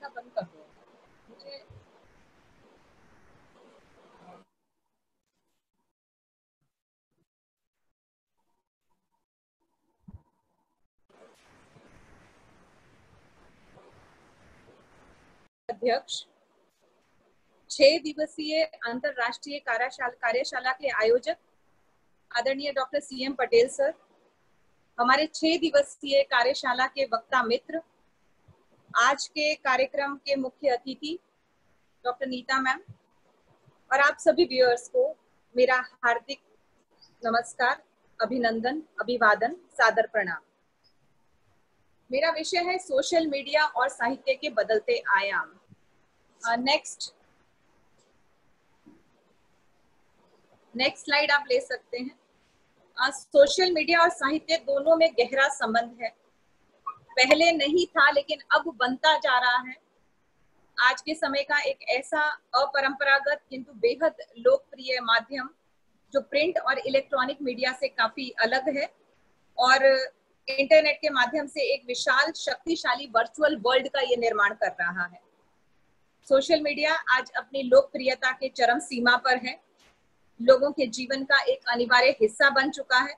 था बंद कर दो मुझे। अध्यक्ष, 6 दिवसीय अंतरराष्ट्रीय कार्यशाला के आयोजक आदरणीय डॉक्टर CM पटेल सर, हमारे 6 दिवसीय कार्यशाला के वक्ता मित्र, आज के कार्यक्रम के मुख्य अतिथि डॉक्टर नीता मैम और आप सभी व्यूअर्स को मेरा हार्दिक नमस्कार, अभिनंदन, अभिवादन, सादर प्रणाम। मेरा विषय है सोशल मीडिया और साहित्य के बदलते आयाम। नेक्स्ट स्लाइड आप ले सकते हैं। सोशल मीडिया और साहित्य दोनों में गहरा संबंध है। पहले नहीं था लेकिन अब बनता जा रहा है। आज के समय का एक ऐसा अपरंपरागत किंतु बेहद लोकप्रिय माध्यम जो प्रिंट और इलेक्ट्रॉनिक मीडिया से काफी अलग है और इंटरनेट के माध्यम से एक विशाल शक्तिशाली वर्चुअल वर्ल्ड का ये निर्माण कर रहा है। सोशल मीडिया आज अपनी लोकप्रियता के चरम सीमा पर है, लोगों के जीवन का एक अनिवार्य हिस्सा बन चुका है।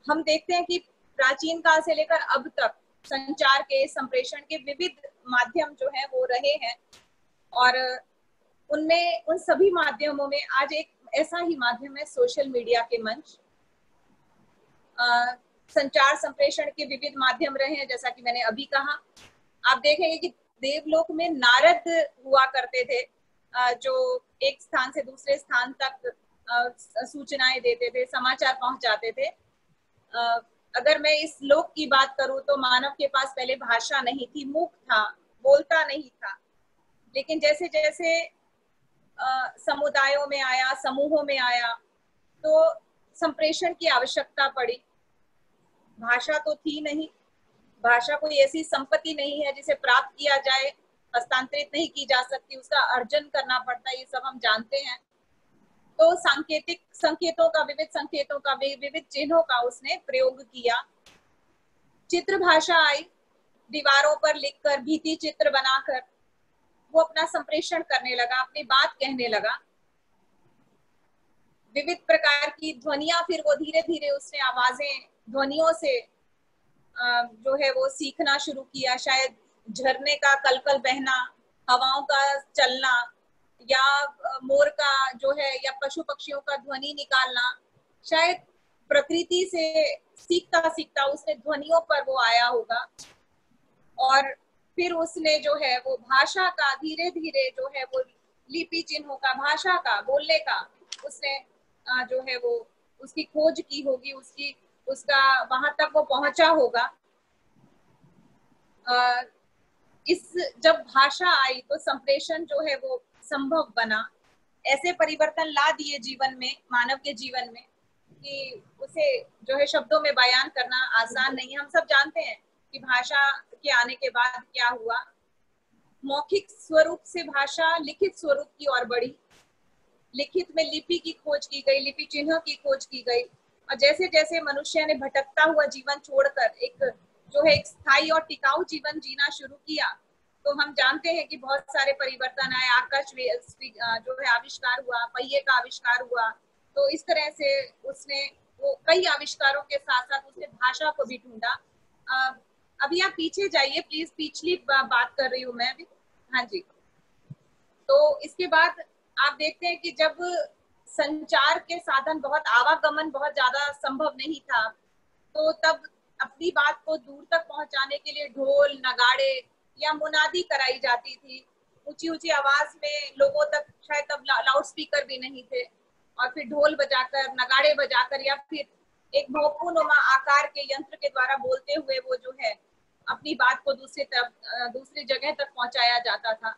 हम देखते हैं कि प्राचीन काल से लेकर अब तक संचार के संप्रेषण के विविध माध्यम जो है वो रहे हैं और उनमें उन सभी माध्यमों में आज एक ऐसा ही माध्यम है सोशल मीडिया के मंच। संचार संप्रेषण के विविध माध्यम रहे हैं, जैसा कि मैंने अभी कहा। आप देखेंगे कि देवलोक में नारद हुआ करते थे जो एक स्थान से दूसरे स्थान तक सूचनाएं देते थे, समाचार पहुंचाते थे। अगर मैं इस लोक की बात करूं तो मानव के पास पहले भाषा नहीं थी, मूक था, बोलता नहीं था। लेकिन जैसे जैसे समुदायों में आया, समूहों में आया, तो संप्रेषण की आवश्यकता पड़ी। भाषा तो थी नहीं, भाषा कोई ऐसी संपत्ति नहीं है जिसे प्राप्त किया जाए, हस्तांतरित नहीं की जा सकती, उसका अर्जन करना पड़ता है, ये सब हम जानते हैं। तो सांकेतिक संकेतों का, विविध संकेतों का, विविध चिन्हों का उसने प्रयोग किया। चित्र भाषा आई, दीवारों पर लिखकर, भीति चित्र बनाकर वो अपना संप्रेषण करने लगा, अपनी बात कहने लगा। विविध प्रकार की ध्वनियां, फिर वो धीरे धीरे उसने आवाजें, ध्वनियों से जो है वो सीखना शुरू किया। शायद झरने का कलकल बहना, हवाओं का चलना, या मोर का जो है, या पशु पक्षियों का ध्वनि निकालना, शायद प्रकृति से सीखता सीखता उसने ध्वनियों पर वो आया होगा और फिर उसने जो है वो भाषा का धीरे धीरे जो है वो लिपि चिन्हों का, भाषा का, बोलने का उसने जो है वो उसकी खोज की होगी, उसका वहां तक वो पहुंचा होगा। जब भाषा आई तो संप्रेषण जो है वो संभव बना। ऐसे परिवर्तन ला दिए जीवन में, मानव के जीवन में, कि उसे जो है शब्दों में बयान करना आसान नहीं है। हम सब जानते हैं कि भाषा के आने के बाद क्या हुआ। मौखिक स्वरूप से भाषा लिखित स्वरूप की ओर बढ़ी। लिखित में लिपि की खोज की गई, लिपि चिन्हों की खोज की गई और जैसे जैसे मनुष्य ने भटकता हुआ जीवन छोड़कर एक जो है एक स्थायी और टिकाऊ जीवन जीना शुरू किया, तो हम जानते हैं कि बहुत सारे परिवर्तन आए। आकाश जो है आविष्कार हुआ, पहिए का आविष्कार हुआ। तो इस तरह से उसने वो कई आविष्कारों के साथ साथ उसने भाषा को भी ढूंढा। अभी आप पीछे जाइए प्लीज, पिछली बात कर रही हूँ मैं अभी। हाँ जी। तो इसके बाद आप देखते हैं कि जब संचार के साधन बहुत, आवागमन बहुत ज्यादा संभव नहीं था, तो तब अपनी बात को दूर तक पहुंचाने के लिए ढोल, नगाड़े या मुनादी कराई जाती थी। ऊंची ऊंची आवाज में लोगों तक, शायद तब लाउड स्पीकर भी नहीं थे, और फिर ढोल बजाकर, नगाड़े बजाकर या फिर एक भोंपूनुमा आकार के यंत्र के द्वारा बोलते हुए वो जो है अपनी बात को दूसरी जगह तक पहुंचाया जाता था।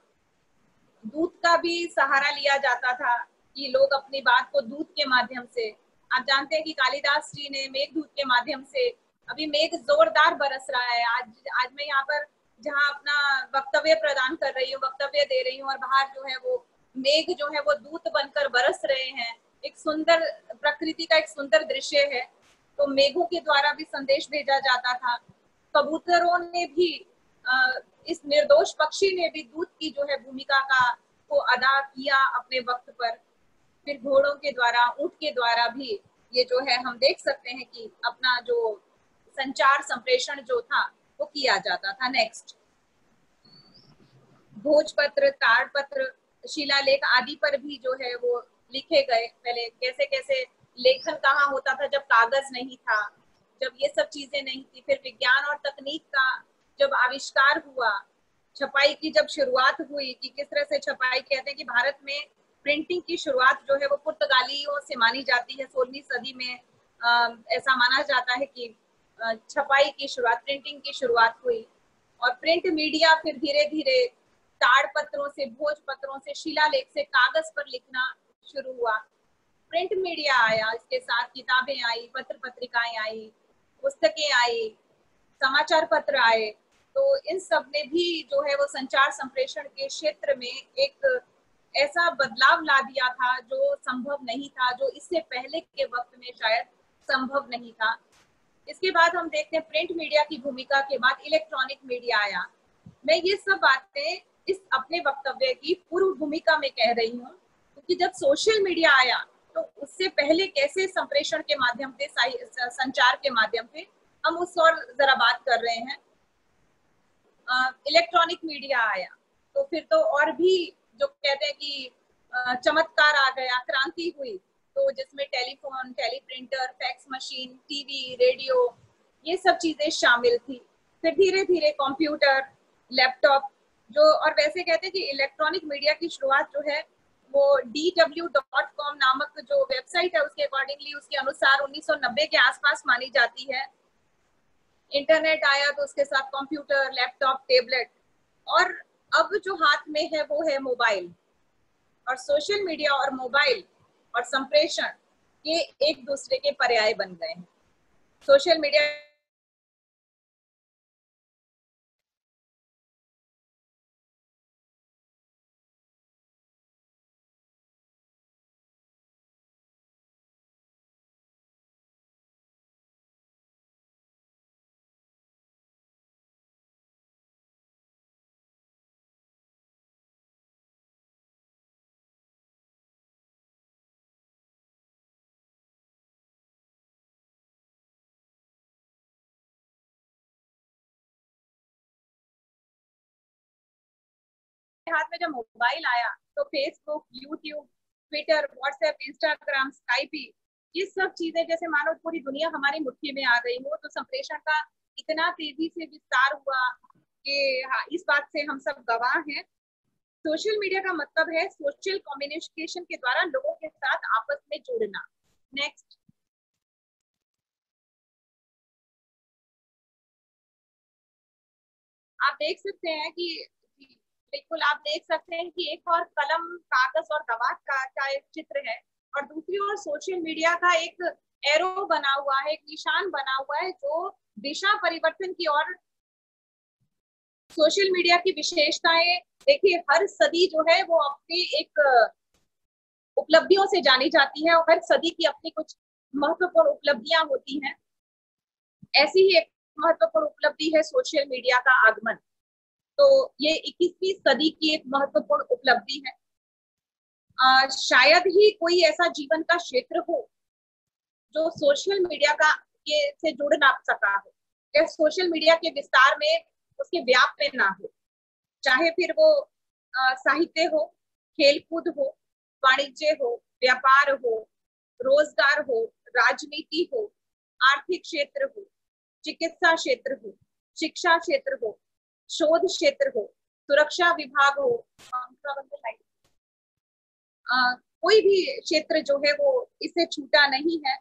दूत का भी सहारा लिया जाता था कि लोग अपनी बात को दूत के माध्यम से, आप जानते हैं कि कालिदास जी ने मेघदूत के माध्यम से, अभी मेघ जोरदार बरस रहा है। आज मैं यहाँ पर जहाँ अपना वक्तव्य प्रदान कर रही हूँ, वक्तव्य दे रही हूँ, और बाहर जो है वो मेघ जो है वो दूत बनकर बरस रहे हैं। एक सुंदर प्रकृति का एक सुंदर दृश्य है। तो मेघों के द्वारा भी संदेश भेजा जाता था। कबूतरों ने भी इस निर्दोष पक्षी ने भी दूत की जो है भूमिका को अदा किया अपने वक्त पर। फिर घोड़ों के द्वारा, ऊंट के द्वारा भी ये जो है हम देख सकते हैं कि अपना जो संचार संप्रेषण जो था वो किया जाता था। नेक्स्ट, भोजपत्र, ताड़पत्र, शिलालेख आदि पर भी जो है वो लिखे गए। पहले कैसे कैसे लेखन कहाँ होता था जब कागज नहीं था, जब ये सब चीजें नहीं थी। फिर विज्ञान और तकनीक का जब आविष्कार हुआ, छपाई की जब शुरुआत हुई कि किस तरह से छपाई, कहते हैं कि भारत में प्रिंटिंग की शुरुआत जो है वो पुर्तगालियों से मानी जाती है। 16वीं सदी में ऐसा माना जाता है कि छपाई की शुरुआत, प्रिंटिंग की शुरुआत हुई। और प्रिंट मीडिया फिर धीरे धीरे ताड़पत्रों से, भोजपत्रों से, शिलालेख से कागज पर लिखना शुरू हुआ। प्रिंट मीडिया आया, इसके साथ किताबें आई, पत्र पत्रिकाएं आई, पुस्तकें आई, समाचार पत्र आए। तो इन सब ने भी जो है वो संचार संप्रेषण के क्षेत्र में एक ऐसा बदलाव ला दिया था जो संभव नहीं था, जो इससे पहले के वक्त में शायद संभव नहीं था। इसके बाद हम देखते हैं प्रिंट मीडिया की भूमिका के बाद इलेक्ट्रॉनिक मीडिया आया। मैं ये सब बातें इस अपने वक्तव्य की पूर्व भूमिका में कह रही हूँ, क्योंकि जब सोशल मीडिया आया तो उससे पहले कैसे संप्रेषण के माध्यम से, संचार के माध्यम से, हम उस और जरा बात कर रहे हैं। इलेक्ट्रॉनिक मीडिया आया तो फिर तो और भी जो कहते हैं कि चमत्कार आ गया, क्रांति हुई। तो जिसमें telephone, teleprinter, fax machine, TV, radio, ये सब चीजें शामिल थी। फिर धीरे धीरे कंप्यूटर, लैपटॉप जो, और वैसे कहते हैं कि इलेक्ट्रॉनिक मीडिया की शुरुआत जो है वो DW.com नामक जो वेबसाइट है उसके अकॉर्डिंगली, उसके अनुसार 1990 के आसपास मानी जाती है। इंटरनेट आया तो उसके साथ कंप्यूटर, लैपटॉप, टेबलेट, और अब जो हाथ में है वो है मोबाइल। और सोशल मीडिया और मोबाइल और संप्रेषण ये एक दूसरे के पर्याय बन गए हैं। सोशल मीडिया हाथ में जब मोबाइल आया तो Facebook, YouTube, Twitter, WhatsApp, Instagram, स्काइपी, ये सब चीजें जैसे मानो पूरी दुनिया हमारी मुट्ठी में आ गई हो। तो संप्रेषण का इतना तेजी से विस्तार हुआ कि हाँ, इस बात से हम सब गवाह हैं। सोशल मीडिया का मतलब है सोशल कम्युनिकेशन के द्वारा लोगों के साथ आपस में जुड़ना। नेक्स्ट, आप देख सकते हैं कि बिल्कुल आप देख सकते हैं कि एक और कलम, कागज और दवात का एक चित्र है, और दूसरी ओर सोशल मीडिया का एक एरो बना हुआ है, एक निशान बना हुआ है जो दिशा परिवर्तन की ओर। सोशल मीडिया की विशेषताएं देखिए, हर सदी जो है वो अपनी एक उपलब्धियों से जानी जाती है, और हर सदी की अपनी कुछ महत्वपूर्ण उपलब्धियां होती हैं। ऐसी ही एक महत्वपूर्ण उपलब्धि है सोशल मीडिया का आगमन। तो ये 21वीं सदी की एक महत्वपूर्ण उपलब्धि है। शायद ही कोई ऐसा जीवन का क्षेत्र हो जो सोशल मीडिया का के से जुड़ ना सका हो, या सोशल मीडिया के विस्तार में, उसके व्याप में ना हो। चाहे फिर वो साहित्य हो, खेलकूद हो, वाणिज्य हो, व्यापार हो, रोजगार हो, राजनीति हो, आर्थिक क्षेत्र हो, चिकित्सा क्षेत्र हो, शिक्षा क्षेत्र हो, शोध क्षेत्र हो, सुरक्षा विभाग हो, कोई भी क्षेत्र जो है वो इससे छूटा नहीं है।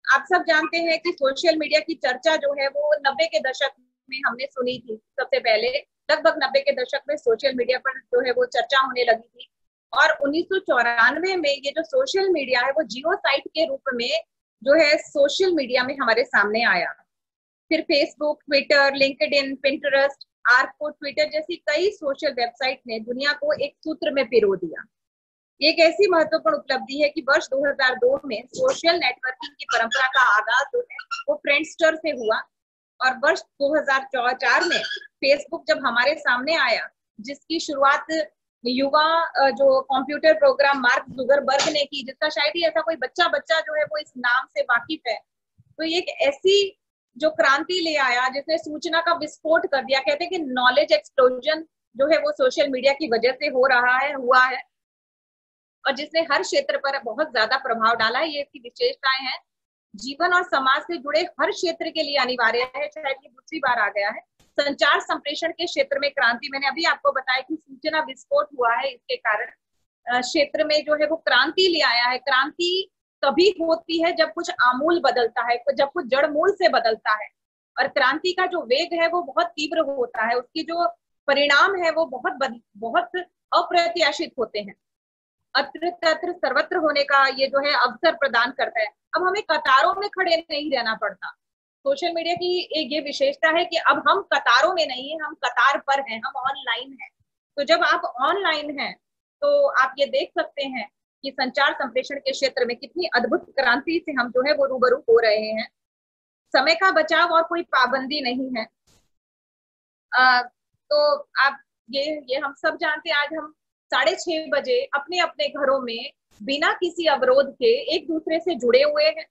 आप सब जानते हैं कि सोशल मीडिया की चर्चा जो है वो 90 के दशक में हमने सुनी थी सबसे पहले। लगभग 90 के दशक में सोशल मीडिया पर जो है वो चर्चा होने लगी थी, और 1994 में ये जो सोशल मीडिया है वो जियो साइट के रूप में जो है सोशल मीडिया में हमारे सामने आया। फिर फेसबुक, ट्विटर, लिंक्डइन, पिंटरेस्ट, आर्को, ट्विटर जैसी कई सोशल वेबसाइट ने दुनिया को एक सूत्र में पिरो दिया। ये एक ऐसी महत्वपूर्ण उपलब्धि है कि वर्ष 2002 में सोशल नेटवर्किंग की परंपरा का आगाज जो है वो फ्रेंडस्टर से हुआ। और वर्ष 2004 में फेसबुक जब हमारे सामने आया, जिसकी शुरुआत युवा जो कंप्यूटर प्रोग्राम मार्क जुकरबर्ग ने की, जिसका शायद ही ऐसा कोई बच्चा जो है वो इस नाम से वाकिफ है, तो ये एक ऐसी जो क्रांति ले आया जिसने सूचना का विस्फोट कर दिया। कहते हैं कि नॉलेज एक्सप्लोजन जो है वो सोशल मीडिया की वजह से हुआ है, और जिसने हर क्षेत्र पर बहुत ज्यादा प्रभाव डाला है। ये इसकी विशेषताएं हैं, जीवन और समाज से जुड़े हर क्षेत्र के लिए अनिवार्य है। शायद ये दूसरी बार आ गया है। संचार संप्रेषण के क्षेत्र में क्रांति, मैंने अभी आपको बताया कि सूचना विस्फोट हुआ है, इसके कारण क्षेत्र में जो है वो क्रांति ले आया है। क्रांति तभी होती है जब कुछ आमूल बदलता है, जब कुछ जड़ मूल से बदलता है, और क्रांति का जो वेग है वो बहुत तीव्र होता है, उसकी जो परिणाम है वो बहुत अप्रत्याशित होते हैं। अत्र तत्र सर्वत्र होने का ये जो है अवसर प्रदान करता है। अब हमें कतारों में खड़े नहीं रहना पड़ता। सोशल मीडिया की एक ये विशेषता है कि अब हम कतारों में नहीं है, हम कतार पर हैं, हम ऑनलाइन हैं। तो जब आप ऑनलाइन हैं तो आप ये देख सकते हैं कि संचार संप्रेषण के क्षेत्र में कितनी अद्भुत क्रांति से हम जो है वो रूबरू हो रहे हैं। समय का बचाव और कोई पाबंदी नहीं है। तो आप ये हम सब जानते हैं, आज हम 6:30 बजे अपने अपने घरों में बिना किसी अवरोध के एक दूसरे से जुड़े हुए हैं।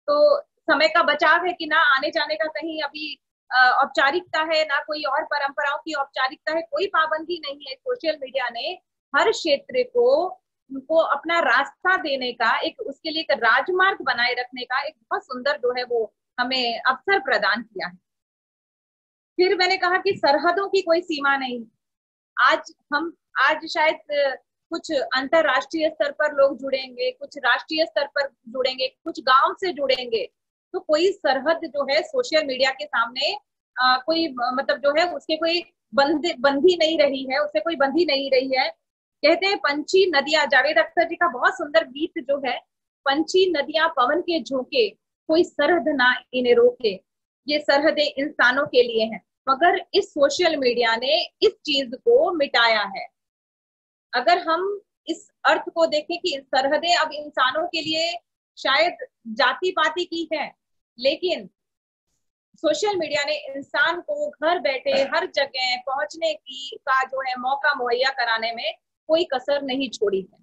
तो समय का बचाव है कि ना आने जाने का कहीं अभी औपचारिकता है, ना कोई और परंपराओं की औपचारिकता है, कोई पाबंदी नहीं है। सोशल मीडिया ने हर क्षेत्र को उनको अपना रास्ता देने का, एक उसके लिए एक राजमार्ग बनाए रखने का एक बहुत सुंदर जो है वो हमें अवसर प्रदान किया है। फिर मैंने कहा कि सरहदों की कोई सीमा नहीं। आज शायद कुछ अंतरराष्ट्रीय स्तर पर लोग जुड़ेंगे, कुछ राष्ट्रीय स्तर पर जुड़ेंगे, कुछ गांव से जुड़ेंगे, तो कोई सरहद जो है सोशल मीडिया के सामने कोई मतलब जो है उसके कोई बंधी नहीं रही है, उससे कोई बंधी नहीं रही है। कहते हैं पंछी नदियां, जावेद अख्तर जी का बहुत सुंदर गीत जो है, पंछी नदियां पवन के झोंके, कोई सरहद ना इन्हें रोके। ये सरहदें इंसानों के लिए हैं, मगर इस सोशल मीडिया ने इस चीज को मिटाया है। अगर हम इस अर्थ को देखें कि सरहदें अब इंसानों के लिए शायद जाति पाति की है, लेकिन सोशल मीडिया ने इंसान को घर बैठे हर जगह पहुंचने की का जो है मौका मुहैया कराने में कोई कसर नहीं छोड़ी है।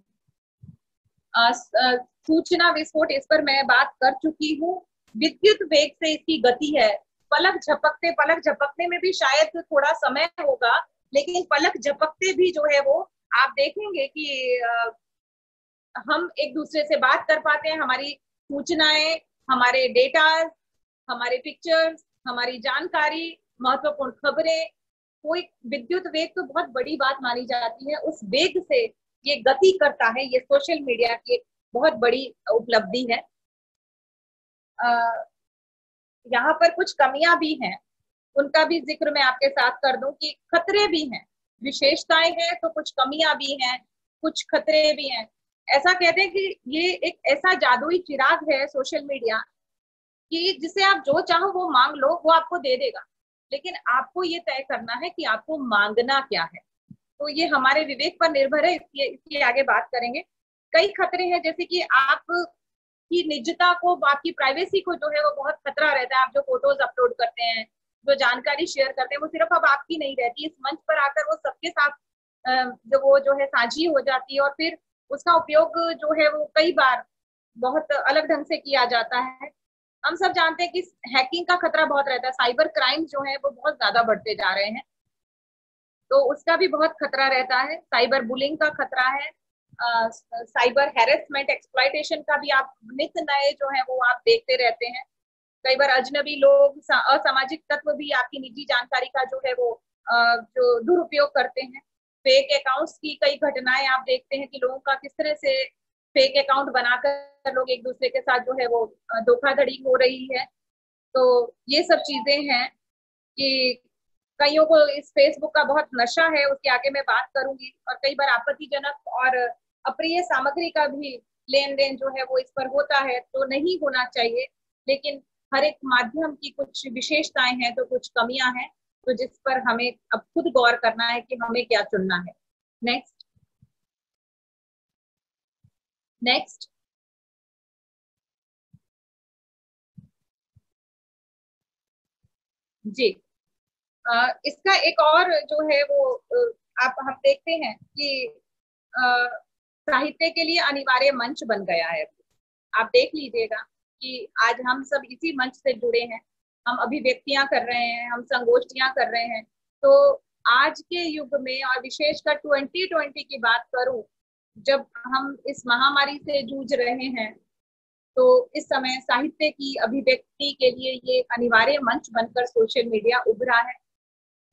सूचना विस्फोट, इस पर मैं बात कर चुकी हूँ। विद्युत वेग से इसकी गति है, पलक झपकने में भी शायद थोड़ा समय होगा, लेकिन पलक झपकते भी जो है वो आप देखेंगे कि हम एक दूसरे से बात कर पाते हैं। हमारी सूचनाएं, हमारे डेटा, हमारे पिक्चर्स, हमारी जानकारी, महत्वपूर्ण खबरें, कोई विद्युत वेग तो बहुत बड़ी बात मानी जाती है। उस वेग से ये गति करता है, ये सोशल मीडिया की एक बहुत बड़ी उपलब्धि है। यहाँ पर कुछ कमियां भी हैं, उनका भी जिक्र मैं आपके साथ कर दूं कि खतरे भी हैं। विशेषताएं हैं तो कुछ कमियां भी हैं, कुछ खतरे भी हैं। ऐसा कहते हैं कि ये एक ऐसा जादुई चिराग है सोशल मीडिया कि जिसे आप जो चाहो वो मांग लो, वो आपको दे देगा, लेकिन आपको ये तय करना है कि आपको मांगना क्या है। तो ये हमारे विवेक पर निर्भर है, इसकी आगे बात करेंगे। कई खतरे हैं, जैसे कि आप की निजता को, आपकी प्राइवेसी को जो है वो बहुत खतरा रहता है। आप जो फोटोज अपलोड करते हैं, जो जानकारी शेयर करते हैं, वो सिर्फ अब आपकी नहीं रहती, इस मंच पर आकर वो सबके साथ जो है साझी हो जाती है, और फिर उसका उपयोग जो है वो कई बार बहुत अलग ढंग से किया जाता है। हम सब जानते हैं कि हैकिंग का खतरा बहुत रहता है, साइबर क्राइम जो है वो बहुत ज्यादा बढ़ते जा रहे हैं, तो उसका भी बहुत खतरा रहता है। साइबर बुलिंग का खतरा है, साइबर हैरेसमेंट, एक्सप्लॉयटेशन का भी आप नित्य नए जो है वो आप देखते रहते हैं। कई बार अजनबी लोग, असामाजिक तत्व भी आपकी निजी जानकारी का जो है वो जो दुरुपयोग करते हैं। फेक अकाउंट्स की कई घटनाएं आप देखते हैं कि लोगों का किस तरह से फेक अकाउंट बनाकर लोग एक दूसरे के साथ जो है वो धोखाधड़ी हो रही है। तो ये सब चीजें हैं कि कईयों को इस फेसबुक का बहुत नशा है, उसके आगे मैं बात करूंगी। और कई बार आपत्तिजनक और अप्रिय सामग्री का भी लेन देन जो है वो इस पर होता है, तो नहीं होना चाहिए। लेकिन हर एक माध्यम की कुछ विशेषताएं हैं तो कुछ कमियां हैं, तो जिस पर हमें अब खुद गौर करना है कि हमें क्या चुनना है। नेक्स्ट नेक्स्ट जी। इसका एक और जो है वो आप हम देखते हैं कि अ, साहित्य के लिए अनिवार्य मंच बन गया है। आप देख लीजिएगा कि आज हम सब इसी मंच से जुड़े हैं, हम अभिव्यक्तियां कर रहे हैं, हम संगोष्ठियां कर रहे हैं। तो आज के युग में और विशेषकर 2020 की बात करूं, जब हम इस महामारी से जूझ रहे हैं, तो इस समय साहित्य की अभिव्यक्ति के लिए ये अनिवार्य मंच बनकर सोशल मीडिया उभरा है।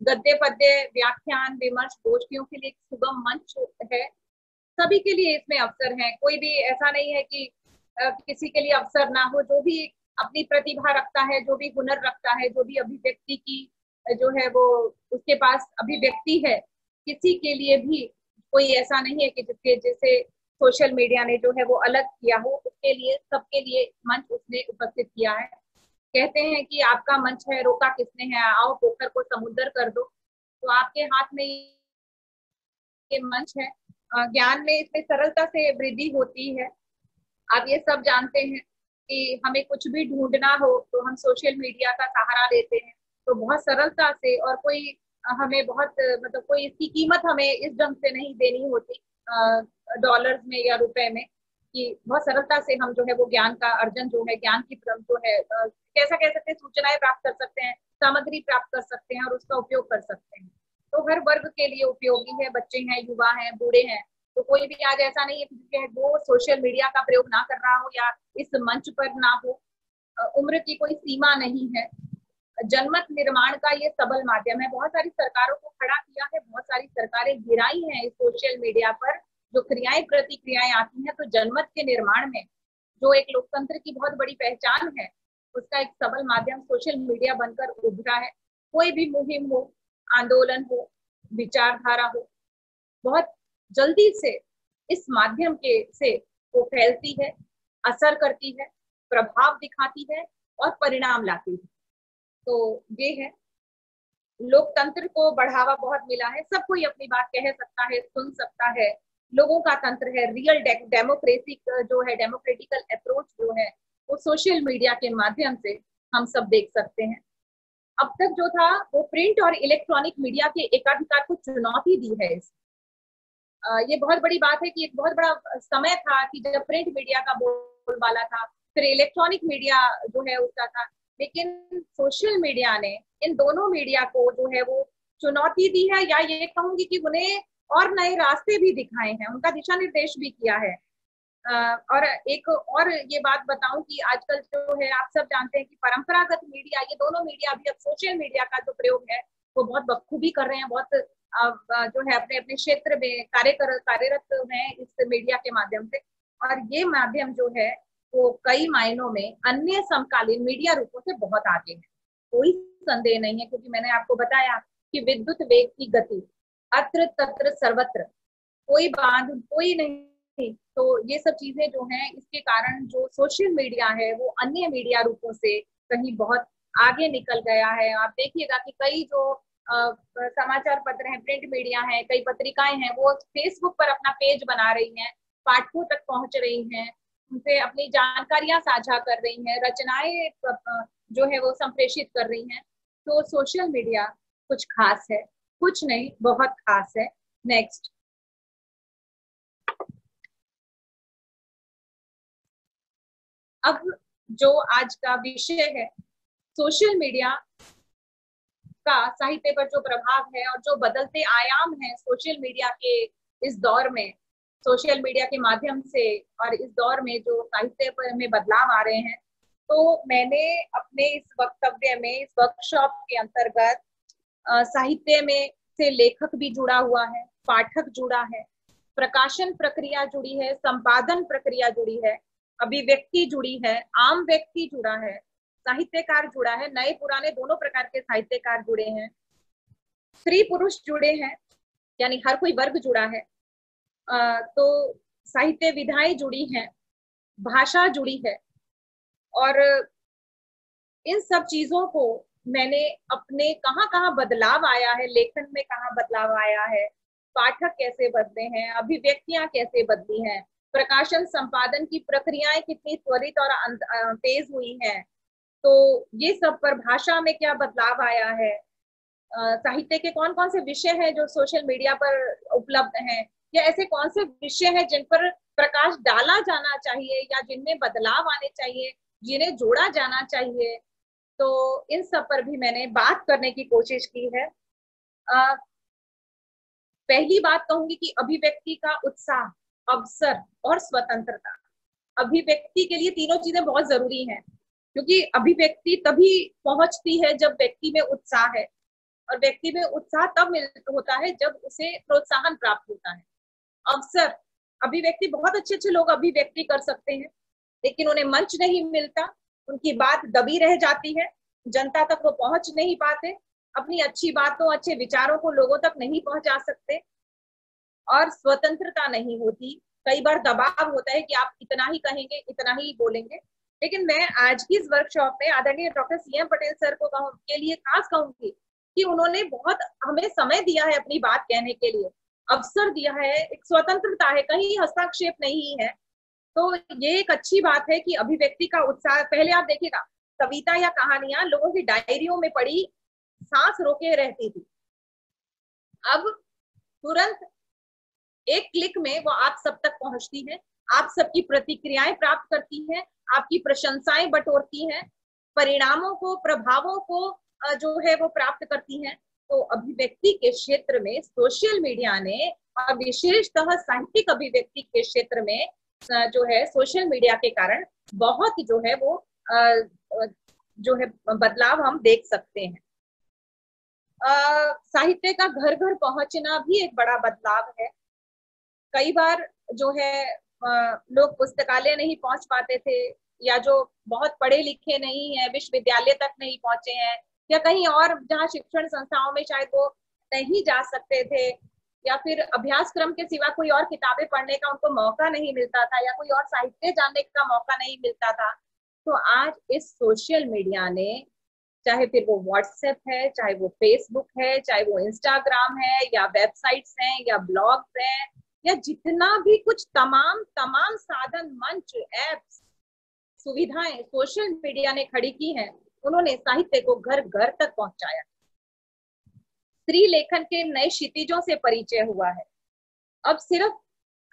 गद्य पद्य व्याख्यान विमर्श गोष्ठियों के लिए एक सुगम मंच है। सभी के लिए इसमें अवसर है, कोई भी ऐसा नहीं है कि किसी के लिए अवसर ना हो। जो भी अपनी प्रतिभा रखता है, जो भी हुनर रखता है, जो भी अभिव्यक्ति की जो है वो उसके पास अभिव्यक्ति है, किसी के लिए भी कोई ऐसा नहीं है कि जिसके जैसे सोशल मीडिया ने जो है वो अलग किया हो। उसके लिए सबके लिए मंच उसने उपस्थित किया है। कहते हैं कि आपका मंच है, रोका किसने है, आओ पोखर को समुद्र कर दो। तो आपके हाथ में ये मंच है। ज्ञान में इसमें सरलता से वृद्धि होती है। आप ये सब जानते हैं कि हमें कुछ भी ढूंढना हो तो हम सोशल मीडिया का सहारा लेते हैं, तो बहुत सरलता से, और कोई हमें बहुत मतलब कोई इसकी कीमत हमें इस ढंग से नहीं देनी होती डॉलर्स में या रुपए में, कि बहुत सरलता से हम जो है वो ज्ञान का अर्जन जो है, ज्ञान की जो है कैसा कह सकते हैं, सूचनाएं प्राप्त कर सकते हैं, सामग्री प्राप्त कर सकते हैं और उसका उपयोग कर सकते हैं। तो हर वर्ग के लिए उपयोगी है, बच्चे हैं, युवा हैं, बूढ़े हैं। तो कोई भी आज ऐसा नहीं है कि वो सोशल मीडिया का प्रयोग ना कर रहा हो या इस मंच पर ना हो। उम्र की कोई सीमा नहीं है। जनमत निर्माण का ये सबल माध्यम है। बहुत सारी सरकारों को खड़ा किया है, बहुत सारी सरकारें गिराई हैं इस सोशल मीडिया पर। जो क्रियाएं प्रतिक्रियाएं आती हैं, तो जनमत के निर्माण में जो एक लोकतंत्र की बहुत बड़ी पहचान है, उसका एक सबल माध्यम सोशल मीडिया बनकर उभरा है। कोई भी मुहिम हो, आंदोलन हो, विचारधारा हो, बहुत जल्दी से इस माध्यम के से वो फैलती है, असर करती है, प्रभाव दिखाती है और परिणाम लाती है। तो ये है, लोकतंत्र को बढ़ावा बहुत मिला है। सब कोई अपनी बात कह सकता है, सुन सकता है। लोगों का तंत्र है, रियल डेमोक्रेसी जो है, डेमोक्रेटिकल अप्रोच जो है, वो सोशल मीडिया के माध्यम से हम सब देख सकते हैं। अब तक जो था वो प्रिंट और इलेक्ट्रॉनिक मीडिया के एकाधिकार को चुनौती दी है। ये बहुत बड़ी बात है कि एक बहुत बड़ा समय था कि जब प्रिंट मीडिया का बोलबाला था, फिर इलेक्ट्रॉनिक मीडिया जो है उसका था। लेकिन सोशल मीडिया ने इन दोनों मीडिया को जो है वो चुनौती दी है, या ये कहूंगी कि उन्हें और नए रास्ते भी दिखाए हैं, उनका दिशा निर्देश भी किया है। और एक और ये बात बताऊं कि आजकल जो है, आप सब जानते हैं कि परंपरागत मीडिया, ये दोनों मीडिया अभी अब सोशल मीडिया का जो प्रयोग है वो बहुत बखूबी कर रहे हैं, बहुत जो है अपने अपने क्षेत्र में कार्यरत हैं इस मीडिया के माध्यम से। और ये माध्यम जो है वो कई मायनों में अन्य समकालीन मीडिया रूपों से बहुत आगे है, कोई संदेह नहीं है। क्योंकि मैंने आपको बताया कि विद्युत वेग की गति अत्र तत्र सर्वत्र, कोई बांध कोई नहीं। तो ये सब चीजें जो हैं, इसके कारण जो सोशल मीडिया है वो अन्य मीडिया रूपों से कहीं बहुत आगे निकल गया है। आप देखिएगा कि कई जो समाचार पत्र हैं, प्रिंट मीडिया है, कई पत्रिकाएं हैं, वो फेसबुक पर अपना पेज बना रही हैं, पाठकों तक पहुंच रही हैं, उनसे अपनी जानकारियां साझा कर रही हैं, रचनाएं जो है वो संप्रेषित कर रही हैं। तो सोशल मीडिया कुछ खास है, कुछ नहीं, बहुत खास है। नेक्स्ट। अब जो आज का विषय है, सोशल मीडिया का साहित्य पर जो प्रभाव है और जो बदलते आयाम है सोशल मीडिया के इस दौर में, सोशल मीडिया के माध्यम से, और इस दौर में जो साहित्य पर में बदलाव आ रहे हैं, तो मैंने अपने इस वक्तव्य में, इस वर्कशॉप के अंतर्गत साहित्य में से लेखक भी जुड़ा हुआ है, पाठक जुड़ा है, प्रकाशन प्रक्रिया जुड़ी है, संपादन प्रक्रिया जुड़ी है, अभिव्यक्ति जुड़ी है, आम व्यक्ति जुड़ा है, साहित्यकार जुड़ा है, नए पुराने दोनों प्रकार के साहित्यकार जुड़े हैं, स्त्री पुरुष जुड़े हैं, यानी हर कोई वर्ग जुड़ा है। तो साहित्य विधाएं जुड़ी हैं, भाषा जुड़ी है, और इन सब चीजों को मैंने अपने कहाँ कहाँ बदलाव आया है, लेखन में कहाँ बदलाव आया है, पाठक कैसे बदले हैं, अभिव्यक्तियां कैसे बदली हैं, प्रकाशन संपादन की प्रक्रियाएं कितनी त्वरित और तेज हुई हैं, तो ये सब पर भाषा में क्या बदलाव आया है, साहित्य के कौन कौन से विषय हैं जो सोशल मीडिया पर उपलब्ध हैं, या ऐसे कौन से विषय हैं जिन पर प्रकाश डाला जाना चाहिए या जिनमें बदलाव आने चाहिए, जिन्हें जोड़ा जाना चाहिए। तो इन सब पर भी मैंने बात करने की कोशिश की है। पहली बात कहूंगी कि अभिव्यक्ति का उत्साह, अवसर और स्वतंत्रता। अभिव्यक्ति के लिए तीनों चीजें बहुत जरूरी हैं, क्योंकि अभिव्यक्ति तभी पहुंचती है जब व्यक्ति में उत्साह है, और व्यक्ति में उत्साह तब होता है जब उसे प्रोत्साहन प्राप्त होता है। अवसर, अभिव्यक्ति, बहुत अच्छे अच्छे लोग अभिव्यक्ति कर सकते हैं, लेकिन उन्हें मंच नहीं मिलता, उनकी बात दबी रह जाती है, जनता तक वो पहुंच नहीं पाते, अपनी अच्छी बातों, अच्छे विचारों को लोगों तक नहीं पहुंचा सकते, और स्वतंत्रता नहीं होती। कई बार दबाव होता है कि आप इतना ही कहेंगे, इतना ही बोलेंगे। लेकिन मैं आज की इस वर्कशॉप में आदरणीय डॉक्टर सीएम पटेल सर को के लिए खास कहूंगी कि उन्होंने बहुत हमें समय दिया है अपनी बात कहने के लिए, अवसर दिया है, एक स्वतंत्रता है, कहीं हस्तक्षेप नहीं है। तो ये एक अच्छी बात है कि अभिव्यक्ति का उत्साह। पहले आप देखिएगा, कविता या कहानियां लोगों की डायरियों में पड़ी सांस रोके रहती थी, अब तुरंत एक क्लिक में वो आप सब तक पहुंचती है, आप सबकी प्रतिक्रियाएं प्राप्त करती हैं, आपकी प्रशंसाएं बटोरती हैं, परिणामों को, प्रभावों को जो है वो प्राप्त करती हैं। तो अभिव्यक्ति के क्षेत्र में सोशल मीडिया ने, और विशेषतः साहित्यिक अभिव्यक्ति के क्षेत्र में जो है सोशल मीडिया के कारण बहुत जो है वो जो है बदलाव हम देख सकते हैं। साहित्य का घर घर पहुंचना भी एक बड़ा बदलाव है। कई बार जो है लोग पुस्तकालय नहीं पहुंच पाते थे, या जो बहुत पढ़े लिखे नहीं है, विश्वविद्यालय तक नहीं पहुंचे हैं, या कहीं और जहाँ शिक्षण संस्थाओं में शायद वो नहीं जा सकते थे, या फिर अभ्यासक्रम के सिवा कोई और किताबें पढ़ने का उनको मौका नहीं मिलता था, या कोई और साहित्य जानने का मौका नहीं मिलता था। तो आज इस सोशल मीडिया ने, चाहे फिर वो व्हाट्सएप है, चाहे वो फेसबुक है, चाहे वो इंस्टाग्राम है, या वेबसाइट्स हैं, या ब्लॉग्स हैं, या जितना भी कुछ तमाम साधन, मंच, एप्स, सुविधाएं सोशल मीडिया ने खड़ी की हैं, उन्होंने साहित्य को घर घर तक पहुंचाया। स्त्री लेखन के नए क्षितिजों से परिचय हुआ है। अब सिर्फ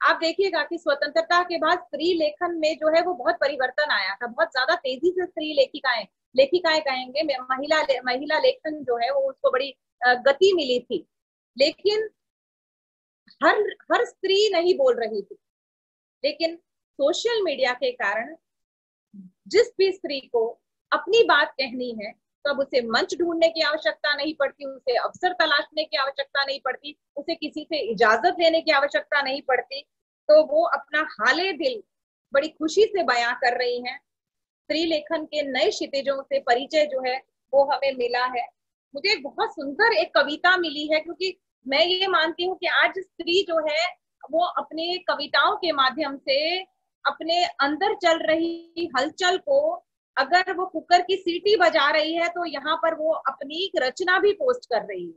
आप देखिएगा कि स्वतंत्रता के बाद स्त्री लेखन में जो है वो बहुत परिवर्तन आया था, बहुत ज्यादा तेजी से स्त्री लेखिकाएं कहेंगे, महिला लेखन जो है वो उसको बड़ी गति मिली थी। लेकिन हर स्त्री नहीं बोल रही थी, लेकिन सोशल मीडिया के कारण जिस भी स्त्री को अपनी बात कहनी है, तो अब उसे मंच ढूंढने की आवश्यकता नहीं पड़ती, उसे अवसर तलाशने की आवश्यकता नहीं पड़ती, उसे किसी से इजाजत लेने की आवश्यकता नहीं पड़ती। तो वो अपना हाले दिल बड़ी खुशी से बयां कर रही हैं। स्त्री लेखन के नए क्षितिजों से परिचय जो है वो हमें मिला है। मुझे एक बहुत सुंदर एक कविता मिली है, क्योंकि मैं ये मानती हूँ कि आज स्त्री जो है वो अपने कविताओं के माध्यम से अपने अंदर चल रही हलचल को, अगर वो कुकर की सीटी बजा रही है तो यहाँ पर वो अपनी रचना भी पोस्ट कर रही है,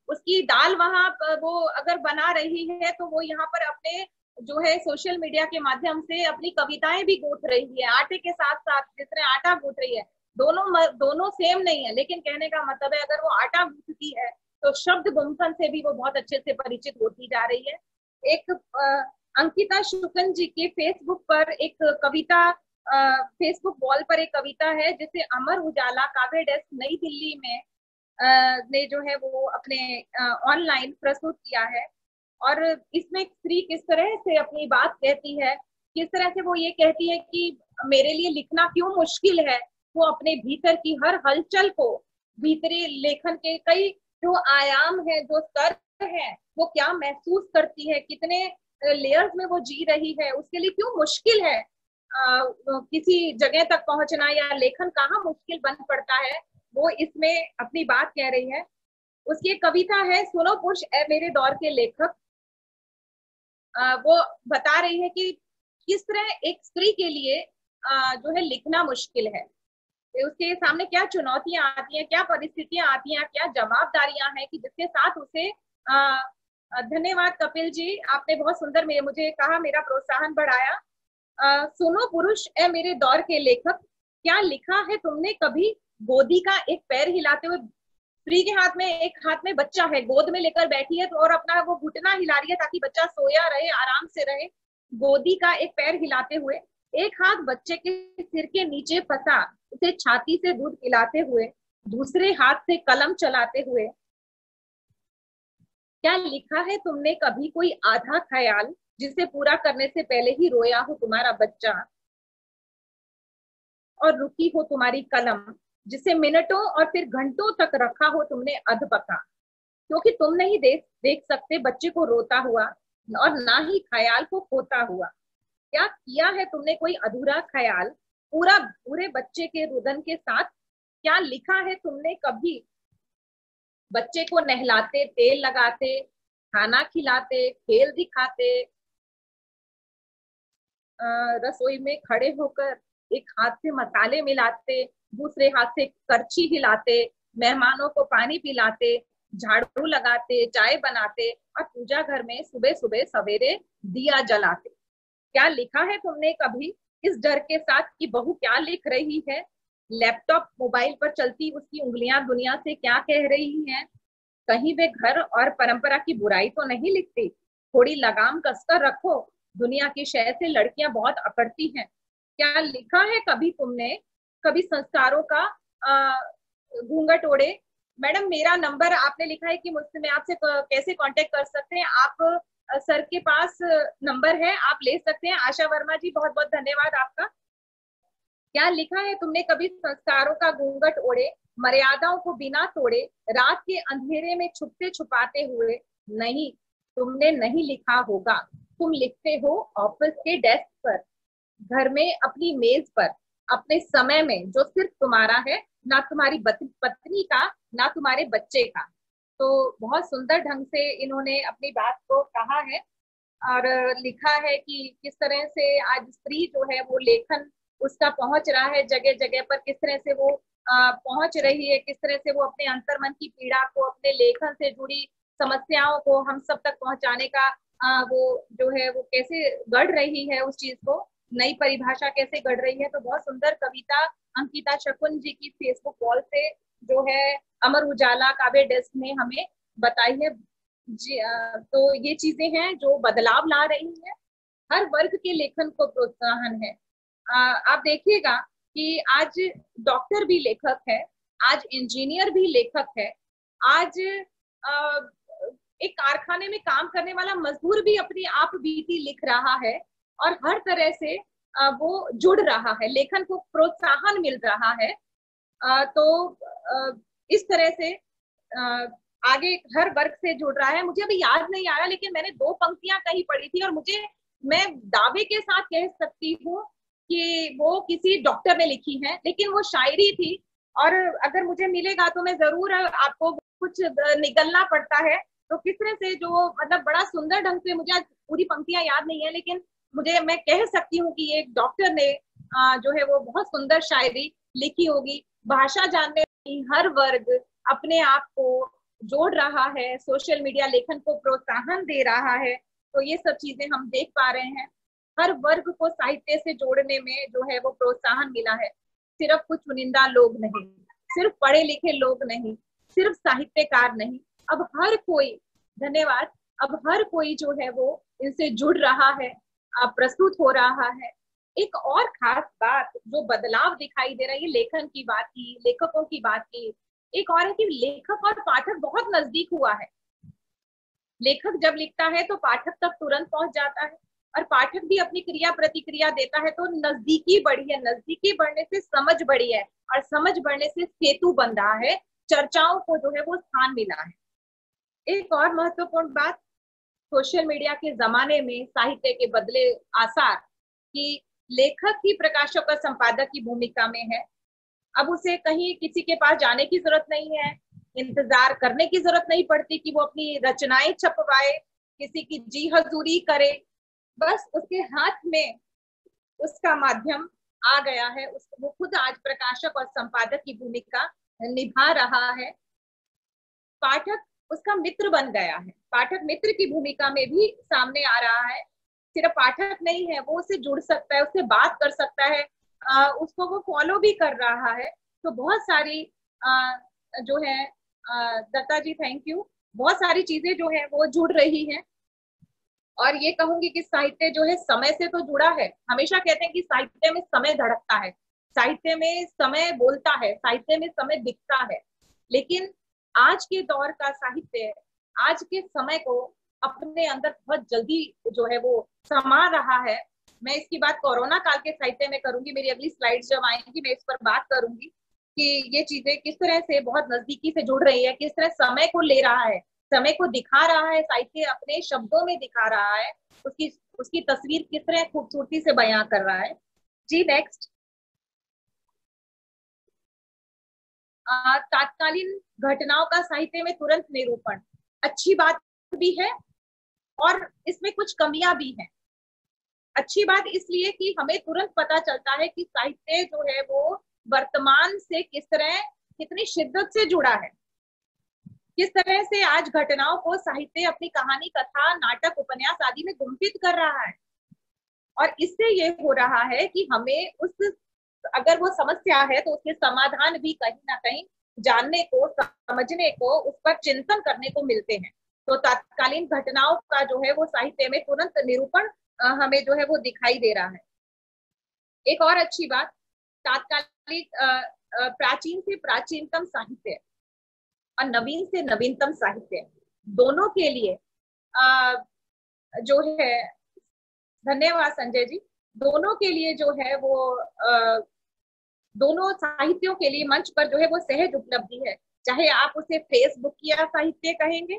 उसकी दाल वहां वो अगर बना रही है तो वो यहाँ पर अपने जो है सोशल मीडिया के माध्यम से अपनी कविताएं भी गूंथ रही है, आटे के साथ साथ जिस तरह आटा गूंथ रही है। दोनों सेम नहीं है, लेकिन कहने का मतलब है अगर वो आटा गूंथती है तो शब्द गुंफन से भी वो बहुत अच्छे से परिचित होती जा रही है। एक अंकिता शुक्ल जी के फेसबुक पर एक कविता, फेसबुक वॉल पर एक कविता है जिसे अमर उजाला काव्य डेस्क नई दिल्ली में ने जो है वो अपने ऑनलाइन प्रस्तुत किया है। और इसमें स्त्री किस तरह से अपनी बात कहती है, किस तरह से वो ये कहती है कि मेरे लिए लिखना क्यों मुश्किल है। वो अपने भीतर की हर हलचल को, भीतरी लेखन के कई जो आयाम है, जो स्तर है, वो क्या महसूस करती है, कितने लेयर्स में वो जी रही है, उसके लिए क्यों मुश्किल है किसी जगह तक पहुंचना, या लेखन कहाँ मुश्किल बन पड़ता है, वो इसमें अपनी बात कह रही है। उसकी एक कविता है, सुनो पुरुष ए मेरे दौर के लेखक। वो बता रही है कि किस तरह एक स्त्री के लिए जो है लिखना मुश्किल है, उसके सामने क्या चुनौतियां आती हैं, क्या परिस्थितियां आती हैं, क्या जवाबदारियां हैं कि जिसके साथ उसे धन्यवाद कपिल जी, आपने बहुत सुंदर मुझे कहा, मेरा प्रोत्साहन बढ़ाया। सुनो पुरुष ए मेरे दौर के लेखक, क्या लिखा है तुमने कभी गोदी का एक पैर हिलाते हुए? स्त्री के हाथ में, एक हाथ में बच्चा है, गोद में लेकर बैठी है तो, और अपना वो घुटना हिला रही है ताकि बच्चा सोया रहे, आराम से रहे, गोदी का एक पैर हिलाते हुए, एक हाथ बच्चे के सिर के नीचे फंसा उसे छाती से दूध पिलाते हुए, दूसरे हाथ से कलम चलाते हुए। क्या लिखा है तुमने कभी कोई आधा ख्याल जिसे पूरा करने से पहले ही रोया हो तुम्हारा बच्चा, और रुकी हो तुम्हारी कलम जिसे मिनटों और फिर घंटों तक रखा हो तुमने अधपका, क्योंकि तुम नहीं देख सकते बच्चे को रोता हुआ और ना ही ख्याल को खोता हुआ। क्या किया है तुमने कोई अधूरा ख्याल पूरे बच्चे के रुदन के साथ? क्या लिखा है तुमने कभी बच्चे को नहलाते, तेल लगाते, खाना खिलाते, खेल दिखाते, रसोई में खड़े होकर एक हाथ से मसाले मिलाते, दूसरे हाथ से करछी हिलाते, मेहमानों को पानी पिलाते, झाड़ू लगाते, चाय बनाते, और पूजा घर में सुबह सुबह सवेरे दिया जलाते? क्या लिखा है तुमने कभी इस डर के साथ कि बहू क्या लिख रही है, लैपटॉप मोबाइल पर चलती उसकी उंगलियां दुनिया से क्या कह रही हैं, कहीं वे घर और परंपरा की बुराई तो नहीं लिखती, थोड़ी लगाम कसकर रखो, दुनिया की शय से लड़कियां बहुत अकड़ती हैं? क्या लिखा है कभी तुमने कभी संस्कारों का घूंघट ओढ़े? मैडम, मेरा नंबर आपने लिखा है कि मुझसे, मैं आपसे कैसे कांटेक्ट कर सकते हैं? आप सर के पास नंबर है, आप ले सकते हैं। आशा वर्मा जी, बहुत बहुत धन्यवाद आपका। क्या लिखा है तुमने कभी संस्कारों का घूंघट ओढ़े, मर्यादाओं को बिना तोड़े, रात के अंधेरे में छुपते छुपाते हुए? नहीं, तुमने नहीं लिखा होगा। तुम लिखते हो ऑफिस के डेस्क पर, घर में अपनी मेज पर, अपने समय में, जो सिर्फ तुम्हारा है, ना तुम्हारी पत्नी का, ना तुम्हारे बच्चे का। तो बहुत सुंदर ढंग से इन्होंने अपनी बात को कहा है और लिखा है कि किस तरह से आज स्त्री जो है वो लेखन उसका पहुंच रहा है जगह जगह पर, किस तरह से वो पहुंच रही है, किस तरह से वो अपने अंतर्मन की पीड़ा को, अपने लेखन से जुड़ी समस्याओं को हम सब तक पहुंचाने का वो जो है वो कैसे गढ़ रही है, उस चीज को नई परिभाषा कैसे गढ़ रही है। तो बहुत सुंदर कविता अंकिता शकुन जी की फेसबुक वॉल से जो है अमर उजाला काव्य डेस्क ने हमें बताई है। तो ये चीजें हैं जो बदलाव ला रही है, हर वर्ग के लेखन को प्रोत्साहन है। आप देखिएगा कि आज डॉक्टर भी लेखक है, आज इंजीनियर भी लेखक है, आज एक कारखाने में काम करने वाला मजदूर भी अपनी आप बीती लिख रहा है, और हर तरह से वो जुड़ रहा है, लेखन को प्रोत्साहन मिल रहा है। तो इस तरह से आगे हर वर्ग से जुड़ रहा है। मुझे अभी याद नहीं आ रहा, लेकिन मैंने 2 पंक्तियां कहीं पढ़ी थी और मैं दावे के साथ कह सकती हूँ कि वो किसी डॉक्टर ने लिखी है, लेकिन वो शायरी थी, और अगर मुझे मिलेगा तो मैं जरूर आपको, कुछ निगलना पड़ता है। तो किस तरह से जो मतलब बड़ा सुंदर ढंग से, मुझे आज पूरी पंक्तियां याद नहीं है, लेकिन मैं कह सकती हूँ कि एक डॉक्टर ने जो है वो बहुत सुंदर शायरी लिखी होगी। भाषा जानने हर वर्ग अपने आप को जोड़ रहा है, सोशल मीडिया लेखन को प्रोत्साहन दे रहा है। तो ये सब चीजें हम देख पा रहे हैं, हर वर्ग को साहित्य से जोड़ने में जो है वो प्रोत्साहन मिला है। सिर्फ कुछ चुनिंदा लोग नहीं, सिर्फ पढ़े लिखे लोग नहीं, सिर्फ साहित्यकार नहीं, अब हर कोई, धन्यवाद, अब हर कोई जो है वो इनसे जुड़ रहा है, प्रस्तुत हो रहा है। एक और खास बात जो बदलाव दिखाई दे रहा है, ये लेखन की बात की, लेखकों की बात की, एक और है कि लेखक और पाठक बहुत नजदीक हुआ है। लेखक जब लिखता है तो पाठक तक तुरंत पहुंच जाता है, और पाठक भी अपनी क्रिया प्रतिक्रिया देता है, तो नजदीकी बढ़ी है, नजदीकी बढ़ने से समझ बढ़ी है, और समझ बढ़ने से सेतु बन रहा है, चर्चाओं को जो है वो स्थान मिला है। एक और महत्वपूर्ण बात, सोशल मीडिया के जमाने में साहित्य के बदले आसार कि लेखक ही प्रकाशक और संपादक की भूमिका में है। अब उसे कहीं किसी के पास जाने की जरूरत नहीं है, इंतजार करने की जरूरत नहीं पड़ती कि वो अपनी रचनाएं छपवाए, किसी की जी हजूरी करे, बस उसके हाथ में उसका माध्यम आ गया है, वो खुद आज प्रकाशक और संपादक की भूमिका निभा रहा है। पाठक उसका मित्र बन गया है, पाठक मित्र की भूमिका में भी सामने आ रहा है। सिर्फ पाठक नहीं है, वो उससे जुड़ सकता है, उससे बात कर सकता है, उसको वो फॉलो भी कर रहा है। तो बहुत सारी जो है दत्ता जी थैंक यू, बहुत सारी चीजें जो है वो जुड़ रही हैं। और ये कहूंगी कि साहित्य जो है समय से तो जुड़ा है। हमेशा कहते हैं कि साहित्य में समय धड़कता है, साहित्य में समय बोलता है, साहित्य में समय दिखता है। लेकिन आज के दौर का साहित्य आज के समय को अपने अंदर बहुत जल्दी जो है वो समा रहा है। मैं इसकी बात कोरोना काल के साहित्य में करूंगी, मेरी अगली स्लाइड्स जब आएंगी मैं इस पर बात करूंगी कि ये चीजें किस तरह से बहुत नजदीकी से जुड़ रही है, किस तरह समय को ले रहा है, समय को दिखा रहा है, साहित्य अपने शब्दों में दिखा रहा है, उसकी उसकी तस्वीर किस तरह खूबसूरती से बयां कर रहा है। जी नेक्स्ट। तात्कालीन घटनाओं का साहित्य में तुरंत निरूपण अच्छी बात भी है और इसमें कुछ कमियां भी हैं। अच्छी बात इसलिए कि हमें तुरंत पता चलता है कि साहित्य जो है वो वर्तमान से किस तरह कितनी शिद्दत से जुड़ा है, किस तरह से आज घटनाओं को साहित्य अपनी कहानी, कथा, नाटक, उपन्यास आदि में गुंफित कर रहा है। और इससे ये हो रहा है कि हमें उस अगर वो समस्या है तो उसके समाधान भी कहीं ना कहीं जानने को, समझने को, उस पर चिंतन करने को मिलते हैं। तो तात्कालीन घटनाओं का जो है वो साहित्य में तुरंत निरूपण हमें जो है वो दिखाई दे रहा है। एक और अच्छी बात, तात्कालिक प्राचीन से प्राचीनतम साहित्य और नवीन से नवीनतम साहित्य दोनों के लिए जो है, धन्यवाद संजय जी, दोनों के लिए जो है वो दोनों साहित्यों के लिए मंच पर जो है वो सहज उपलब्धि है। चाहे आप उसे फेसबुक या साहित्य कहेंगे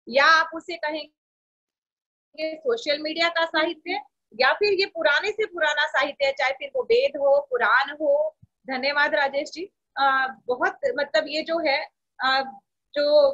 या आप उसे कहेंगे सोशल मीडिया का साहित्य या फिर ये पुराने से पुराना साहित्य है, चाहे फिर वो वेद हो, पुराण हो। धन्यवाद राजेश जी। बहुत मतलब ये जो है जो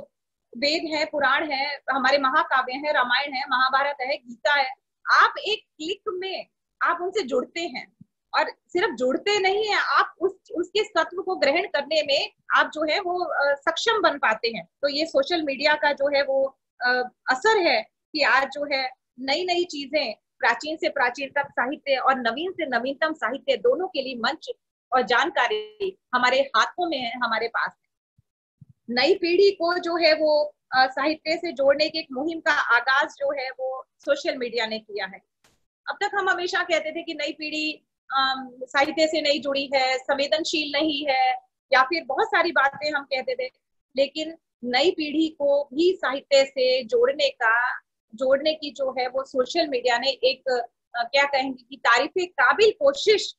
वेद है, पुराण है, हमारे महाकाव्य है, रामायण है, महाभारत है, गीता है, आप एक क्लिक में आप उनसे जुड़ते हैं। और सिर्फ जुड़ते नहीं है, आप उसके सत्व को ग्रहण करने में आप जो है वो सक्षम बन पाते हैं। तो ये सोशल मीडिया का जो है वो असर है कि आज जो है नई नई चीजें, प्राचीन से प्राचीनतम साहित्य और नवीन से नवीनतम साहित्य दोनों के लिए मंच और जानकारी हमारे हाथों में है, हमारे पास है। नई पीढ़ी को जो है वो साहित्य से जोड़ने की एक मुहिम का आगाज जो है वो सोशल मीडिया ने किया है। अब तक हम हमेशा कहते थे कि नई पीढ़ी साहित्य से नहीं जुड़ी है, संवेदनशील नहीं है, या फिर बहुत सारी बातें हम कहते थे। लेकिन नई पीढ़ी को भी साहित्य से जोड़ने की जो है वो सोशल मीडिया ने एक क्या कहेंगे कि तारीफ काबिल कोशिश,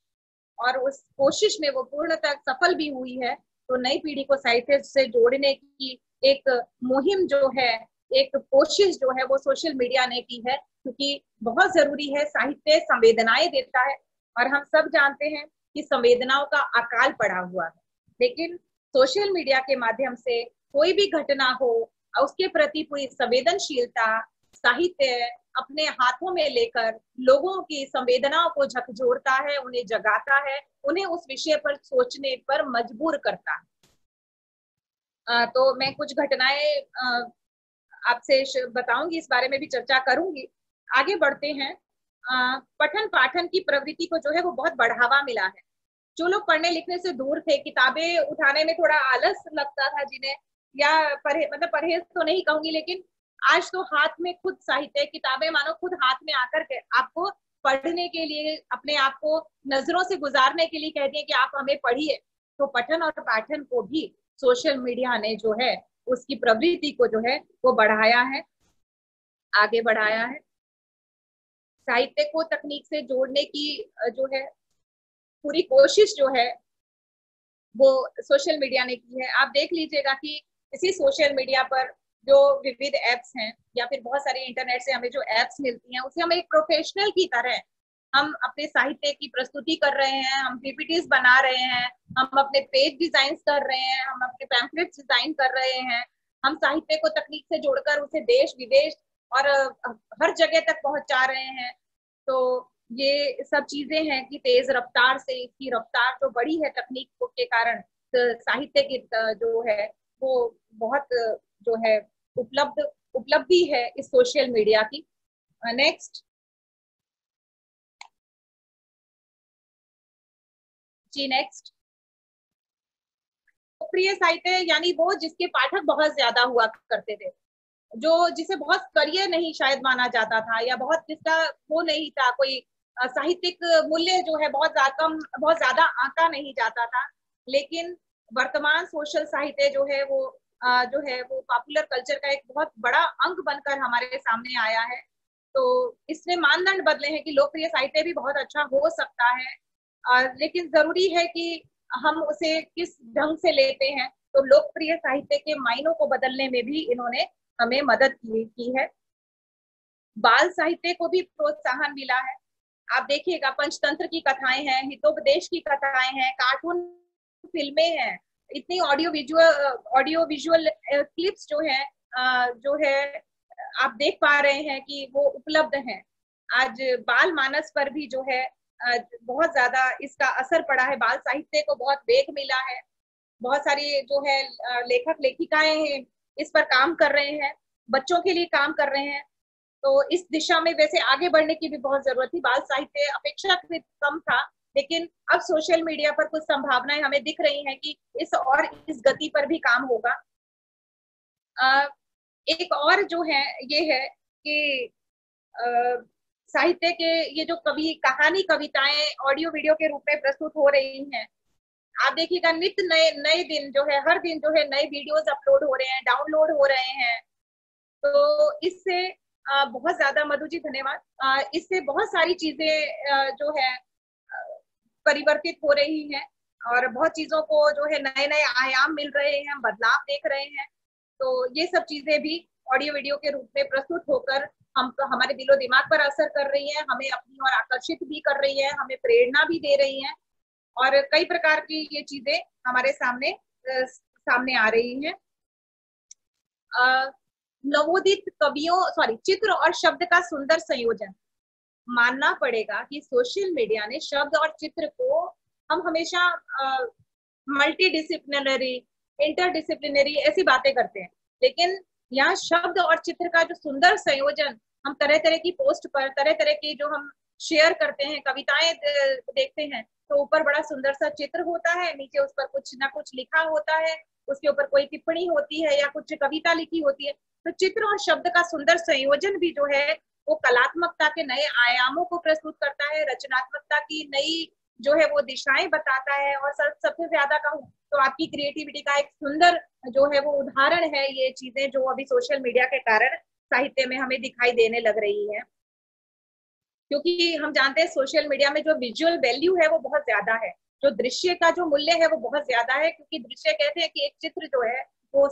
और उस कोशिश में वो पूर्णतः सफल भी हुई है। तो नई पीढ़ी को साहित्य से जोड़ने की एक मुहिम जो है, एक कोशिश जो है वो सोशल मीडिया ने की है, क्योंकि बहुत जरूरी है। साहित्य संवेदनाएं देता है और हम सब जानते हैं कि संवेदनाओं का अकाल पड़ा हुआ है। लेकिन सोशल मीडिया के माध्यम से कोई भी घटना हो, उसके प्रति पूरी संवेदनशीलता साहित्य अपने हाथों में लेकर लोगों की संवेदनाओं को झकझोरता है, उन्हें जगाता है, उन्हें उस विषय पर सोचने पर मजबूर करता है। तो मैं कुछ घटनाएं आपसे बताऊंगी, इस बारे में भी चर्चा करूंगी। आगे बढ़ते हैं। पठन पाठन की प्रवृत्ति को जो है वो बहुत बढ़ावा मिला है। जो लोग पढ़ने लिखने से दूर थे, किताबें उठाने में थोड़ा आलस लगता था जिन्हें, या मतलब परहेज तो नहीं कहूंगी, लेकिन आज तो हाथ में खुद साहित्य किताबें मानो खुद हाथ में आकर के आपको पढ़ने के लिए, अपने आप को नजरों से गुजारने के लिए कहती है कि आप हमें पढ़िए। तो पठन और पाठन को भी सोशल मीडिया ने जो है उसकी प्रवृत्ति को जो है वो बढ़ाया है, आगे बढ़ाया है। साहित्य को तकनीक से जोड़ने की जो है पूरी कोशिश जो है वो सोशल मीडिया ने की है। आप देख लीजिएगा कि इसी सोशल मीडिया पर जो विविध एप्स हैं या फिर बहुत सारे इंटरनेट से हमें जो एप्स मिलती हैं, उसे हम एक प्रोफेशनल की तरह हम अपने साहित्य की प्रस्तुति कर रहे हैं, हम पीपीटीज बना रहे हैं, हम अपने पेज डिजाइन कर रहे हैं, हम अपने पैम्फलेट्स डिजाइन कर रहे हैं। हम साहित्य को तकनीक से जोड़कर उसे देश विदेश और हर जगह तक पहुंचा रहे हैं। तो ये सब चीजें हैं कि तेज रफ्तार से इसकी रफ्तार जो बढ़ी है तकनीक के कारण, साहित्य की जो है वो बहुत जो है उपलब्धि है इस सोशल मीडिया की। नेक्स्ट। जी नेक्स्ट। लोकप्रिय साहित्य यानी वो जिसके पाठक बहुत ज्यादा हुआ करते थे, जो जिसे बहुत करियर नहीं शायद माना जाता था, या बहुत जिसका वो नहीं था, कोई साहित्यिक मूल्य जो है बहुत कम, बहुत ज्यादा आंका नहीं जाता था। लेकिन वर्तमान सोशल साहित्य जो है वो जो है वो पॉपुलर कल्चर का एक बहुत बड़ा अंग बनकर हमारे सामने आया है। तो इसने मानदंड बदले हैं कि लोकप्रिय साहित्य भी बहुत अच्छा हो सकता है, लेकिन जरूरी है कि हम उसे किस ढंग से लेते हैं। तो लोकप्रिय साहित्य के मायनों को बदलने में भी इन्होंने हमें मदद की है। बाल साहित्य को भी प्रोत्साहन मिला है। आप देखिएगा, पंचतंत्र की कथाएं हैं, हितोपदेश की कथाएं हैं, कार्टून फिल्में हैं, इतनी ऑडियो विजुअल क्लिप्स जो है आप देख पा रहे हैं कि वो उपलब्ध हैं। आज बाल मानस पर भी जो है बहुत ज्यादा इसका असर पड़ा है, बाल साहित्य को बहुत वेग मिला है। बहुत सारी जो है लेखक लेखिकाएं हैं इस पर काम कर रहे हैं, बच्चों के लिए काम कर रहे हैं। तो इस दिशा में वैसे आगे बढ़ने की भी बहुत जरूरत थी। बाल साहित्य अपेक्षाकृत कम था, लेकिन अब सोशल मीडिया पर कुछ संभावनाएं हमें दिख रही हैं कि इस गति पर भी काम होगा। एक और जो है ये है कि साहित्य के ये जो कहानी कविताएं ऑडियो वीडियो के रूप में प्रस्तुत हो रही हैं, आप देखिएगा नित्य नए नए दिन जो है, हर दिन जो है नए वीडियोस अपलोड हो रहे हैं, डाउनलोड हो रहे हैं। तो इससे बहुत ज्यादा, मधु जी धन्यवाद, इससे बहुत सारी चीजें जो है परिवर्तित हो रही हैं, और बहुत चीजों को जो है नए नए आयाम मिल रहे हैं, बदलाव देख रहे हैं। तो ये सब चीजें भी ऑडियो वीडियो के रूप में प्रस्तुत होकर हमारे दिलो दिमाग पर असर कर रही है, हमें अपनी ओर आकर्षित भी कर रही है, हमें प्रेरणा भी दे रही है, और कई प्रकार की ये चीजें हमारे सामने आ रही हैं। नवोदित चित्र और शब्द का सुंदर संयोजन। मानना पड़ेगा कि सोशल मीडिया ने शब्द और चित्र को, हम हमेशा मल्टी डिसिप्लिनरी, इंटरडिसिप्लिनरी ऐसी बातें करते हैं, लेकिन यहाँ शब्द और चित्र का जो सुंदर संयोजन, हम तरह तरह की पोस्ट पर तरह तरह की जो हम शेयर करते हैं, कविताएं देखते हैं, तो ऊपर बड़ा सुंदर सा चित्र होता है, नीचे उस पर कुछ ना कुछ लिखा होता है, उसके ऊपर कोई टिप्पणी होती है या कुछ कविता लिखी होती है। तो चित्र और शब्द का सुंदर संयोजन भी जो है वो कलात्मकता के नए आयामों को प्रस्तुत करता है, रचनात्मकता की नई जो है वो दिशाएं बताता है। और सबसे ज्यादा कहूँ तो आपकी क्रिएटिविटी का एक सुंदर जो है वो उदाहरण है ये चीजें, जो अभी सोशल मीडिया के कारण साहित्य में हमें दिखाई देने लग रही है। क्योंकि हम जानते हैं सोशल मीडिया में जो विजुअल वैल्यू है वो बहुत ज्यादा है, जो दृश्य का जो मूल्य है वो बहुत ज्यादा है, क्योंकि दृश्य कहते हैं कि एक चित्र जो है वो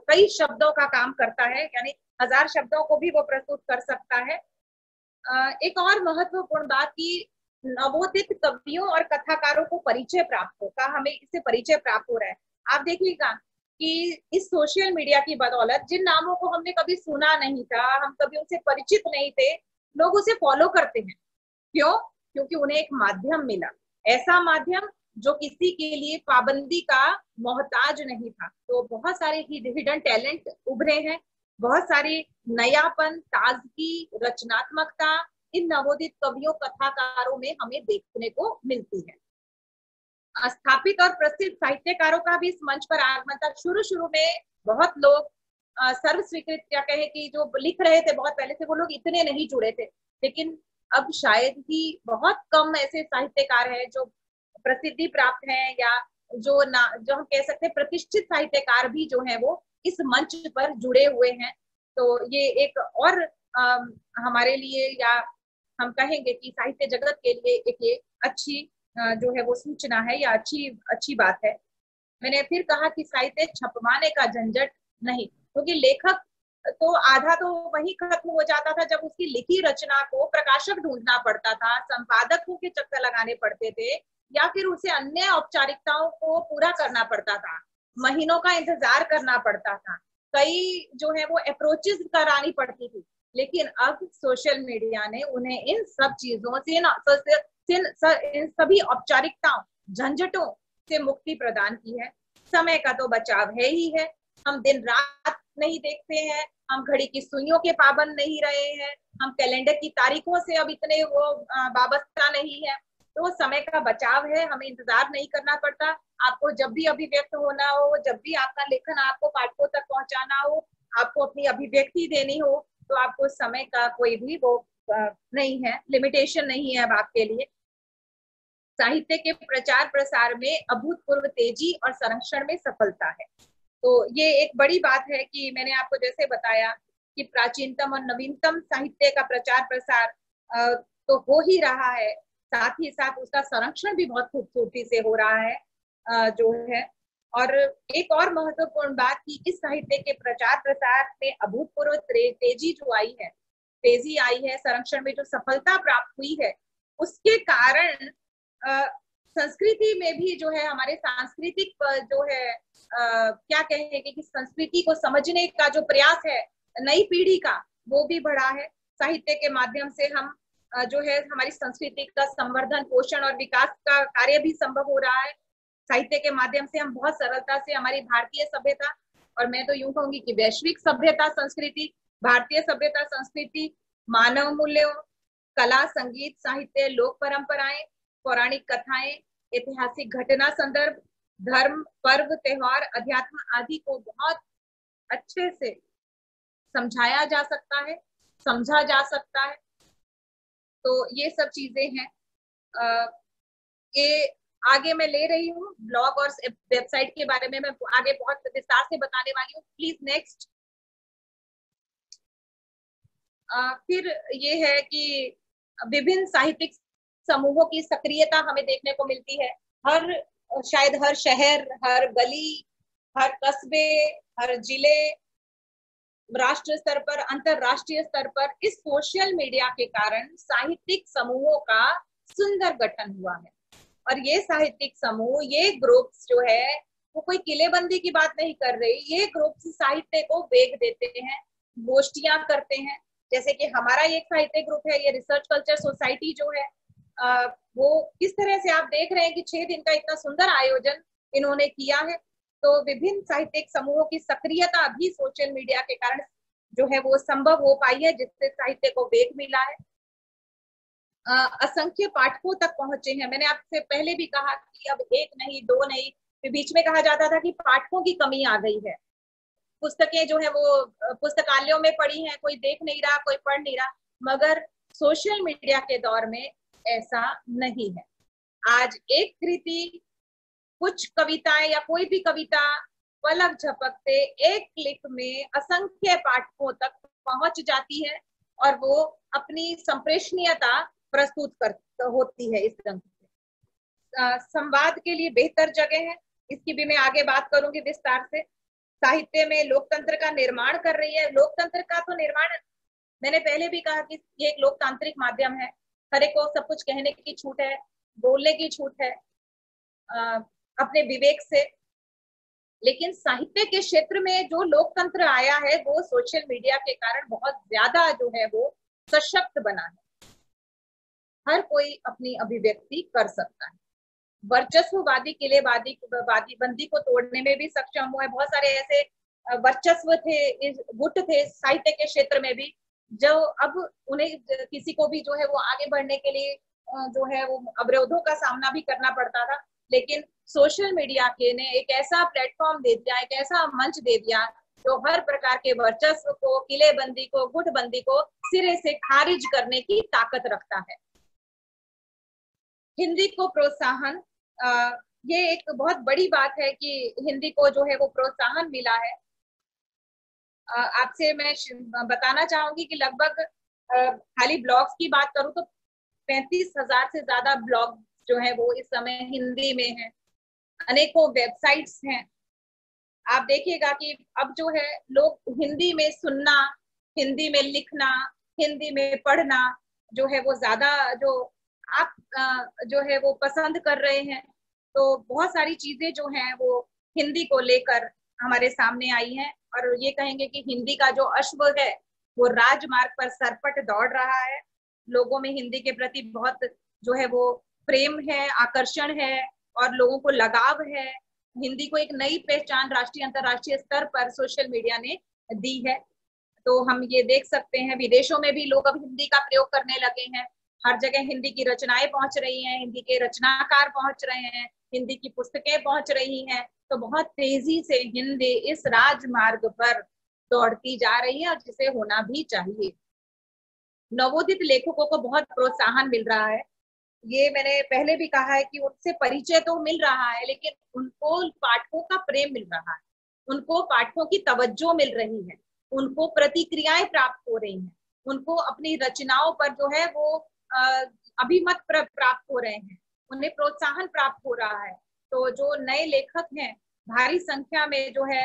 कई शब्दों का काम करता है, यानी 1000 शब्दों को भी वो प्रस्तुत कर सकता है। एक और महत्वपूर्ण बात की नवोदित कवियों और कथाकारों को परिचय प्राप्त होगा, हमें इससे परिचय प्राप्त हो रहा है। आप देखिएगा कि इस सोशल मीडिया की बदौलत जिन नामों को हमने कभी सुना नहीं था, हम कभी उनसे परिचित नहीं थे, लोग उसे फॉलो करते हैं। क्यों? क्योंकि उन्हें एक माध्यम मिला, ऐसा माध्यम जो किसी के लिए पाबंदी का मोहताज नहीं था। तो बहुत सारे हिडन टैलेंट उभरे हैं, बहुत सारी नयापन, ताजगी, रचनात्मकता इन नवोदित कवियों कथाकारों में हमें देखने को मिलती है। स्थापित और प्रसिद्ध साहित्यकारों का भी इस मंच पर आगमन था। शुरू में बहुत लोग सर्व स्वीकृत या कहे कि जो लिख रहे थे बहुत पहले से, वो लोग इतने नहीं जुड़े थे, लेकिन अब शायद ही बहुत कम ऐसे साहित्यकार हैं जो प्रसिद्धि प्राप्त हैं, या जो हम कह सकते हैं प्रतिष्ठित साहित्यकार भी जो है वो इस मंच पर जुड़े हुए हैं। तो ये एक और हमारे लिए, या हम कहेंगे कि साहित्य जगत के लिए एक ये अच्छी जो है वो सूचना है, या अच्छी बात है। मैंने फिर कहा कि साहित्य छपवाने का झंझट नहीं, क्योंकि लेखक तो आधा तो वही खत्म हो जाता था जब उसकी लिखी रचना को प्रकाशक ढूंढना पड़ता था, संपादकों के चक्कर लगाने पड़ते थे, या फिर उसे अन्य औपचारिकताओं को पूरा करना पड़ता था, महीनों का इंतजार करना पड़ता था, कई जो है वो अप्रोचेस करानी पड़ती थी। लेकिन अब सोशल मीडिया ने उन्हें इन सब चीजों से इन सभी औपचारिकताओं, झंझटों से मुक्ति प्रदान की है। समय का तो बचाव है ही है, हम दिन रात नहीं देखते हैं, हम घड़ी की सुइयों के पाबंद नहीं रहे हैं, हम कैलेंडर की तारीखों से अब इतने वो वाबस्ता नहीं है। तो समय का बचाव है, हमें इंतजार नहीं करना पड़ता। आपको जब भी अभिव्यक्त होना हो, जब भी आपका लेखन आपको पाठकों तक पहुंचाना हो, आपको अपनी अभिव्यक्ति देनी हो, तो आपको समय का कोई भी वो नहीं है, लिमिटेशन नहीं है अब आपके लिए। साहित्य के प्रचार प्रसार में अभूतपूर्व तेजी और संरक्षण में सफलता है। तो ये एक बड़ी बात है कि मैंने आपको जैसे बताया कि प्राचीनतम और नवीनतम साहित्य का प्रचार प्रसार तो हो ही रहा है, साथ ही साथ उसका संरक्षण भी बहुत खूबसूरती से हो रहा है जो है। और एक और महत्वपूर्ण बात कि इस साहित्य के प्रचार प्रसार में अभूतपूर्व तेजी जो आई है, तेजी आई है, संरक्षण में जो सफलता प्राप्त हुई है, उसके कारण संस्कृति में भी जो है हमारे सांस्कृतिक जो है क्या कहेंगे कि संस्कृति को समझने का जो प्रयास है नई पीढ़ी का, वो भी बढ़ा है। साहित्य के माध्यम से हम जो है हमारी संस्कृति का संवर्धन, पोषण और विकास का कार्य भी संभव हो रहा है। साहित्य के माध्यम से हम बहुत सरलता से हमारी भारतीय सभ्यता, और मैं तो यूं कहूंगी कि वैश्विक सभ्यता संस्कृति, भारतीय सभ्यता संस्कृति, मानव मूल्यों, कला, संगीत, साहित्य, लोक परंपराएं, पौराणिक कथाएं, ऐतिहासिक घटना संदर्भ, धर्म, पर्व, त्योहार, अध्यात्म आदि को बहुत अच्छे से समझाया जा सकता है, समझा जा सकता है। तो ये सब चीजें हैं। ये आगे मैं ले रही हूँ ब्लॉग और वेबसाइट के बारे में, मैं आगे बहुत विस्तार से बताने वाली हूँ। Please next. फिर ये है कि विभिन्न साहित्यिक समूहों की सक्रियता हमें देखने को मिलती है। शायद हर शहर, हर गली, हर कस्बे, हर जिले, राष्ट्र स्तर पर, अंतरराष्ट्रीय स्तर पर इस सोशल मीडिया के कारण साहित्यिक समूहों का सुंदर गठन हुआ है। और ये साहित्यिक समूह, ये ग्रुप्स जो है वो कोई किलेबंदी की बात नहीं कर रही, ये ग्रुप्स साहित्य को वेग देते हैं, गोष्ठियां करते हैं। जैसे कि हमारा एक साहित्य ग्रुप है, ये रिसर्च कल्चर सोसाइटी जो है, वो किस तरह से आप देख रहे हैं कि 6 दिन का इतना सुंदर आयोजन इन्होंने किया है। तो विभिन्न साहित्यिक समूहों की सक्रियता भी सोशल मीडिया के कारण जो है वो संभव हो पाई है, जिससे साहित्य को वेग मिला है, असंख्य पाठकों तक पहुंचे हैं। मैंने आपसे पहले भी कहा कि अब 1 नहीं, 2 नहीं, बीच में कहा जाता था कि पाठकों की कमी आ गई है, पुस्तकें जो है वो पुस्तकालयों में पड़ी हैं, कोई देख नहीं रहा, कोई पढ़ नहीं रहा। मगर सोशल मीडिया के दौर में ऐसा नहीं है। आज एक कृति, कुछ कविताएं या कोई भी कविता पलक झपकते एक क्लिक में असंख्य पाठकों तक पहुंच जाती है और वो अपनी संप्रेषणीयता प्रस्तुत कर होती है। इस ढंग से संवाद के लिए बेहतर जगह है, इसकी भी मैं आगे बात करूंगी विस्तार से। साहित्य में लोकतंत्र का निर्माण कर रही है। लोकतंत्र का तो निर्माण, मैंने पहले भी कहा कि ये एक लोकतांत्रिक माध्यम है, हर एक को सब कुछ कहने की छूट है, बोलने की छूट है अपने विवेक से। लेकिन साहित्य के क्षेत्र में जो लोकतंत्र आया है वो सोशल मीडिया के कारण बहुत ज्यादा जो है वो सशक्त बना है। हर कोई अपनी अभिव्यक्ति कर सकता है। वर्चस्ववादी किलेबादी बंदी को तोड़ने में भी सक्षम हुआ है। बहुत सारे ऐसे वर्चस्व थे, गुट थे साहित्य के क्षेत्र में भी, जो अब उन्हें किसी को भी जो है वो आगे बढ़ने के लिए जो है वो अवरोधों का सामना भी करना पड़ता था। लेकिन सोशल मीडिया के ने एक ऐसा प्लेटफॉर्म दे दिया, एक ऐसा मंच दे दिया जो हर प्रकार के वर्चस्व को, किलेबंदी को, गुटबंदी को सिरे से खारिज करने की ताकत रखता है। हिंदी को प्रोत्साहन, ये एक बहुत बड़ी बात है कि हिंदी को जो है वो प्रोत्साहन मिला है। आपसे मैं बताना चाहूंगी कि लगभग खाली ब्लॉग्स की बात करूं तो 35,000 से ज्यादा ब्लॉग जो है वो इस समय हिंदी में है। अनेकों वेबसाइट्स हैं। आप देखिएगा कि अब जो है लोग हिंदी में सुनना, हिंदी में लिखना, हिंदी में पढ़ना जो है वो ज्यादा जो आप जो है वो पसंद कर रहे हैं। तो बहुत सारी चीजें जो हैं वो हिंदी को लेकर हमारे सामने आई हैं, और ये कहेंगे कि हिंदी का जो अश्व है वो राजमार्ग पर सरपट दौड़ रहा है। लोगों में हिंदी के प्रति बहुत जो है वो प्रेम है, आकर्षण है और लोगों को लगाव है। हिंदी को एक नई पहचान राष्ट्रीय अंतर्राष्ट्रीय स्तर पर सोशल मीडिया ने दी है। तो हम ये देख सकते हैं विदेशों में भी लोग अब हिंदी का प्रयोग करने लगे हैं। हर जगह हिंदी की रचनाएं पहुंच रही हैं, हिंदी के रचनाकार पहुंच रहे हैं, हिंदी की पुस्तकें पहुंच रही हैं। तो बहुत तेजी से हिंदी इस राजमार्ग पर दौड़ती जा रही है, और जिसे होना भी चाहिए। नवोदित लेखकों को बहुत प्रोत्साहन मिल रहा है। ये मैंने पहले भी कहा है कि उनसे परिचय तो मिल रहा है, लेकिन उनको पाठकों का प्रेम मिल रहा है, उनको पाठकों की तवज्जो मिल रही है, उनको प्रतिक्रियाएं प्राप्त हो रही हैं, उनको अपनी रचनाओं पर जो है वो अभिमत प्राप्त हो रहे हैं, उन्हें प्रोत्साहन प्राप्त हो रहा है। तो जो नए लेखक हैं, भारी संख्या में जो है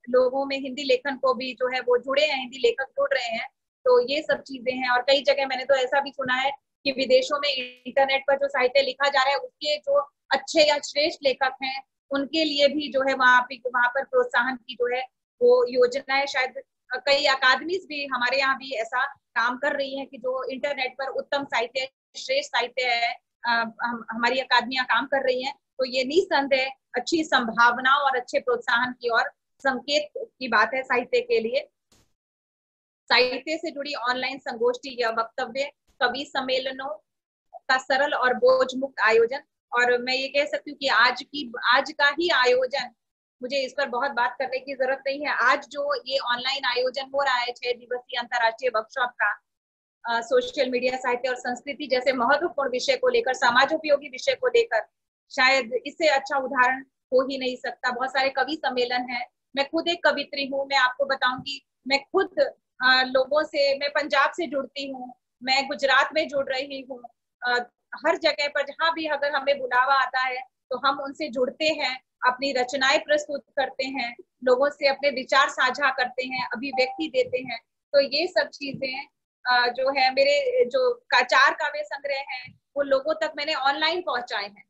लोगों में हिंदी लेखन को भी जो है वो जुड़े हैं, हिंदी लेखक जुड़ रहे हैं। तो ये सब चीजें हैं। और कई जगह मैंने तो ऐसा भी सुना है कि विदेशों में इंटरनेट पर जो साहित्य लिखा जा रहा है, उसके जो अच्छे या श्रेष्ठ लेखक हैं, उनके लिए भी जो है वहां पर प्रोत्साहन की जो है वो योजनाएं, शायद कई अकादमीज भी हमारे यहाँ भी ऐसा काम कर रही है कि जो इंटरनेट पर उत्तम साहित्य, श्रेष्ठ साहित्य है, हमारी अकादमियां काम कर रही हैं। तो ये निसंदेह अच्छी संभावना और अच्छे प्रोत्साहन की और संकेत की बात है साहित्य के लिए। साहित्य से जुड़ी ऑनलाइन संगोष्ठी या वक्तव्य, कवि सम्मेलनों का सरल और बोझ मुक्त आयोजन। और मैं ये कह सकती हूँ कि आज का ही आयोजन, मुझे इस पर बहुत बात करने की जरूरत नहीं है। आज जो ये ऑनलाइन आयोजन हो रहा है 6 दिवसीय अंतर्राष्ट्रीय वर्कशॉप का, सोशल मीडिया, साहित्य और संस्कृति जैसे महत्वपूर्ण विषय को लेकर, समाजोपयोगी विषय को लेकर, शायद इससे अच्छा उदाहरण हो ही नहीं सकता। बहुत सारे कवि सम्मेलन है। मैं खुद एक कवित्री हूँ। मैं आपको बताऊंगी, मैं खुद लोगों से, मैं पंजाब से जुड़ती हूँ, मैं गुजरात में जुड़ रही हूँ। हर जगह पर जहाँ भी अगर हमें बुलावा आता है तो हम उनसे जुड़ते हैं, अपनी रचनाएं प्रस्तुत करते हैं, लोगों से अपने विचार साझा करते हैं, अभिव्यक्ति देते हैं। तो ये सब चीजें जो है, मेरे जो 4 काव्य संग्रह हैं वो लोगों तक मैंने ऑनलाइन पहुंचाए हैं।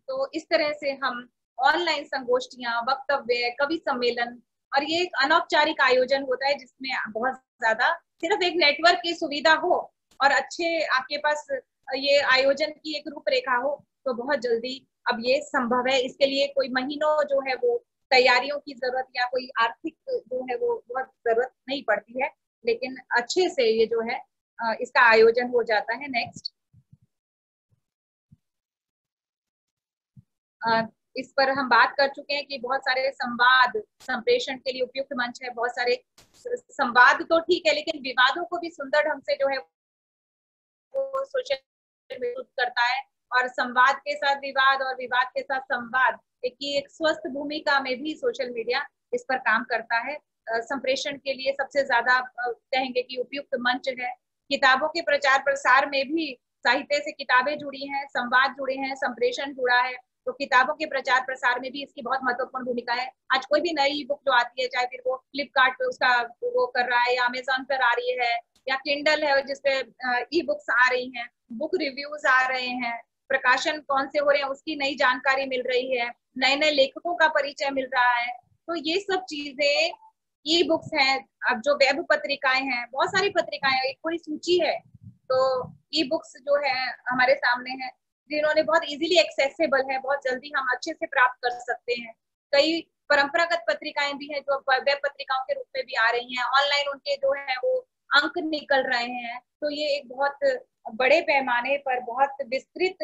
तो इस तरह से हम ऑनलाइन संगोष्ठियां, वक्तव्य, कवि सम्मेलन, और ये एक अनौपचारिक आयोजन होता है जिसमें बहुत ज्यादा सिर्फ एक नेटवर्क की सुविधा हो और अच्छे आपके पास ये आयोजन की एक रूपरेखा हो, तो बहुत जल्दी अब ये संभव है। इसके लिए कोई महीनों जो है वो तैयारियों की जरूरत या कोई आर्थिक जो है वो बहुत जरूरत नहीं पड़ती है, लेकिन अच्छे से ये जो है इसका आयोजन हो जाता है। नेक्स्ट, इस पर हम बात कर चुके हैं कि बहुत सारे संवाद संप्रेषण के लिए उपयुक्त मंच है। बहुत सारे संवाद तो ठीक है, लेकिन विवादों को भी सुंदर ढंग से जो है वो सोशल मीडिया करता है, और संवाद के साथ विवाद और विवाद के साथ संवाद एक स्वस्थ भूमिका में भी सोशल मीडिया इस पर काम करता है। संप्रेषण के लिए सबसे ज्यादा कहेंगे कि उपयुक्त मंच है। किताबों के प्रचार प्रसार में भी साहित्य से किताबें जुड़ी हैं, संवाद जुड़े हैं, संप्रेषण जुड़ा है। तो किताबों के प्रचार प्रसार में भी इसकी बहुत महत्वपूर्ण भूमिका है। आज कोई भी नई बुक जो आती है, चाहे फिर वो फ्लिपकार्ट पे उसका वो कर रहा है, या अमेजोन पर आ रही है, या किंडल है जिसपे ई बुक्स आ रही हैं, बुक रिव्यूज आ रहे हैं, प्रकाशन कौन से हो रहे हैं उसकी नई जानकारी मिल रही है, नए नए लेखकों का परिचय मिल रहा है। तो ये सब चीजें ई बुक्स हैं। अब जो वेब पत्रिकाएं हैं, बहुत सारी पत्रिकाएं, एक पूरी सूची है। तो ई बुक्स जो है हमारे सामने है, जिन्होंने बहुत इजीली एक्सेसिबल है, बहुत जल्दी हम अच्छे से प्राप्त कर सकते हैं। कई परंपरागत पत्रिकाएं भी हैं जो वेब पत्रिकाओं के रूप में भी आ रही हैं, ऑनलाइन उनके जो है वो अंक निकल रहे हैं। तो ये एक बहुत बड़े पैमाने पर, बहुत विस्तृत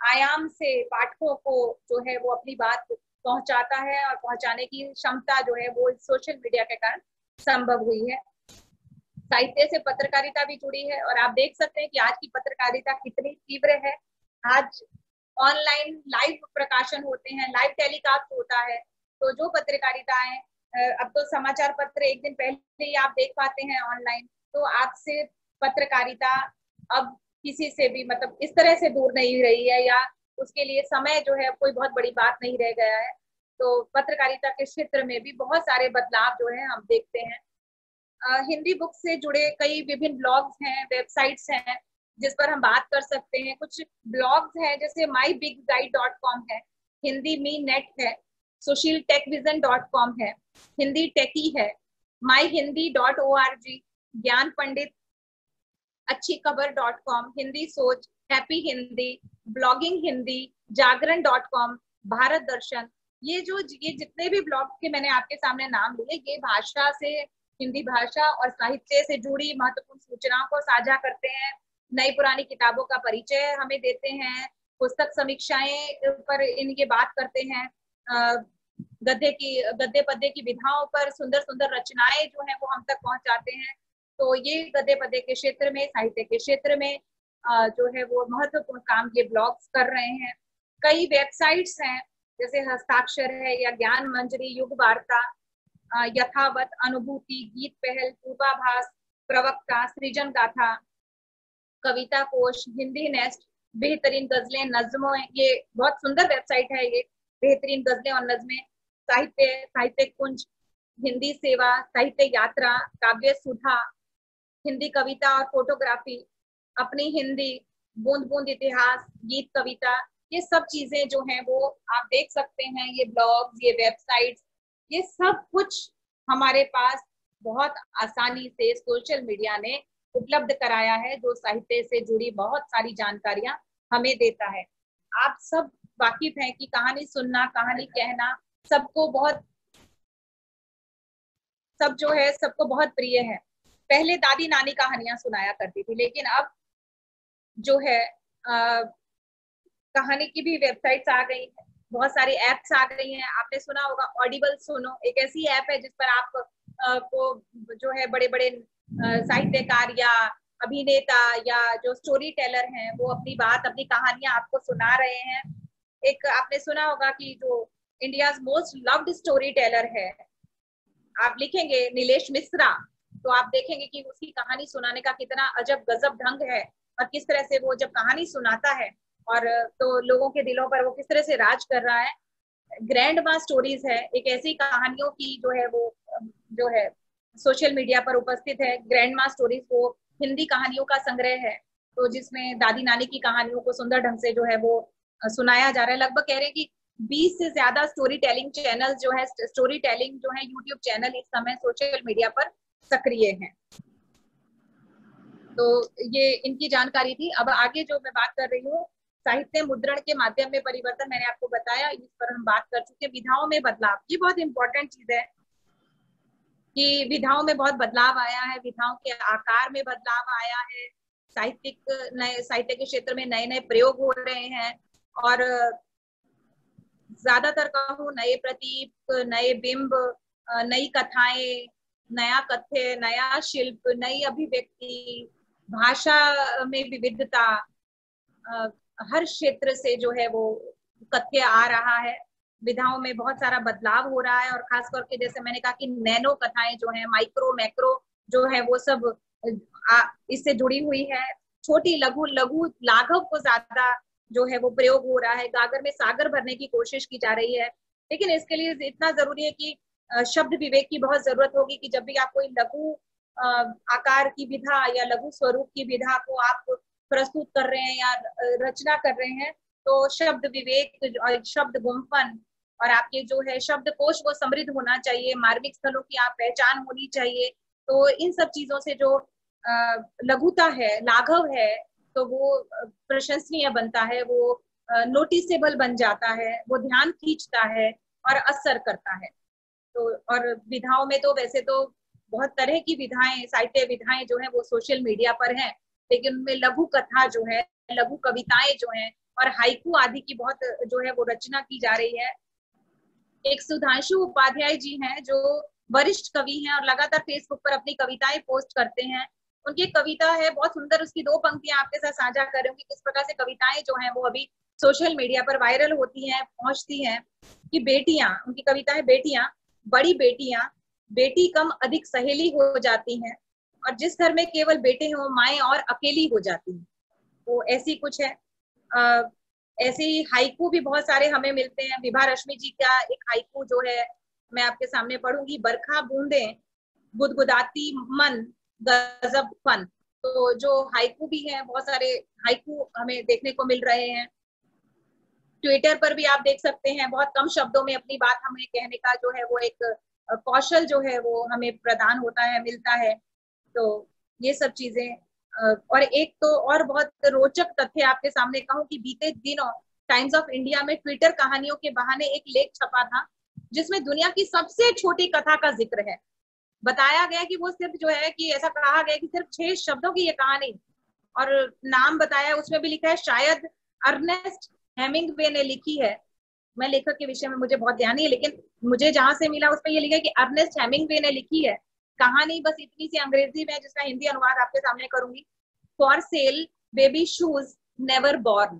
आयाम से पाठकों को जो है वो अपनी बात पहुंचाता है, और पहुंचाने की क्षमता जो है वो सोशल मीडिया के कारण संभव हुई है। साहित्य से पत्रकारिता भी जुड़ी है, और आप देख सकते हैं कि आज की पत्रकारिता कितनी तीव्र है। आज ऑनलाइन लाइव प्रकाशन होते हैं, लाइव टेलीकास्ट होता है। तो जो पत्रकारिताएं, अब तो समाचार पत्र एक दिन पहले ही आप देख पाते हैं ऑनलाइन। तो आज से पत्रकारिता अब किसी से भी मतलब इस तरह से दूर नहीं रही है, या उसके लिए समय जो है कोई बहुत बड़ी बात नहीं रह गया है। तो पत्रकारिता के क्षेत्र में भी बहुत सारे बदलाव जो है हम देखते हैं। हिंदी बुक से जुड़े कई विभिन्न ब्लॉग्स हैं, वेबसाइट्स हैं जिस पर हम बात कर सकते हैं। कुछ ब्लॉग्स हैं जैसे mybiggguide.com है, हिंदी मी नेट है, sushiltechvision.com है, हिंदी टेकी है, myhindi.org, ज्ञान पंडित, अच्छी खबर.com, हिंदी सोच, हैप्पी हिंदी, ब्लॉगिंग हिंदी, जागरण.com, भारत दर्शन। ये जितने भी ब्लॉग के मैंने आपके सामने नाम लिए, ये भाषा से, हिंदी भाषा और साहित्य से जुड़ी महत्वपूर्ण सूचनाओं को साझा करते हैं, नई पुरानी किताबों का परिचय हमें देते हैं, पुस्तक समीक्षाएं पर इनकी बात करते हैं, गद्य पद्य की विधाओं पर सुंदर सुंदर रचनाएं जो है वो हम तक पहुंचाते हैं। तो ये गद्य पद्य के क्षेत्र में, साहित्य के क्षेत्र में जो है वो महत्वपूर्ण काम ये ब्लॉग्स कर रहे हैं। कई वेबसाइट्स हैं जैसे हस्ताक्षर है या ज्ञान मंजरी, युग वार्ता, यथावत, अनुभूति, गीत पहल, पूर्वाभास, प्रवक्ता, सृजन गाथा, कविता कोश, हिंदी नेस्ट, बेहतरीन गजलें, नज्मों, ये बहुत सुंदर वेबसाइट है ये, बेहतरीन गजलें और नज्में, साहित्य कुंज, हिंदी सेवा, साहित्य यात्रा, काव्य सुधा, हिंदी कविता और फोटोग्राफी, अपनी हिंदी, बूंद बूंद इतिहास, गीत कविता, ये सब चीजें जो हैं वो आप देख सकते हैं। ये ब्लॉग्स, ये वेबसाइट्स, ये सब कुछ हमारे पास बहुत आसानी से सोशल मीडिया ने उपलब्ध कराया है, जो साहित्य से जुड़ी बहुत सारी जानकारियां हमें देता है। आप सब वाकिफ हैं कि कहानी सुनना, कहानी कहना सबको बहुत प्रिय है। पहले दादी नानी कहानियां सुनाया करती थी, लेकिन अब जो है कहानी की भी वेबसाइट्स आ गई है, बहुत सारी एप्स आ गई हैं। आपने सुना होगा ऑडिबल सुनो, एक ऐसी ऐप है जिस पर आप को जो है बड़े बड़े साहित्यकार या अभिनेता या जो स्टोरी टेलर हैं वो अपनी बात, अपनी कहानियां आपको सुना रहे हैं। एक आपने सुना होगा कि जो India's most loved story teller है, आप लिखेंगे नीलेश मिश्रा, तो आप देखेंगे कि उसकी कहानी सुनाने का कितना अजब गजब ढंग है, और किस तरह से वो जब कहानी सुनाता है और तो लोगों के दिलों पर वो किस तरह से राज कर रहा है। ग्रैंड माँ स्टोरीज है, एक ऐसी कहानियों की जो है वो जो है सोशल मीडिया पर उपस्थित है। ग्रैंड माँ स्टोरीज वो हिंदी कहानियों का संग्रह है, तो जिसमें दादी नानी की कहानियों को सुंदर ढंग से जो है वो सुनाया जा रहा है। लगभग कह रहे हैं कि 20 से ज्यादा स्टोरी टेलिंग चैनल जो है, स्टोरी टेलिंग जो है यूट्यूब चैनल इस समय सोशल मीडिया पर सक्रिय हैं। तो ये इनकी जानकारी थी। अब आगे जो मैं बात कर रही हूँ, साहित्य मुद्रण के माध्यम में परिवर्तन, मैंने आपको बताया, इस पर हम बात कर चुके। विधाओं में बदलाव, ये बहुत इंपॉर्टेंट चीज है कि विधाओं में बहुत बदलाव आया है, विधाओं के आकार में बदलाव आया है, साहित्य के क्षेत्र में नए नए प्रयोग हो रहे हैं, और ज्यादातर कहूँ नए प्रतीक, नए बिंब, नई कथाएं, नया कथ्य, नया शिल्प, नई अभिव्यक्ति, भाषा में विविधता, हर क्षेत्र से जो है वो कथ्य आ रहा है। विधाओं में बहुत सारा बदलाव हो रहा है, और खास करके जैसे मैंने कहा कि नैनो कथाएं जो है, माइक्रो मैक्रो जो है वो सब इससे जुड़ी हुई है। छोटी लघु लघु लाघव को ज्यादा जो है वो प्रयोग हो रहा है, गागर में सागर भरने की कोशिश की जा रही है। लेकिन इसके लिए इतना जरूरी है कि शब्द विवेक की बहुत जरूरत होगी कि जब भी आप कोई लघु आकार की विधा या लघु स्वरूप की विधा को आप प्रस्तुत कर रहे हैं या रचना कर रहे हैं, तो शब्द विवेक और शब्द गुम्फन और आपके जो है शब्द कोश वो समृद्ध होना चाहिए, मार्मिक स्थलों की आप पहचान होनी चाहिए। तो इन सब चीजों से जो लघुता है, लाघव है, तो वो प्रशंसनीय बनता है, वो नोटिसेबल बन जाता है, वो ध्यान खींचता है और असर करता है। तो और विधाओं में तो वैसे तो बहुत तरह की विधाएं, साहित्य विधाएं जो है वो सोशल मीडिया पर हैं, लेकिन उनमें लघु कथा जो है, लघु कविताएं जो हैं और हाइकू आदि की बहुत जो है वो रचना की जा रही है। एक सुधांशु उपाध्याय जी हैं जो वरिष्ठ कवि हैं और लगातार फेसबुक पर अपनी कविताएं पोस्ट करते हैं। उनकी कविता है बहुत सुंदर, उसकी 2 पंक्तियां आपके साथ साझा कर रही हूँ कि किस प्रकार से कविताएं जो हैं वो अभी सोशल मीडिया पर वायरल होती हैं, पहुंचती हैं। कि बेटियां, उनकी कविता है, बेटियां, बड़ी बेटियां बेटी कम अधिक सहेली हो जाती हैं, और जिस घर में केवल बेटे हों माएं और अकेली हो जाती हैं। तो ऐसी कुछ है। ऐसे ही हाइकू भी बहुत सारे हमें मिलते हैं। विभा रश्मि जी का एक हाइकू जो है मैं आपके सामने पढ़ूंगी, बरखा बूंदे गुदगुदाती मन गजब फन। तो जो हाइकू भी है, बहुत सारे हाइकू हमें देखने को मिल रहे हैं। ट्विटर पर भी आप देख सकते हैं, बहुत कम शब्दों में अपनी बात हमें कहने का जो है वो एक कौशल जो है वो हमें प्रदान होता है, मिलता है। तो ये सब चीजें, और एक तो और बहुत रोचक तथ्य आपके सामने कहूँ कि बीते दिनों टाइम्स ऑफ इंडिया में ट्विटर कहानियों के बहाने एक लेख छपा था, जिसमें दुनिया की सबसे छोटी कथा का जिक्र है। बताया गया कि वो सिर्फ जो है कि ऐसा कहा गया कि सिर्फ 6 शब्दों की ये कहानी और नाम बताया, उसमें भी लिखा है शायद अर्नेस्ट हेमिंगवे ने लिखी है। मैं लेखक के विषय में मुझे बहुत ध्यान नहीं है, लेकिन मुझे जहां से मिला उसमें ये लिखा है कि अर्नेस्ट हेमिंगवे ने लिखी है। कहानी बस इतनी सी अंग्रेजी में, जिसका हिंदी अनुवाद आपके सामने करूंगी। For sale baby shoes never born.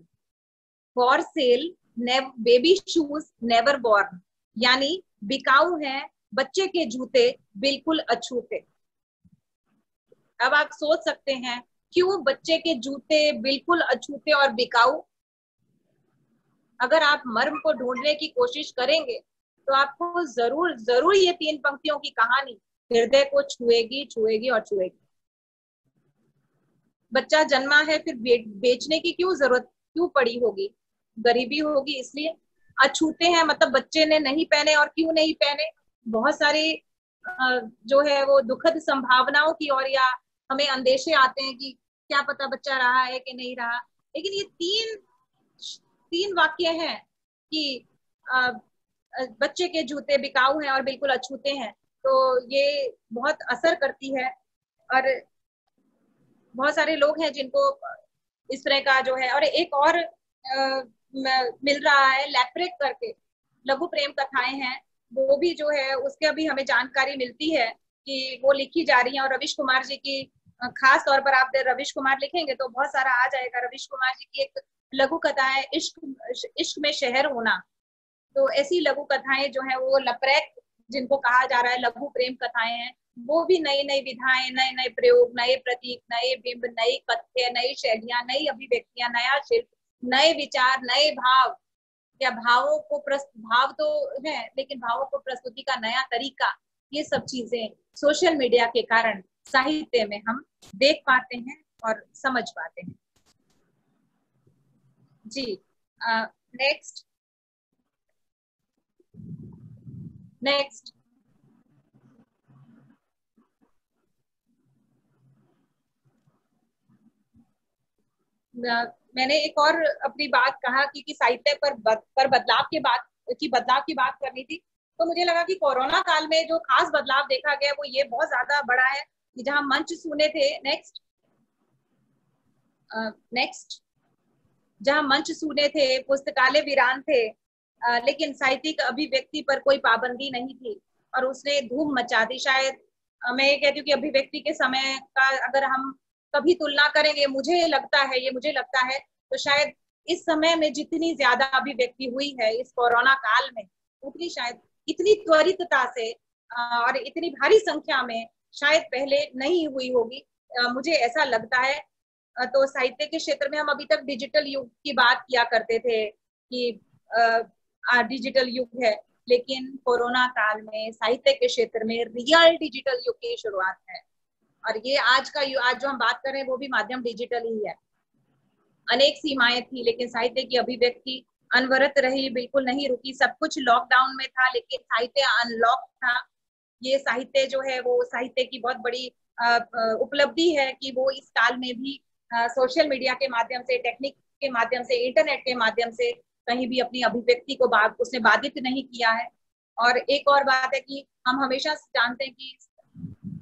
For sale baby shoes never born, यानी बिकाऊ हैं बच्चे के जूते बिल्कुल अछूते। अब आप सोच सकते हैं क्यों बच्चे के जूते बिल्कुल अछूते और बिकाऊ। अगर आप मर्म को ढूंढने की कोशिश करेंगे तो आपको जरूर जरूर ये 3 पंक्तियों की कहानी हृदय को छुएगी, छुएगी और छुएगी। बच्चा जन्मा है, फिर बेचने की क्यों जरूरत क्यों पड़ी होगी? गरीबी होगी इसलिए। अछूते हैं मतलब बच्चे ने नहीं पहने, और क्यों नहीं पहने? बहुत सारी जो है वो दुखद संभावनाओं की ओर, या हमें अंदेशे आते हैं कि क्या पता बच्चा रहा है कि नहीं रहा। लेकिन ये तीन वाक्य हैं कि बच्चे के जूते बिकाऊ हैं और बिल्कुल अछूते हैं, तो ये बहुत असर करती है। और बहुत सारे लोग हैं जिनको इस तरह का जो है। और एक और मिल रहा है लैप्रेक करके, लघु प्रेम कथाएं हैं, वो भी जो है उसके अभी हमें जानकारी मिलती है कि वो लिखी जा रही है। और रविश कुमार जी की, खास तौर पर आप रविश कुमार लिखेंगे तो बहुत सारा आ जाएगा। रविश कुमार जी की एक लघु कथा है इश्क में शहर होना। तो ऐसी लघु कथाएं जो है वो लैप्रेक जिनको कहा जा रहा है, लघु प्रेम कथाएं हैं। वो भी नई नई विधाएं, नए नए प्रयोग, नए प्रतीक, नए बिंब, नई कथ्य, नई शैलियां, नई अभिव्यक्तियां, नया शिल्प, नए विचार, नए भाव, या भावों को भाव तो है लेकिन भावों को प्रस्तुति का नया तरीका, ये सब चीजें सोशल मीडिया के कारण साहित्य में हम देख पाते हैं और समझ पाते हैं। जी नेक्स्ट मैंने एक और अपनी बात कहा कि साहित्य पर बदलाव की बात करनी थी। तो मुझे लगा कि कोरोना काल में जो खास बदलाव देखा गया वो ये बहुत ज्यादा बड़ा है कि जहां मंच सूने थे, नेक्स्ट जहां मंच सूने थे, पुस्तकालय वीरान थे, लेकिन साहित्यिक अभिव्यक्ति पर कोई पाबंदी नहीं थी और उसने धूम मचा दी। शायद मैं ये कहती हूँ कि अभिव्यक्ति के समय का अगर हम कभी तुलना करेंगे, मुझे लगता है तो शायद इस समय में जितनी ज्यादा अभिव्यक्ति हुई है इस कोरोना काल में, उतनी शायद इतनी त्वरितता से और इतनी भारी संख्या में शायद पहले नहीं हुई होगी, मुझे ऐसा लगता है। तो साहित्य के क्षेत्र में हम अभी तक डिजिटल युग की बात किया करते थे कि डिजिटल युग है, लेकिन कोरोना काल में साहित्य के क्षेत्र में रियल डिजिटल युग की शुरुआत है। और ये आज जो हम बात कर रहे हैं वो भी माध्यम डिजिटल ही है। अनेक सीमाएं थी लेकिन साहित्य की अभिव्यक्ति अनवरत रही, बिल्कुल नहीं रुकी। सब कुछ लॉकडाउन में था लेकिन साहित्य अनलॉक था। ये साहित्य जो है वो साहित्य की बहुत बड़ी उपलब्धि है कि वो इस काल में भी सोशल मीडिया के माध्यम से, टेक्निक के माध्यम से, इंटरनेट के माध्यम से कहीं भी अपनी अभिव्यक्ति को उसने बाधित नहीं किया है। और एक और बात है कि हम हमेशा जानते हैं कि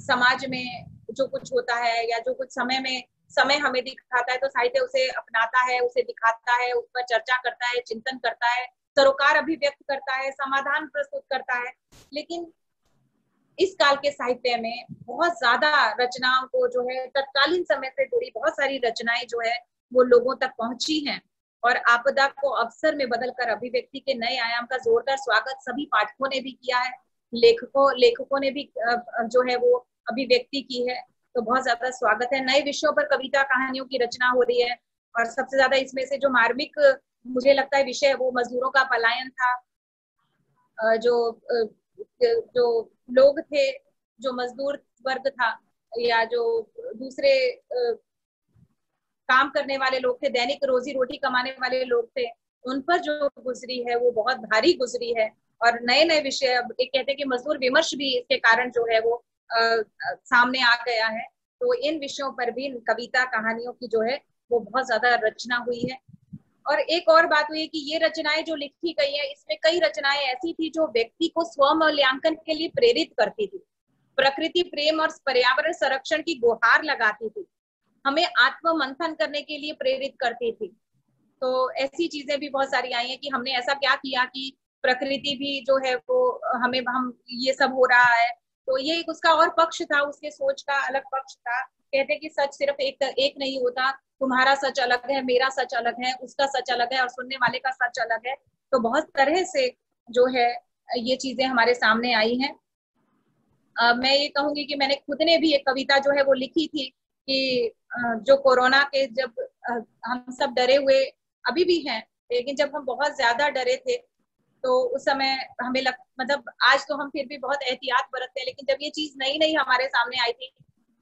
समाज में जो कुछ होता है या जो कुछ समय हमें दिखाता है तो साहित्य उसे अपनाता है, उसे दिखाता है, उस पर चर्चा करता है, चिंतन करता है, सरोकार अभिव्यक्त करता है, समाधान प्रस्तुत करता है। लेकिन इस काल के साहित्य में बहुत ज्यादा रचनाओं को जो है तत्कालीन समय से जुड़ी बहुत सारी रचनाएं जो है वो लोगों तक पहुंची हैं और आपदा को अवसर में बदलकर अभिव्यक्ति के नए आयाम का जोरदार स्वागत सभी पाठकों ने भी किया है, लेखकों ने भी जो है वो अभिव्यक्ति की है। तो बहुत ज्यादा स्वागत है। नए विषयों पर कविता कहानियों की रचना हो रही है और सबसे ज्यादा इसमें से जो मार्मिक मुझे लगता है विषय वो मजदूरों का पलायन था। जो लोग थे, जो मजदूर वर्ग था या जो दूसरे काम करने वाले लोग थे, दैनिक रोजी रोटी कमाने वाले लोग थे, उन पर जो गुजरी है वो बहुत भारी गुजरी है। और नए नए विषय, एक कहते हैं कि मजदूर विमर्श भी इसके कारण जो है वो सामने आ गया है। तो इन विषयों पर भी कविता कहानियों की जो है वो बहुत ज्यादा रचना हुई है। और एक और बात हुई है कि ये रचनाएं जो लिखी गई है इसमें कई रचनाएं ऐसी थी जो व्यक्ति को स्वमूल्यांकन के लिए प्रेरित करती थी, प्रकृति प्रेम और पर्यावरण संरक्षण की गुहार लगाती थी। हमें आत्म मंथन करने के लिए प्रेरित करती थी। तो ऐसी चीजें भी बहुत सारी आई हैं कि हमने ऐसा क्या किया कि प्रकृति भी जो है वो हमें हम ये सब हो रहा है। तो ये एक उसका और पक्ष था, उसके सोच का अलग पक्ष था। कहते कि सच सिर्फ एक एक नहीं होता, तुम्हारा सच अलग है, मेरा सच अलग है, उसका सच अलग है और सुनने वाले का सच अलग है। तो बहुत तरह से जो है ये चीजें हमारे सामने आई हैं। मैं ये कहूंगी कि मैंने खुद ने भी एक कविता जो है वो लिखी थी कि जो कोरोना के जब हम सब डरे हुए अभी भी हैं, लेकिन जब हम बहुत ज्यादा डरे थे तो उस समय हमें मतलब आज तो हम फिर भी बहुत एहतियात बरतते हैं, लेकिन जब ये चीज नई नई हमारे सामने आई थी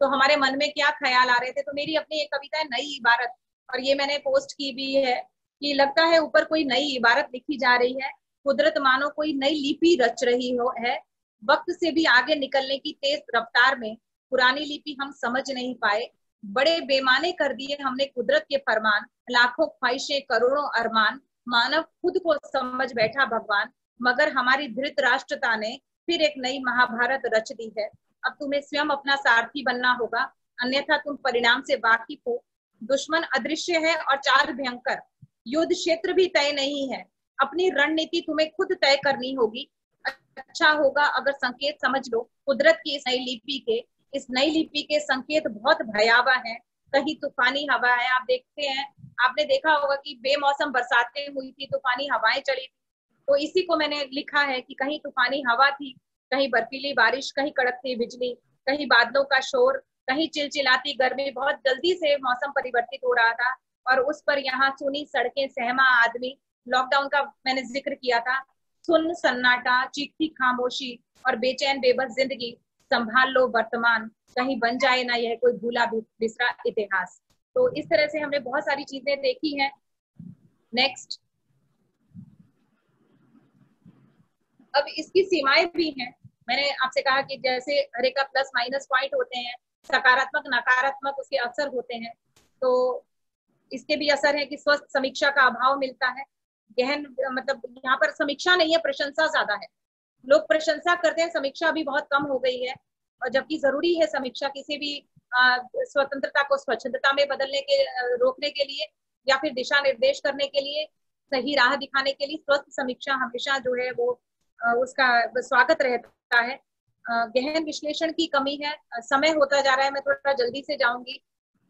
तो हमारे मन में क्या ख्याल आ रहे थे। तो मेरी अपनी एक कविता है नई इबारत, और ये मैंने पोस्ट की भी है कि लगता है ऊपर कोई नई इबारत लिखी जा रही है, कुदरत मानो कोई नई लिपि रच रही हो है, वक्त से भी आगे निकलने की तेज रफ्तार में पुरानी लिपि हम समझ नहीं पाए, बड़े बेमाने कर दिए हमने कुदरत के फरमान, लाखों ख्वाहिशें करोड़ों अरमान, मानव खुद को समझ बैठा भगवान, मगर हमारी धृतराष्ट्रता ने फिर एक नई महाभारत रच दी है। अब तुम्हें स्वयं अपना सारथी बनना होगा, अन्यथा तुम परिणाम से वाकिफ हो। दुश्मन अदृश्य है और चाल भयंकर, युद्ध क्षेत्र भी तय नहीं है, अपनी रणनीति तुम्हें खुद तय करनी होगी। अच्छा होगा अगर संकेत समझ लो कुदरत की इस नई लिपि के संकेत बहुत भयावह हैं। कहीं तूफानी हवा है, आप देखते हैं, आपने देखा होगा कि बेमौसम बरसातें हुई थी, तूफानी हवाएं चली थी। तो इसी को मैंने लिखा है कि कहीं तूफानी हवा थी, कहीं बर्फीली बारिश, कहीं कड़कती बिजली, कहीं बादलों का शोर, कहीं चिलचिलाती गर्मी, बहुत जल्दी से मौसम परिवर्तित हो रहा था। और उस पर यहाँ सुनी सड़कें, सहमा आदमी, लॉकडाउन का मैंने जिक्र किया था, सुन सन्नाटा, चीखती खामोशी और बेचैन बेबस जिंदगी, संभाल लो वर्तमान, कहीं बन जाए ना यह कोई भूला बिसरा इतिहास। तो इस तरह से हमने बहुत सारी चीजें देखी हैं। नेक्स्ट, अब इसकी सीमाएं भी हैं। मैंने आपसे कहा कि जैसे हर एक का प्लस माइनस पॉइंट होते हैं, सकारात्मक नकारात्मक उसके असर होते हैं, तो इसके भी असर है कि स्वस्थ समीक्षा का अभाव मिलता है। गहन मतलब यहाँ पर समीक्षा नहीं है, प्रशंसा ज्यादा है। लोग प्रशंसा करते हैं, समीक्षा भी बहुत कम हो गई है। और जबकि जरूरी है समीक्षा किसी भी स्वतंत्रता को स्वच्छंदता में बदलने के रोकने के लिए, या फिर दिशा निर्देश करने के लिए, सही राह दिखाने के लिए स्वस्थ समीक्षा हमेशा जो है वो उसका स्वागत रहता है। गहन विश्लेषण की कमी है। समय होता जा रहा है, मैं थोड़ा जल्दी से जाऊंगी।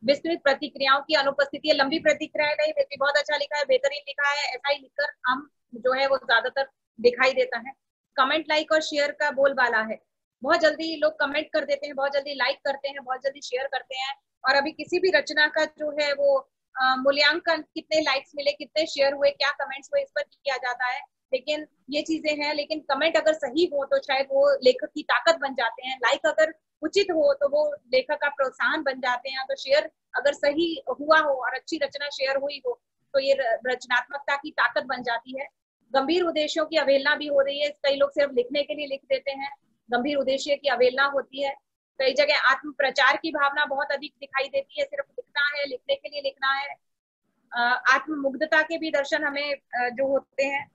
विस्तृत प्रतिक्रियाओं की अनुपस्थिति है, लंबी प्रतिक्रियाएं नहीं देती, बहुत अच्छा लिखा है, बेहतरीन लिखा है, ऐसा ही लिखकर हम जो है वो ज्यादातर दिखाई देता है। कमेंट लाइक और शेयर का बोलबाला है, बहुत जल्दी लोग कमेंट कर देते हैं, बहुत जल्दी लाइक करते हैं, बहुत जल्दी शेयर करते हैं। और अभी किसी भी रचना का जो है वो मूल्यांकन कितने लाइक्स मिले, कितने शेयर हुए, क्या कमेंट्स हुए, इस पर किया जाता है। लेकिन ये चीजें हैं, लेकिन कमेंट अगर सही हो तो शायद वो लेखक की ताकत बन जाते हैं, लाइक अगर उचित हो तो वो लेखक का प्रोत्साहन बन जाते हैं, तो शेयर अगर सही हुआ हो और अच्छी रचना शेयर हुई हो तो ये रचनात्मकता की ताकत बन जाती है। गंभीर उद्देश्यों की अवहेलना भी हो रही है, कई लोग सिर्फ लिखने के लिए लिख देते हैं, गंभीर उद्देश्य की अवहेलना होती है। कई जगह आत्म प्रचार की भावना बहुत अधिक दिखाई देती है, सिर्फ लिखना है, लिखने के लिए लिखना है। आत्म मुग्धता के भी दर्शन हमें जो होते हैं,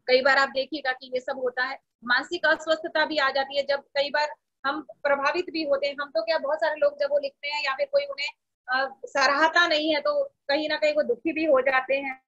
कई बार आप देखिएगा कि ये सब होता है। मानसिक अस्वस्थता भी आ जाती है, जब कई बार हम प्रभावित भी होते हैं। हम तो क्या, बहुत सारे लोग जब वो लिखते हैं या फिर कोई उन्हें सराहता नहीं है तो कहीं ना कहीं वो दुखी भी हो जाते हैं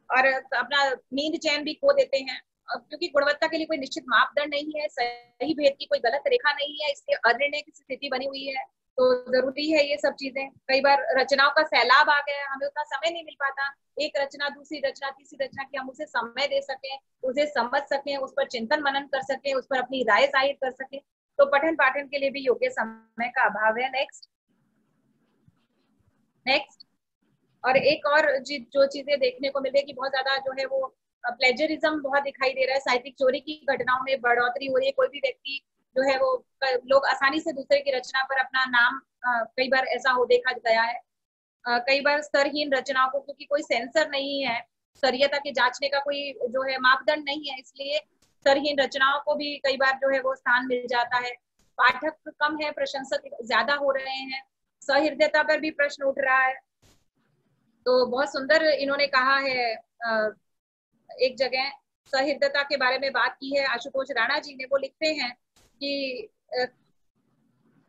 और अपना नींद चैन भी खो देते हैं, क्योंकि गुणवत्ता के लिए कोई निश्चित मापदंड नहीं है, सही भेद की कोई गलत रेखा नहीं है, इसलिए अनिर्णय की स्थिति बनी हुई है। तो जरूरी है ये सब चीजें। कई बार रचनाओं का सैलाब आ गया, हमें उतना समय नहीं मिल पाता, एक रचना, दूसरी रचना, तीसरी रचना की हम उसे समय दे सकें, उसे समझ सकें, उस पर चिंतन मनन कर सकें, उस पर अपनी राय जाहिर कर सकें। तो पठन पाठन के लिए भी योग्य समय का अभाव है। नेक्स्ट नेक्स्ट, और एक और जो चीजें देखने को मिल रही है कि बहुत ज्यादा जो है वो प्लेजरिज्म बहुत दिखाई दे रहा है, साहित्यिक चोरी की घटनाओं में बढ़ोतरी हो रही है। कोई भी व्यक्ति जो है वो, लोग आसानी से दूसरे की रचना पर अपना नाम, कई बार ऐसा हो देखा गया है। कई बार स्तरहीन रचनाओं को, क्योंकि कोई सेंसर नहीं है, स्तरीयता के जांचने का कोई जो है मापदंड नहीं है, इसलिए स्तरहीन रचनाओं को भी कई बार जो है वो स्थान मिल जाता है। पाठक कम है, प्रशंसक ज्यादा हो रहे हैं, सहृदयता पर भी प्रश्न उठ रहा है। तो बहुत सुंदर इन्होंने कहा है, एक जगह सहृदयता के बारे में बात की है आशुतोष राणा जी ने। वो लिखते हैं कि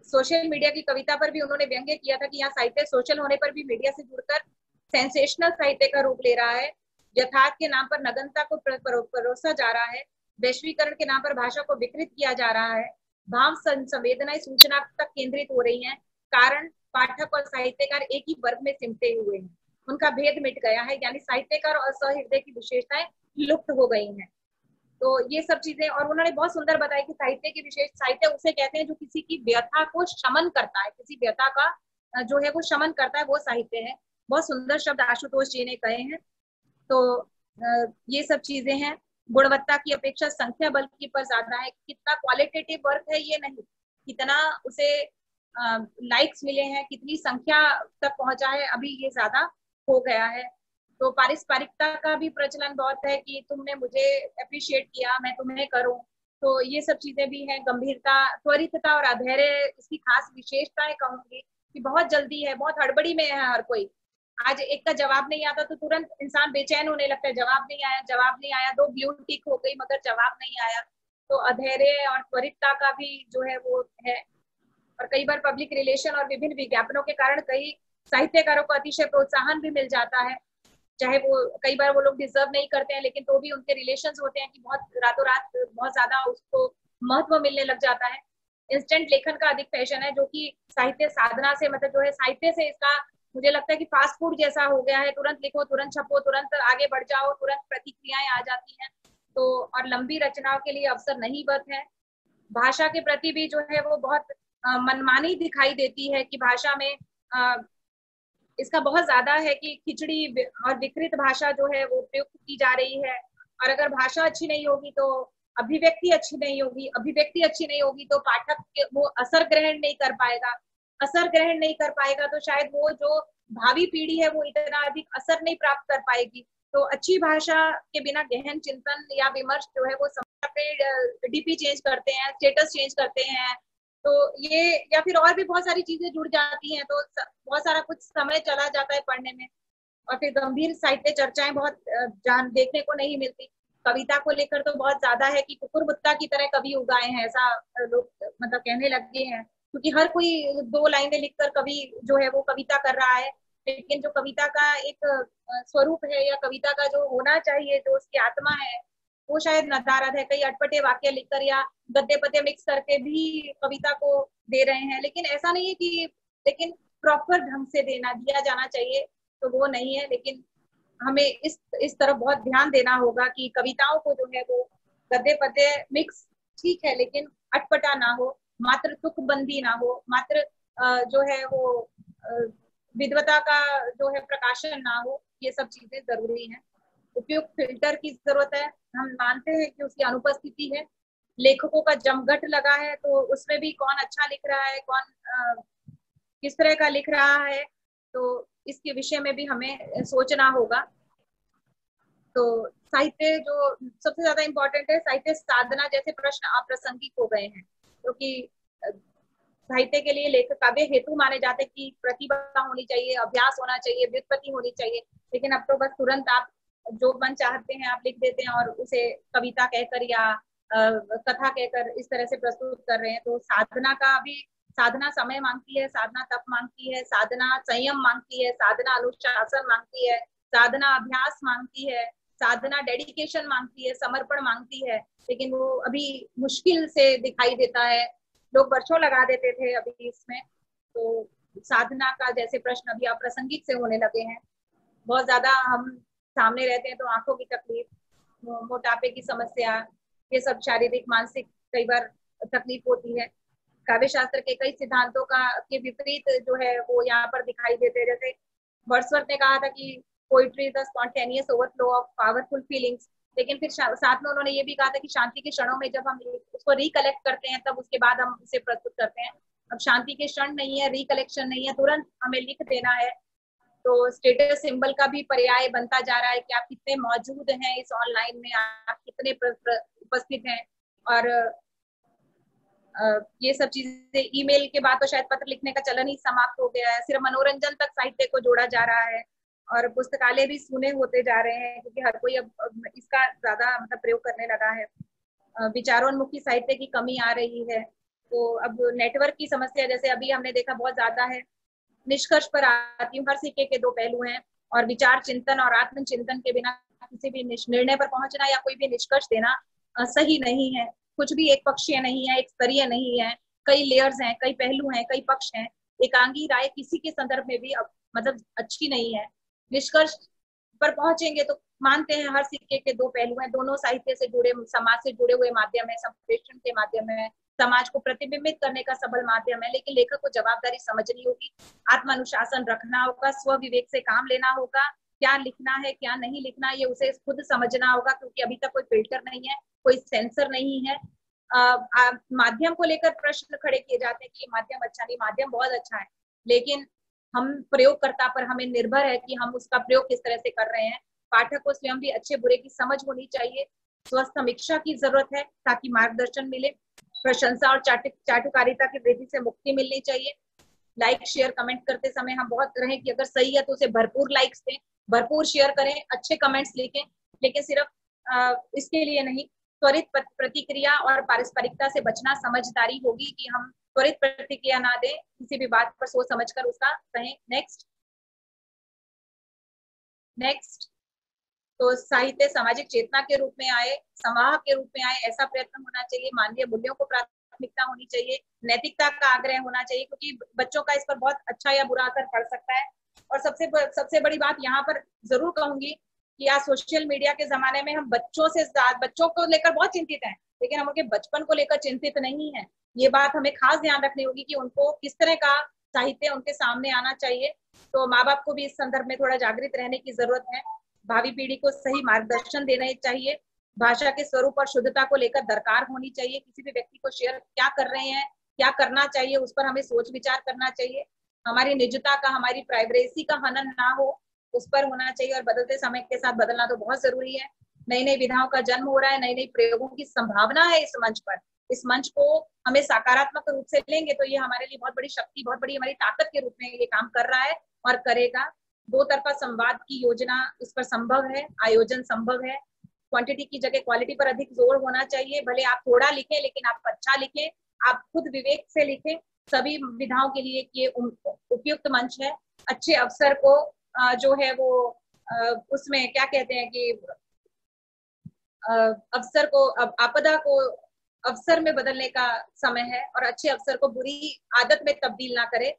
सोशल मीडिया की कविता पर भी उन्होंने व्यंग्य किया था कि यहाँ साहित्य सोशल होने पर भी मीडिया से जुड़कर सेंसेशनल साहित्य का रूप ले रहा है। यथार्थ के नाम पर नग्नता को परोसा जा रहा है। वैश्वीकरण के नाम पर भाषा को विकृत किया जा रहा है। भाव संवेदनाएं सूचना तक केंद्रित हो रही हैं। कारण पाठक और साहित्यकार एक ही वर्ग में सिमटे हुए हैं। उनका भेद मिट गया है, यानी साहित्यकार और सहृदय की विशेषताएं लुप्त हो गई हैं। तो ये सब चीजें, और उन्होंने बहुत सुंदर बताया कि साहित्य की विशेष, साहित्य उसे कहते हैं जो किसी की व्यथा को शमन करता है, किसी व्यथा का जो है वो शमन करता है, वो साहित्य है। बहुत सुंदर शब्द आशुतोष जी ने कहे हैं। तो ये सब चीजें हैं। गुणवत्ता की अपेक्षा संख्या बल की पर ज्यादा है। कितना क्वालिटेटिव वर्क है ये नहीं, कितना उसे लाइक्स मिले हैं, कितनी संख्या तक पहुंचा है, अभी ये ज्यादा हो गया है। तो पारस्परिकता का भी प्रचलन बहुत है कि तुमने मुझे अप्रिशिएट किया, मैं तुम्हें करूं। तो ये सब चीजें भी हैं। गंभीरता, त्वरितता और अधैर्य इसकी खास विशेषताएं कहूंगी कि बहुत जल्दी है, बहुत हड़बड़ी में है हर कोई। आज एक का जवाब नहीं आता तो तुरंत इंसान बेचैन होने लगता है, जवाब नहीं आया, जवाब नहीं आया, 2 ब्लू टिक हो गई मगर जवाब नहीं आया। तो अधैर्य और त्वरितता का भी जो है वो है। और कई बार पब्लिक रिलेशन और विभिन्न विज्ञापनों के कारण कई साहित्यकारों को अतिशय प्रोत्साहन भी मिल जाता है, चाहे वो कई बार वो लोग डिजर्व नहीं करते हैं, लेकिन तो भी उनके रिलेशंस होते हैं कि बहुत रातों रात बहुत ज्यादा उसको महत्व मिलने लग जाता है। इंस्टेंट लेखन का अधिक फैशन है, जो कि साहित्य साधना से, मतलब जो है साहित्य से इसका मुझे लगता है कि फास्ट फूड जैसा हो गया है। तुरंत लिखो, तुरंत छपो, तुरंत आगे बढ़ जाओ, तुरंत प्रतिक्रियाएं आ जाती हैं। तो और लंबी रचनाओं के लिए अवसर नहीं बच है। भाषा के प्रति भी जो है वो बहुत मनमानी दिखाई देती है कि भाषा में इसका बहुत ज्यादा है कि खिचड़ी और विकृत भाषा जो है वो प्रयुक्त की जा रही है। और अगर भाषा अच्छी नहीं होगी तो अभिव्यक्ति अच्छी नहीं होगी, अभिव्यक्ति अच्छी नहीं होगी तो पाठक वो असर ग्रहण नहीं कर पाएगा, असर ग्रहण नहीं कर पाएगा तो शायद वो जो भावी पीढ़ी है वो इतना अधिक असर नहीं प्राप्त कर पाएगी। तो अच्छी भाषा के बिना गहन चिंतन या विमर्श जो है वो समय पे डीपी चेंज करते हैं, स्टेटस चेंज करते हैं, तो ये या फिर और भी बहुत सारी चीजें जुड़ जाती हैं, तो बहुत सारा कुछ समय चला जाता है पढ़ने में। और फिर गंभीर साहित्य चर्चाएं बहुत जान देखने को नहीं मिलती। कविता को लेकर तो बहुत ज्यादा है कि कुकुर मुत्ता की तरह कवि उगाए हैं, ऐसा लोग मतलब कहने लगे हैं, क्योंकि हर कोई 2 लाइनें लिखकर कवि जो है वो कविता कर रहा है। लेकिन जो कविता का एक स्वरूप है या कविता का जो होना चाहिए, जो उसकी आत्मा है, वो शायद नदारद है। कई अटपटे वाक्य लिखकर या गद्दे पद्य मिक्स करके भी कविता को दे रहे हैं, लेकिन ऐसा नहीं है कि, लेकिन प्रॉपर ढंग से दिया जाना चाहिए, तो वो नहीं है। लेकिन हमें इस तरफ बहुत ध्यान देना होगा कि कविताओं को जो है वो गद्दे पद्य मिक्स ठीक है, लेकिन अटपटा ना हो, मात्र तुकबंदी ना हो, मात्र जो है वो विद्वता का जो है प्रकाशन ना हो। ये सब चीजें जरूरी हैं। उपयुक्त फिल्टर की जरूरत है। हम मानते हैं कि उसकी अनुपस्थिति है। लेखकों का जमघट लगा है, तो उसमें भी कौन अच्छा लिख रहा है, कौन किस तरह का लिख रहा है, तो इसके विषय में भी हमें सोचना होगा। तो साहित्य जो सबसे ज्यादा इम्पोर्टेंट है, साहित्य साधना जैसे प्रश्न अप्रासंगिक हो गए हैं, क्योंकि साहित्य के लिए लेखक काव्य हेतु माने जाते कि प्रतिभा होनी चाहिए, अभ्यास होना चाहिए, व्युत्पत्ति होनी चाहिए। लेकिन अब तो बस तुरंत आप जो मन चाहते हैं आप लिख देते हैं और उसे कविता कहकर या कथा कहकर इस तरह से प्रस्तुत कर रहे हैं। तो साधना का भी, साधना समय मांगती है, साधना तप मांगती है, साधना संयम मांगती है, साधना अनुशासन मांगती है, साधना अभ्यास मांगती है, साधना डेडिकेशन मांगती है, समर्पण मांगती है। लेकिन वो अभी मुश्किल से दिखाई देता है। लोग वर्षों लगा देते थे अभी इसमें। तो साधना का जैसे प्रश्न अभी अप्रासंगिक से होने लगे हैं। बहुत ज्यादा हम सामने रहते हैं तो आंखों की तकलीफ, मोटापे की समस्या, ये सब शारीरिक मानसिक कई बार तकलीफ होती है। काव्य शास्त्र के कई सिद्धांतों का के विपरीत जो है वो यहाँ पर दिखाई देते हैं। जैसे वर्ड्सवर्थ ने कहा था कि poetry the spontaneous overflow of powerful feelings, लेकिन फिर साथ में उन्होंने ये भी कहा था कि शांति के क्षणों में जब हम उसको रिकलेक्ट करते हैं तब उसके बाद हम उसे प्रस्तुत करते हैं। अब शांति के क्षण नहीं है, रिकलेक्शन नहीं है, तुरंत हमें लिख देना है। तो स्टेटस सिंबल का भी पर्याय बनता जा रहा है कि आप कितने मौजूद हैं इस ऑनलाइन में, आप कितने उपस्थित हैं। और ये सब चीजें, ईमेल के बाद तो शायद पत्र लिखने का चलन ही समाप्त हो गया है। सिर्फ मनोरंजन तक साहित्य को जोड़ा जा रहा है और पुस्तकालय भी सुने होते जा रहे हैं, क्योंकि हर कोई अब इसका ज्यादा मतलब प्रयोग करने लगा है। विचारोन्मुखी साहित्य की कमी आ रही है। तो अब नेटवर्क की समस्या जैसे अभी हमने देखा बहुत ज्यादा है। निष्कर्ष पर आती हूँ, हर सिक्के के दो पहलू हैं और विचार चिंतन और आत्मचिंतन के बिना किसी भी निर्णय पर पहुंचना या कोई भी निष्कर्ष देना सही नहीं है। कुछ भी एक पक्षीय नहीं है, एक स्तरीय नहीं है, कई लेयर्स हैं, कई पहलू हैं, कई पक्ष हैं। एकांगी राय किसी के संदर्भ में भी मतलब अच्छी नहीं है। निष्कर्ष पर पहुंचेंगे तो मानते हैं हर सिक्के के दो पहलू हैं, दोनों साहित्य से जुड़े, समाज से जुड़े हुए माध्यम है, संप्रेषण के माध्यम है, समाज को प्रतिबिंबित करने का सबल माध्यम है। लेकिन लेखक को जवाबदारी समझनी होगी, आत्मानुशासन रखना होगा, स्व विवेक से काम लेना होगा, क्या लिखना है क्या नहीं लिखना ये उसे खुद समझना होगा, क्योंकि अभी तक कोई फिल्टर नहीं है, कोई सेंसर नहीं है। माध्यम को लेकर प्रश्न खड़े किए जाते हैं कि माध्यम अच्छा नहीं, माध्यम बहुत अच्छा है, लेकिन हम प्रयोगकर्ता पर हमें निर्भर है कि हम उसका प्रयोग किस तरह से कर रहे हैं। पाठक को स्वयं भी अच्छे बुरे की समझ होनी चाहिए, स्वस्थ समीक्षा की जरूरत है ताकि मार्गदर्शन मिले, प्रशंसा और चाटुकारिता की वृद्धि से मुक्ति मिलनी चाहिए। लाइक शेयर कमेंट करते समय हम बहुत रहे कि अगर सही है तो उसे भरपूर लाइक्स दें, भरपूर शेयर करें, अच्छे कमेंट्स लिखें, लेकिन सिर्फ इसके लिए नहीं। त्वरित प्रतिक्रिया और पारस्परिकता से बचना समझदारी होगी कि हम त्वरित प्रतिक्रिया ना दें, किसी भी बात पर सोच समझकर उसका कहें। नेक्स्ट नेक्स्ट तो साहित्य सामाजिक चेतना के रूप में आए, संवाहक के रूप में आए, ऐसा प्रयत्न होना चाहिए। मानवीय मूल्यों को प्राथमिकता होनी चाहिए, नैतिकता का आग्रह होना चाहिए, क्योंकि बच्चों का इस पर बहुत अच्छा या बुरा असर पड़ सकता है। और सबसे बड़ी बात यहाँ पर जरूर कहूंगी कि आज सोशल मीडिया के जमाने में हम बच्चों को लेकर बहुत चिंतित हैं, लेकिन हम उनके बचपन को लेकर चिंतित नहीं है। ये बात हमें खास ध्यान रखनी होगी कि उनको किस तरह का साहित्य उनके सामने आना चाहिए। तो माँ बाप को भी इस संदर्भ में थोड़ा जागृत रहने की जरूरत है, भावी पीढ़ी को सही मार्गदर्शन देना चाहिए। भाषा के स्वरूप और शुद्धता को लेकर दरकार होनी चाहिए, किसी भी व्यक्ति को शेयर क्या कर रहे हैं, क्या करना चाहिए, उस पर हमें सोच विचार करना चाहिए। हमारी निजता का, हमारी प्राइवेसी का हनन ना हो, उस पर होना चाहिए। और बदलते समय के साथ बदलना तो बहुत जरूरी है। नई नई विधाओं का जन्म हो रहा है, नई नई प्रयोगों की संभावना है इस मंच पर। इस मंच को हमें सकारात्मक रूप से लेंगे तो ये हमारे लिए बहुत बड़ी शक्ति, बहुत बड़ी हमारी ताकत के रूप में ये काम कर रहा है और करेगा। दो तरफा संवाद की योजना इस पर संभव है, आयोजन संभव है। क्वांटिटी की जगह क्वालिटी पर अधिक जोर होना चाहिए। भले आप थोड़ा लिखें, लेकिन आप अच्छा लिखें, आप खुद विवेक से लिखें। सभी विधाओं के लिए ये उपयुक्त मंच है। अच्छे अवसर को जो है वो उसमें क्या कहते हैं कि अवसर को, आपदा को अवसर में बदलने का समय है, और अच्छे अवसर को बुरी आदत में तब्दील ना करे।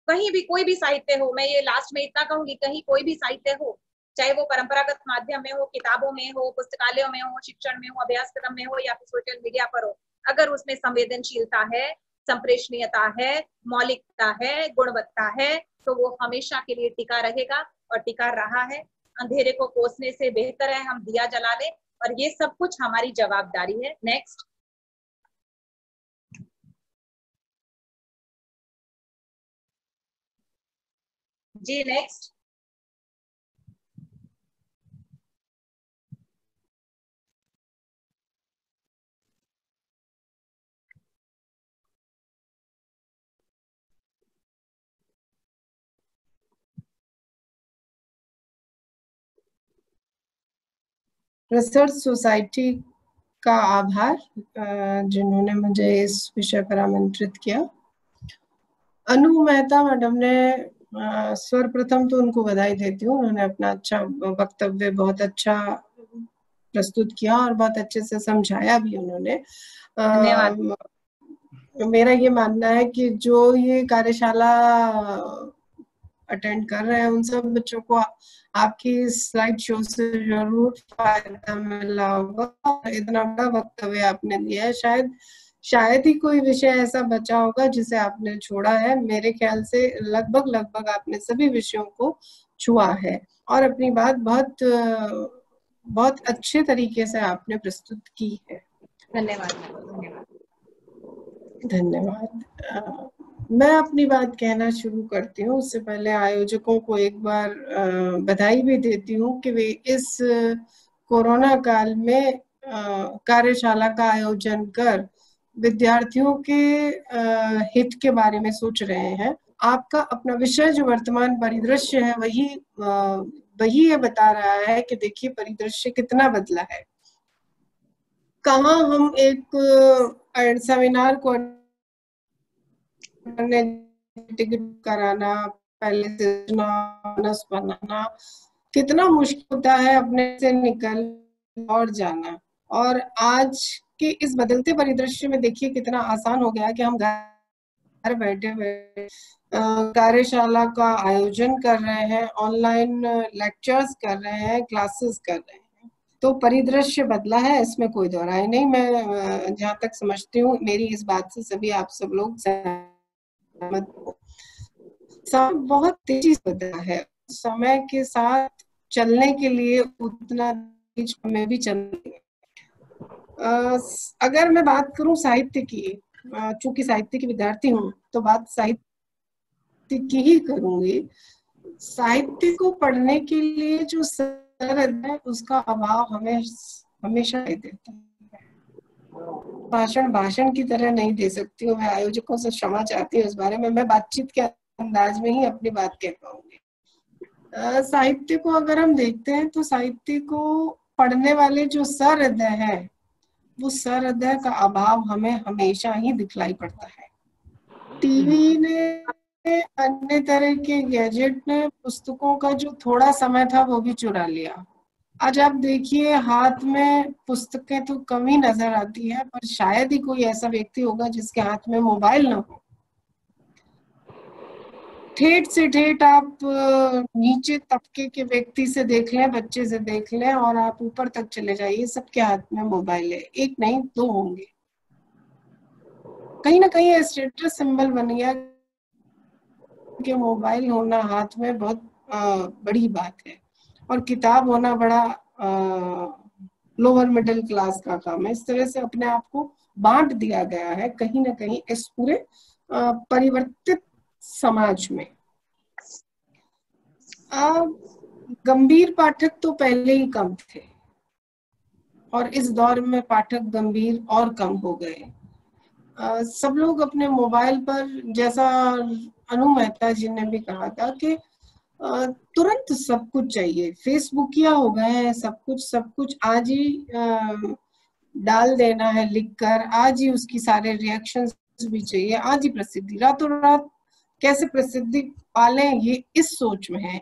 कहीं भी कोई भी साहित्य हो, मैं ये लास्ट में इतना कहूंगी, कहीं कोई भी साहित्य हो, चाहे वो परंपरागत माध्यम में हो, किताबों में हो, पुस्तकालयों में हो, शिक्षण में हो, अभ्यासक्रम में हो, या फिर सोशल मीडिया पर हो, अगर उसमें संवेदनशीलता है, संप्रेषणीयता है, मौलिकता है, गुणवत्ता है, तो वो हमेशा के लिए टिका रहेगा और टिका रहा है। अंधेरे को कोसने से बेहतर है हम दिया जला लें, और ये सब कुछ हमारी जवाबदारी है। नेक्स्ट जी, नेक्स्ट। रिसर्च सोसाइटी का आभार जिन्होंने मुझे इस विषय पर आमंत्रित किया। अनु मेहता मैडम ने सर्वप्रथम तो उनको बधाई देती हूँ, उन्होंने अपना अच्छा वक्तव्य बहुत अच्छा प्रस्तुत किया और बहुत अच्छे से समझाया भी उन्होंने। धन्यवाद। मेरा ये मानना है कि जो ये कार्यशाला अटेंड कर रहे हैं उन सब बच्चों को आपकी स्लाइड शो से जरूर फायदा मिला होगा। इतना बड़ा वक्तव्य आपने दिया है, शायद ही कोई विषय ऐसा बचा होगा जिसे आपने छोड़ा है। मेरे ख्याल से लगभग आपने सभी विषयों को छुआ है और अपनी बात बहुत अच्छे तरीके से आपने प्रस्तुत की है। धन्यवाद। धन्यवाद। मैं अपनी बात कहना शुरू करती हूँ, उससे पहले आयोजकों को एक बार बधाई भी देती हूँ कि वे इस कोरोना काल में कार्यशाला का आयोजन कर विद्यार्थियों के हित के बारे में सोच रहे हैं। आपका अपना विषय जो वर्तमान परिदृश्य है वही ये बता रहा है कि देखिए परिदृश्य कितना बदला है। कहाँ हम एक सेमिनार को टिकट कराना, पहले से बनाना, कितना मुश्किल होता है अपने से निकल और जाना। और आज के इस बदलते परिदृश्य में देखिए कितना आसान हो गया कि हम घर बैठे हुए कार्यशाला का आयोजन कर रहे हैं, ऑनलाइन लेक्चर्स कर रहे हैं, क्लासेस कर रहे हैं। तो परिदृश्य बदला है, इसमें कोई दो राय नहीं। मैं जहां तक समझती हूँ, मेरी इस बात से सभी आप सब लोग सहमत हो। समय बहुत तेजी से बदला है, समय के साथ चलने के लिए उतना तेज हमें भी चलना है। अगर मैं बात करूं साहित्य की, चूंकि साहित्य की विद्यार्थी हूं तो बात साहित्य की ही करूंगी। साहित्य को पढ़ने के लिए जो सरद है उसका अभाव हमें हमेशा देता है। भाषण की तरह नहीं दे सकती हूँ, मैं आयोजकों से क्षमा चाहती हूँ इस बारे में। मैं बातचीत के अंदाज में ही अपनी बात कह पाऊंगी। साहित्य को अगर हम देखते हैं तो साहित्य को पढ़ने वाले जो सहृदय है, वो सहृदय का अभाव हमें हमेशा ही दिखलाई पड़ता है। टीवी ने, अन्य तरह के गैजेट ने पुस्तकों का जो थोड़ा समय था वो भी चुरा लिया। आज आप देखिए हाथ में पुस्तकें तो कम ही नजर आती है, पर शायद ही कोई ऐसा व्यक्ति होगा जिसके हाथ में मोबाइल ना हो। ठेठ से ठेठ आप नीचे तबके के व्यक्ति से देख लें, बच्चे से देख लें, और आप ऊपर तक चले जाइए, सबके हाथ में मोबाइल है। एक नहीं दो होंगे। कहीं ना कहीं स्टेटस सिंबल बन गया कि मोबाइल होना हाथ में बहुत बड़ी बात है, और किताब होना बड़ा लोअर मिडिल क्लास का काम है। इस तरह से अपने आप को बांट दिया गया है कहीं ना कहीं इस पूरे परिवर्तित समाज में। गंभीर पाठक तो पहले ही कम थे, और इस दौर में पाठक गंभीर और कम हो गए। सब लोग अपने मोबाइल पर, जैसा अनु मेहता जी ने भी कहा था कि तुरंत सब कुछ चाहिए, फेसबुकिया हो गए हैं, सब कुछ आज ही डाल देना है लिखकर, आज ही उसकी सारे रिएक्शंस भी चाहिए, आज ही प्रसिद्धि, रातों रात कैसे प्रसिद्धि पालें, ये इस सोच में है।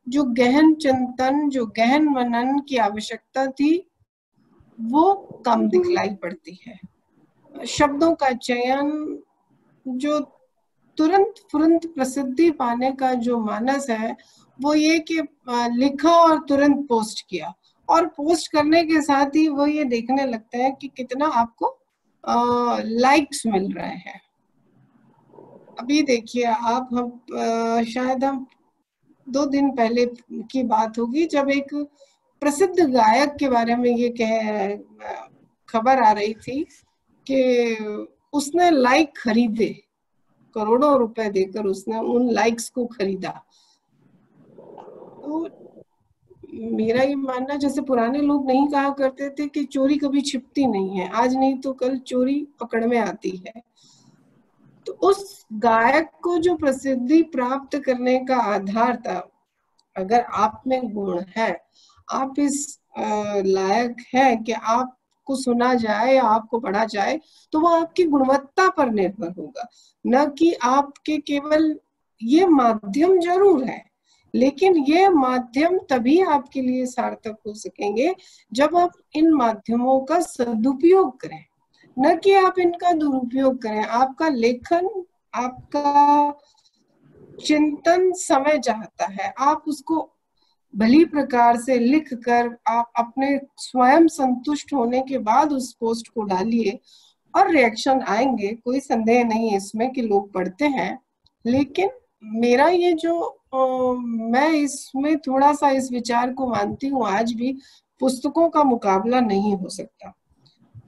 जो गहन चिंतन, जो गहन मनन की आवश्यकता थी वो कम दिखलाई पड़ती है। शब्दों का चयन, जो तुरंत फुरंत प्रसिद्धि पाने का जो मानस है, वो ये कि लिखा और तुरंत पोस्ट किया, और पोस्ट करने के साथ ही वो ये देखने लगते हैं कि कितना आपको लाइक्स मिल रहे हैं। अभी देखिए आप, हम शायद हम 2 दिन पहले की बात होगी जब एक प्रसिद्ध गायक के बारे में ये खबर आ रही थी कि उसने लाइक खरीदे, करोड़ों रुपए देकर उसने उन लाइक्स को खरीदा। तो मेरा ये मानना, जैसे पुराने लोग नहीं कहा करते थे कि चोरी कभी छिपती नहीं है, आज नहीं तो कल चोरी पकड़ में आती है। तो उस गायक को जो प्रसिद्धि प्राप्त करने का आधार था, अगर आप में गुण है, आप इस लायक है कि आपको सुना जाए या आपको पढ़ा जाए, तो वो आपकी गुणवत्ता पर निर्भर होगा, न कि आपके केवल ये माध्यम जरूर है, लेकिन ये माध्यम तभी आपके लिए सार्थक हो सकेंगे जब आप इन माध्यमों का सदुपयोग करें, न कि आप इनका दुरुपयोग करें। आपका लेखन, आपका चिंतन समय चाहता है, आप उसको भली प्रकार से लिख कर आप अपने स्वयं संतुष्ट होने के बाद उस पोस्ट को डालिए, और रिएक्शन आएंगे, कोई संदेह नहीं इसमें कि लोग पढ़ते हैं। लेकिन मेरा ये जो मैं इसमें थोड़ा सा इस विचार को मानती हूँ, आज भी पुस्तकों का मुकाबला नहीं हो सकता।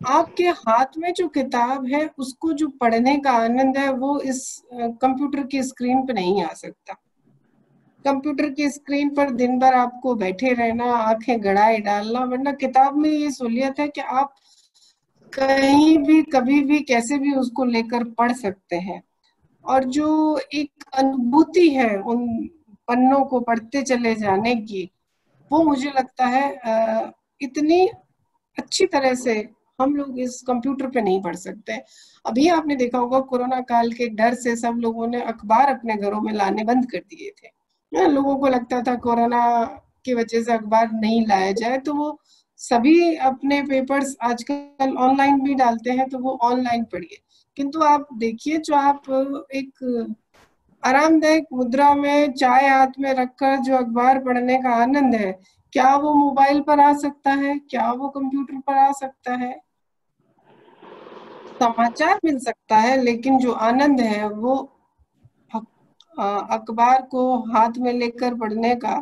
आपके हाथ में जो किताब है उसको जो पढ़ने का आनंद है वो इस कंप्यूटर की स्क्रीन पे नहीं आ सकता। कंप्यूटर की स्क्रीन पर दिन भर आपको बैठे रहना, आंखें गड़ाए डालना, वरना किताब में ये सहूलियत है कि आप कहीं भी, कभी भी, कैसे भी उसको लेकर पढ़ सकते हैं। और जो एक अनुभूति है उन पन्नों को पढ़ते चले जाने की, वो मुझे लगता है इतनी अच्छी तरह से हम लोग इस कंप्यूटर पे नहीं पढ़ सकते। अभी आपने देखा होगा कोरोना काल के डर से सब लोगों ने अखबार अपने घरों में लाने बंद कर दिए थे। लोगों को लगता था कोरोना की वजह से अखबार नहीं लाया जाए, तो वो सभी अपने पेपर्स आजकल ऑनलाइन भी डालते हैं, तो वो ऑनलाइन पढ़िए। किंतु आप देखिए, जो आप एक आरामदायक मुद्रा में चाय हाथ में रखकर जो अखबार पढ़ने का आनंद है, क्या वो मोबाइल पर आ सकता है? क्या वो कंप्यूटर पर आ सकता है? समाचार मिल सकता है, लेकिन जो आनंद है वो अखबार को हाथ में लेकर पढ़ने का,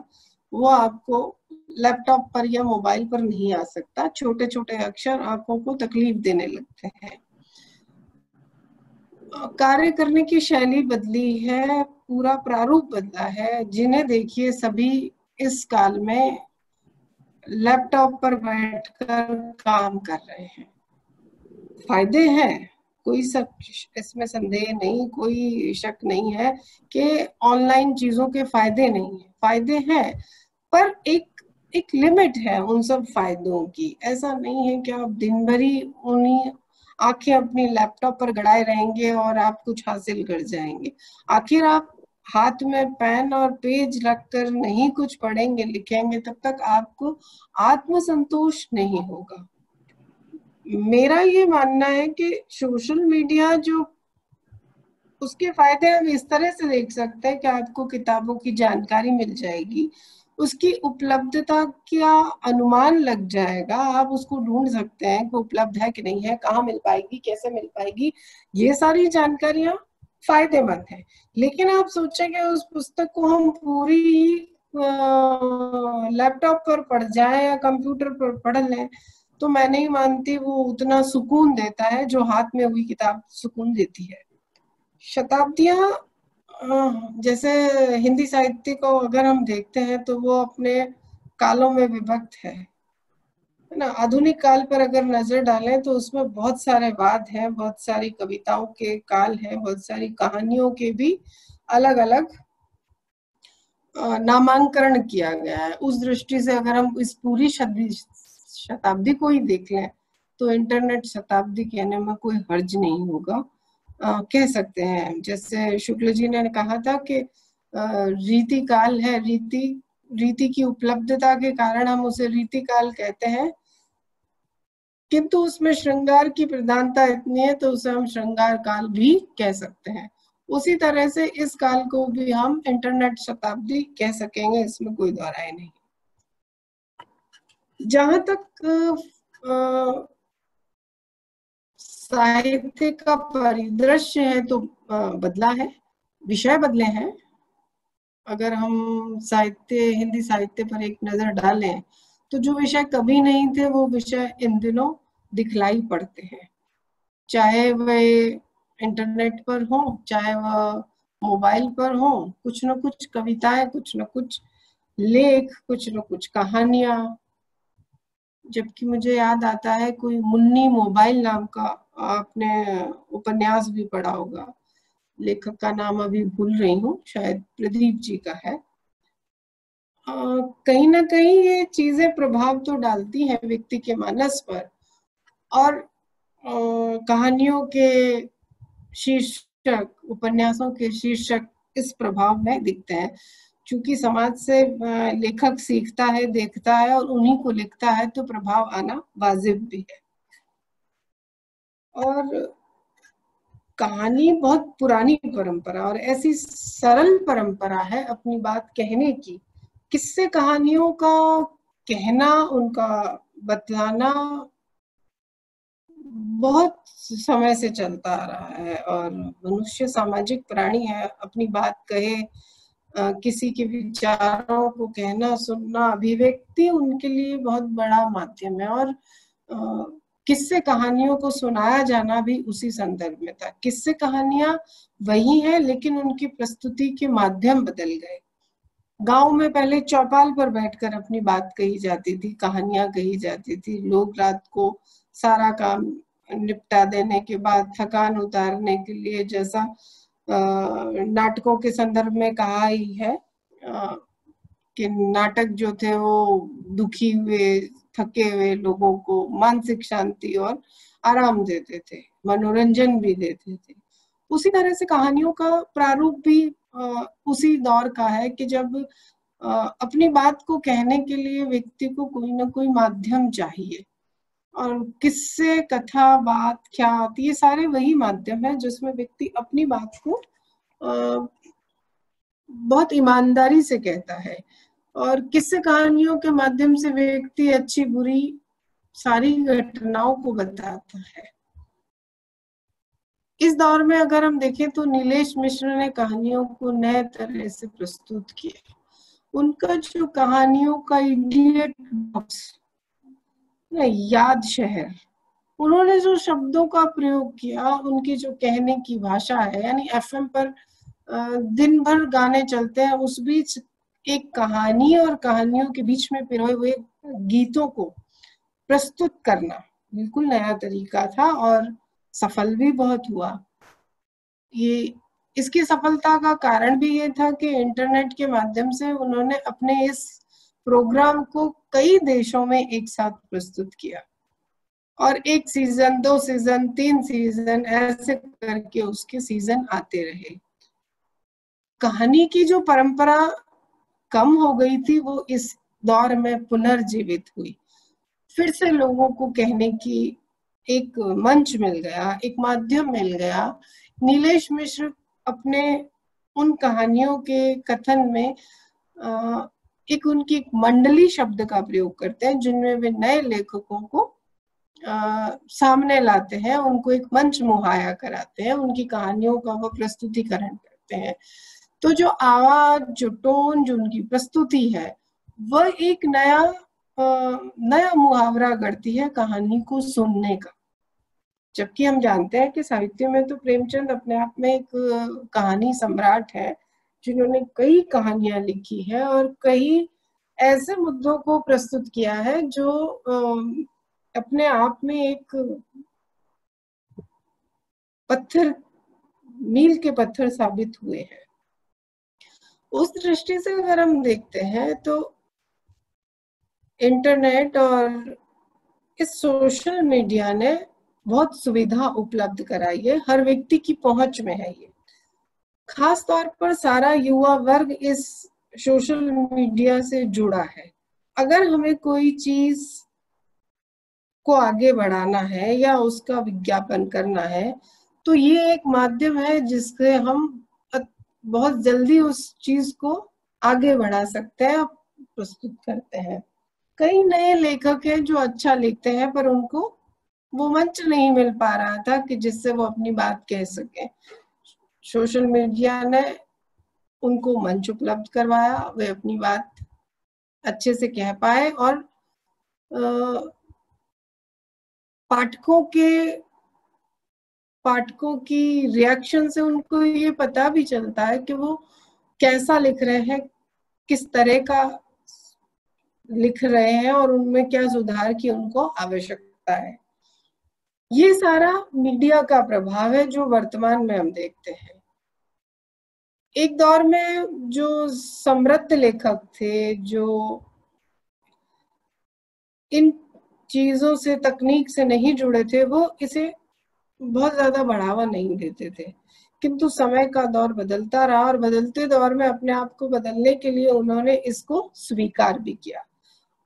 वो आपको लैपटॉप पर या मोबाइल पर नहीं आ सकता। छोटे छोटे अक्षर आंखों को तकलीफ देने लगते हैं। कार्य करने की शैली बदली है, पूरा प्रारूप बदला है। जिन्हें देखिए सभी इस काल में लैपटॉप पर बैठकर काम कर रहे हैं। फायदे हैं, कोई सब इसमें संदेह नहीं, कोई शक नहीं है कि ऑनलाइन चीजों के फायदे नहीं है, फायदे हैं, पर एक लिमिट है उन सब फायदों की। ऐसा नहीं है कि आप दिन भर ही उन्हीं आंखें अपनी लैपटॉप पर गड़ाए रहेंगे और आप कुछ हासिल कर जाएंगे। आखिर आप हाथ में पेन और पेज रखकर नहीं कुछ पढ़ेंगे लिखेंगे, तब तक आपको आत्मसंतोष नहीं होगा। मेरा ये मानना है कि सोशल मीडिया जो, उसके फायदे हम इस तरह से देख सकते हैं कि आपको किताबों की जानकारी मिल जाएगी, उसकी उपलब्धता का अनुमान लग जाएगा, आप उसको ढूंढ सकते हैं कि उपलब्ध है कि नहीं है, कहाँ मिल पाएगी, कैसे मिल पाएगी। ये सारी जानकारियां फायदेमंद है। लेकिन आप सोचें कि उस पुस्तक को हम पूरी लैपटॉप पर पढ़ जाए या कंप्यूटर पर पढ़ लें, तो मैं नहीं मानती वो उतना सुकून देता है जो हाथ में हुई किताब सुकून देती है। शताब्दियां, जैसे हिंदी साहित्य को अगर हम देखते हैं तो वो अपने कालों में विभक्त है ना। आधुनिक काल पर अगर नजर डालें तो उसमें बहुत सारे वाद हैं, बहुत सारी कविताओं के काल हैं, बहुत सारी कहानियों के भी अलग अलग नामांकरण किया गया है। उस दृष्टि से अगर हम इस पूरी शताब्दी को ही देख लें तो इंटरनेट शताब्दी कहने में कोई हर्ज नहीं होगा। कह सकते हैं, जैसे शुक्ल जी ने कहा था कि रीति काल है, रीति की उपलब्धता के कारण हम उसे रीति काल कहते हैं, किंतु उसमें श्रृंगार की प्रधानता इतनी है तो उसे हम श्रृंगार काल भी कह सकते हैं। उसी तरह से इस काल को भी हम इंटरनेट शताब्दी कह सकेंगे, इसमें कोई दो राय नहीं। जहां तक साहित्य का परिदृश्य है तो बदला है, विषय बदले हैं। अगर हम हिंदी साहित्य पर एक नजर डालें तो जो विषय कभी नहीं थे वो विषय इन दिनों दिखलाई पड़ते हैं, चाहे वे इंटरनेट पर हो, चाहे वह मोबाइल पर हो। कुछ न कुछ कविताएं, कुछ न कुछ लेख, कुछ न कुछ कहानियां। जबकि मुझे याद आता है कोई मुन्नी मोबाइल नाम का आपने उपन्यास भी पढ़ा होगा, लेखक का नाम अभी भूल रही हूँ, शायद प्रदीप जी का है। कहीं ना कहीं ये चीजें प्रभाव तो डालती हैं व्यक्ति के मानस पर, और कहानियों के शीर्षक, उपन्यासों के शीर्षक इस प्रभाव में दिखते हैं। क्योंकि समाज से लेखक सीखता है, देखता है और उन्हीं को लिखता है, तो प्रभाव आना वाजिब भी है। और कहानी बहुत पुरानी परंपरा और ऐसी सरल परंपरा है अपनी बात कहने की। किस्से कहानियों का कहना, उनका बतलाना बहुत समय से चलता आ रहा है, और मनुष्य सामाजिक प्राणी है। अपनी बात कहे, किसी के विचारों को कहना, सुनना, अभिव्यक्ति उनके लिए बहुत बड़ा माध्यम है। और किस्से कहानियों को सुनाया जाना भी उसी संदर्भ में था। किस्से कहानियां वही हैं, लेकिन उनकी प्रस्तुति के माध्यम बदल गए। गांव में पहले चौपाल पर बैठकर अपनी बात कही जाती थी, कहानियां कही जाती थी। लोग रात को सारा काम निपटा देने के बाद थकान उतारने के लिए, जैसा नाटकों के संदर्भ में कहा ही है कि नाटक जो थे वो दुखी हुए थके हुए लोगों को मानसिक शांति और आराम देते थे, मनोरंजन भी देते थे। उसी तरह से कहानियों का प्रारूप भी उसी दौर का है कि जब अपनी बात को कहने के लिए व्यक्ति को कोई ना कोई माध्यम चाहिए, और किस्से, कथा, बात, ख्यात, ये सारे वही माध्यम है जिसमें व्यक्ति अपनी बात को बहुत ईमानदारी से कहता है। और किस्से कहानियों के माध्यम से व्यक्ति अच्छी बुरी सारी घटनाओं को बताता है। इस दौर में अगर हम देखें तो नीलेश मिश्र ने कहानियों को नए तरह से प्रस्तुत किया। उनका जो कहानियों का इडियट बॉक्स, याद शहर, उन्होंने जो शब्दों का प्रयोग किया, उनकी जो कहने की भाषा है, यानी एफएम पर दिन भर गाने चलते हैं, उस बीच एक कहानी और कहानियों के बीच में पिरोए हुए गीतों को प्रस्तुत करना बिल्कुल नया तरीका था और सफल भी बहुत हुआ। ये इसकी सफलता का कारण भी ये था कि इंटरनेट के माध्यम से उन्होंने अपने इस प्रोग्राम को कई देशों में एक साथ प्रस्तुत किया, और 1 सीजन, 2 सीजन, 3 सीजन, ऐसे करके उसके सीजन आते रहे। कहानी की जो परंपरा कम हो गई थी वो इस दौर में पुनर्जीवित हुई। फिर से लोगों को कहने की एक मंच मिल गया, एक माध्यम मिल गया। नीलेश मिश्र अपने उन कहानियों के कथन में एक उनकी मंडली शब्द का प्रयोग करते हैं, जिनमें वे नए लेखकों को सामने लाते हैं, उनको एक मंच मुहैया कराते हैं, उनकी कहानियों का वो प्रस्तुतिकरण करते हैं। तो जो आवाज, जो टोन, जो उनकी प्रस्तुति है, वह एक नया मुहावरा गढ़ती है कहानी को सुनने का। जबकि हम जानते हैं कि साहित्य में तो प्रेमचंद अपने आप में एक कहानी सम्राट है, जिन्होंने कई कहानियां लिखी है और कई ऐसे मुद्दों को प्रस्तुत किया है जो अपने आप में एक पत्थर, मील के पत्थर साबित हुए हैं। उस दृष्टि से अगर हम देखते हैं तो इंटरनेट और इस सोशल मीडिया ने बहुत सुविधा उपलब्ध कराई है, हर व्यक्ति की पहुंच में है ये। खास तौर पर सारा युवा वर्ग इस सोशल मीडिया से जुड़ा है। अगर हमें कोई चीज को आगे बढ़ाना है या उसका विज्ञापन करना है, तो ये एक माध्यम है जिससे हम बहुत जल्दी उस चीज को आगे बढ़ा सकते हैं, प्रस्तुत करते हैं। कई नए लेखक हैं जो अच्छा लिखते हैं, पर उनको वो मंच नहीं मिल पा रहा था कि जिससे वो अपनी बात कह सके। सोशल मीडिया ने उनको मंच उपलब्ध करवाया, वे अपनी बात अच्छे से कह पाए, और पाठकों की रिएक्शन से उनको ये पता भी चलता है कि वो कैसा लिख रहे हैं, किस तरह का लिख रहे हैं और उनमें क्या सुधार की उनको आवश्यकता है। ये सारा मीडिया का प्रभाव है जो वर्तमान में हम देखते हैं। एक दौर में जो समृद्ध लेखक थे, जो इन चीजों से, तकनीक से नहीं जुड़े थे, वो इसे बहुत ज्यादा बढ़ावा नहीं देते थे। किंतु समय का दौर बदलता रहा और बदलते दौर में अपने आप को बदलने के लिए उन्होंने इसको स्वीकार भी किया।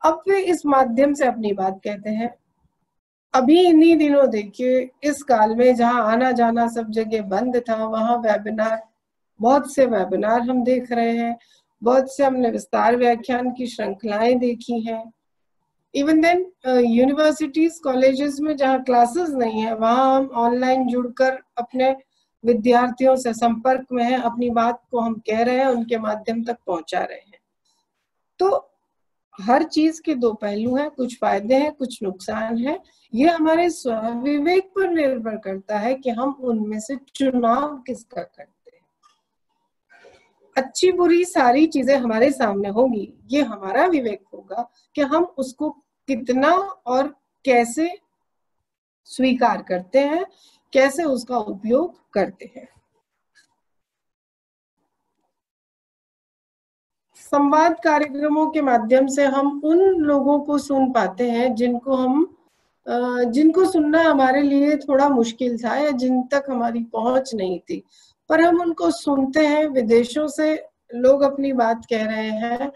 अब वे इस माध्यम से अपनी बात कहते हैं। अभी इन्हीं दिनों देखिए, इस काल में जहां आना जाना सब जगह बंद था, वहां वेबिनार, बहुत से वेबिनार हम देख रहे हैं, बहुत से हमने विस्तार व्याख्यान की श्रृंखलाएं देखी हैं। इवन देन यूनिवर्सिटीज, कॉलेजेस में जहाँ क्लासेस नहीं है, वहां हम ऑनलाइन जुड़कर अपने विद्यार्थियों से संपर्क में हैं, अपनी बात को हम कह रहे हैं, उनके माध्यम तक पहुंचा रहे हैं। तो हर चीज के दो पहलू हैं, कुछ फायदे हैं, कुछ नुकसान है। ये हमारे स्वविवेक पर निर्भर करता है कि हम उनमें से चुनाव किसका करते हैं। अच्छी बुरी सारी चीजें हमारे सामने होंगी, ये हमारा विवेक होगा कि हम उसको कितना और कैसे स्वीकार करते हैं, कैसे उसका उपयोग करते हैं। संवाद कार्यक्रमों के माध्यम से हम उन लोगों को सुन पाते हैं जिनको सुनना हमारे लिए थोड़ा मुश्किल था या जिन तक हमारी पहुंच नहीं थी, पर हम उनको सुनते हैं। विदेशों से लोग अपनी बात कह रहे हैं।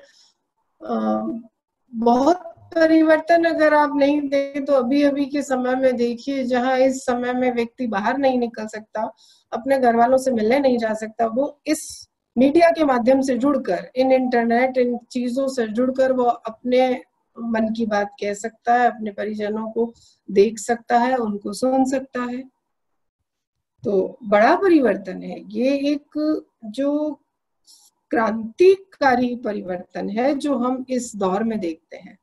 बहुत परिवर्तन अगर आप नहीं देखें तो अभी अभी के समय में देखिए, जहां इस समय में व्यक्ति बाहर नहीं निकल सकता, अपने घर वालों से मिलने नहीं जा सकता, वो इस मीडिया के माध्यम से जुड़कर, इन इंटरनेट, इन चीजों से जुड़कर वो अपने मन की बात कह सकता है, अपने परिजनों को देख सकता है, उनको सुन सकता है। तो बड़ा परिवर्तन है ये, एक जो क्रांतिकारी परिवर्तन है जो हम इस दौर में देखते हैं।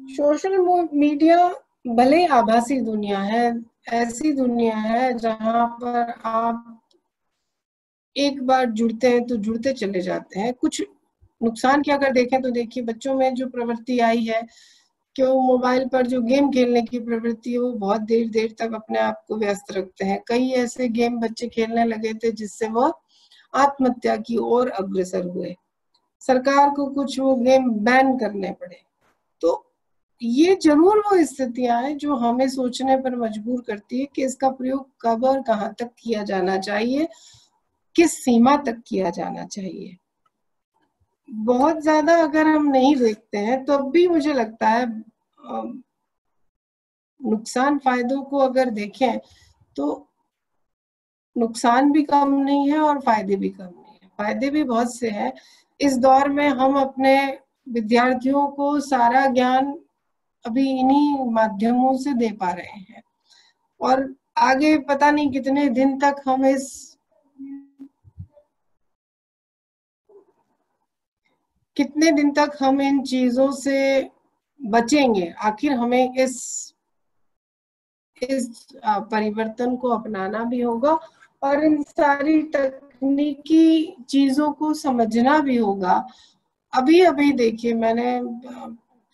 सोशल मीडिया भले आभासी दुनिया है, ऐसी दुनिया है जहां पर आप एक बार जुड़ते हैं तो जुड़ते चले जाते हैं। कुछ नुकसान की अगर देखें तो देखिए, बच्चों में जो प्रवृत्ति आई है कि वो मोबाइल पर जो गेम खेलने की प्रवृत्ति है, वो बहुत देर देर तक अपने आप को व्यस्त रखते हैं। कई ऐसे गेम बच्चे खेलने लगे थे जिससे वो आत्महत्या की ओर अग्रसर हुए। सरकार को कुछ वो गेम बैन करने पड़े। तो ये जरूर वो स्थितियां हैं जो हमें सोचने पर मजबूर करती है कि इसका प्रयोग कब और कहाँ तक किया जाना चाहिए, किस सीमा तक किया जाना चाहिए। बहुत ज्यादा अगर हम नहीं देखते हैं तो अब भी मुझे लगता है नुकसान फायदों को अगर देखें तो नुकसान भी कम नहीं है और फायदे भी कम नहीं है। फायदे भी बहुत से हैं। इस दौर में हम अपने विद्यार्थियों को सारा ज्ञान अभी इन्हीं माध्यमों से दे पा रहे हैं, और आगे पता नहीं कितने दिन तक हम इन चीजों से बचेंगे। आखिर हमें इस परिवर्तन को अपनाना भी होगा और इन सारी तकनीकी चीजों को समझना भी होगा। अभी अभी देखिए, मैंने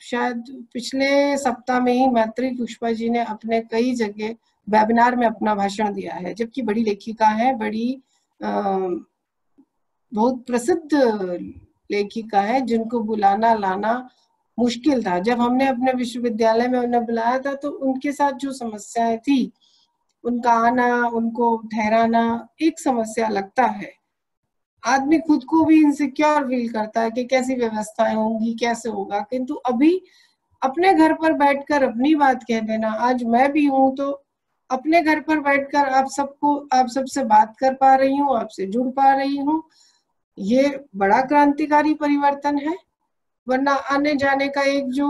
शायद पिछले सप्ताह में ही मैत्री पुष्पा जी ने अपने कई जगह वेबिनार में अपना भाषण दिया है, जबकि बड़ी लेखिका है, बहुत प्रसिद्ध लेखिका है, जिनको बुलाना लाना मुश्किल था। जब हमने अपने विश्वविद्यालय में उन्हें बुलाया था तो उनके साथ जो समस्याएं थी, उनका आना, उनको ठहराना एक समस्या लगता है। आदमी खुद को भी इनसिक्योर फील करता है कि कैसी व्यवस्थाएं होंगी, कैसे होगा। किंतु अभी अपने घर पर बैठकर अपनी बात कह देना, आज मैं भी हूं तो अपने घर पर बैठकर आप सबसे बात कर पा रही हूँ, आपसे जुड़ पा रही हूँ, ये बड़ा क्रांतिकारी परिवर्तन है। वरना आने जाने का एक जो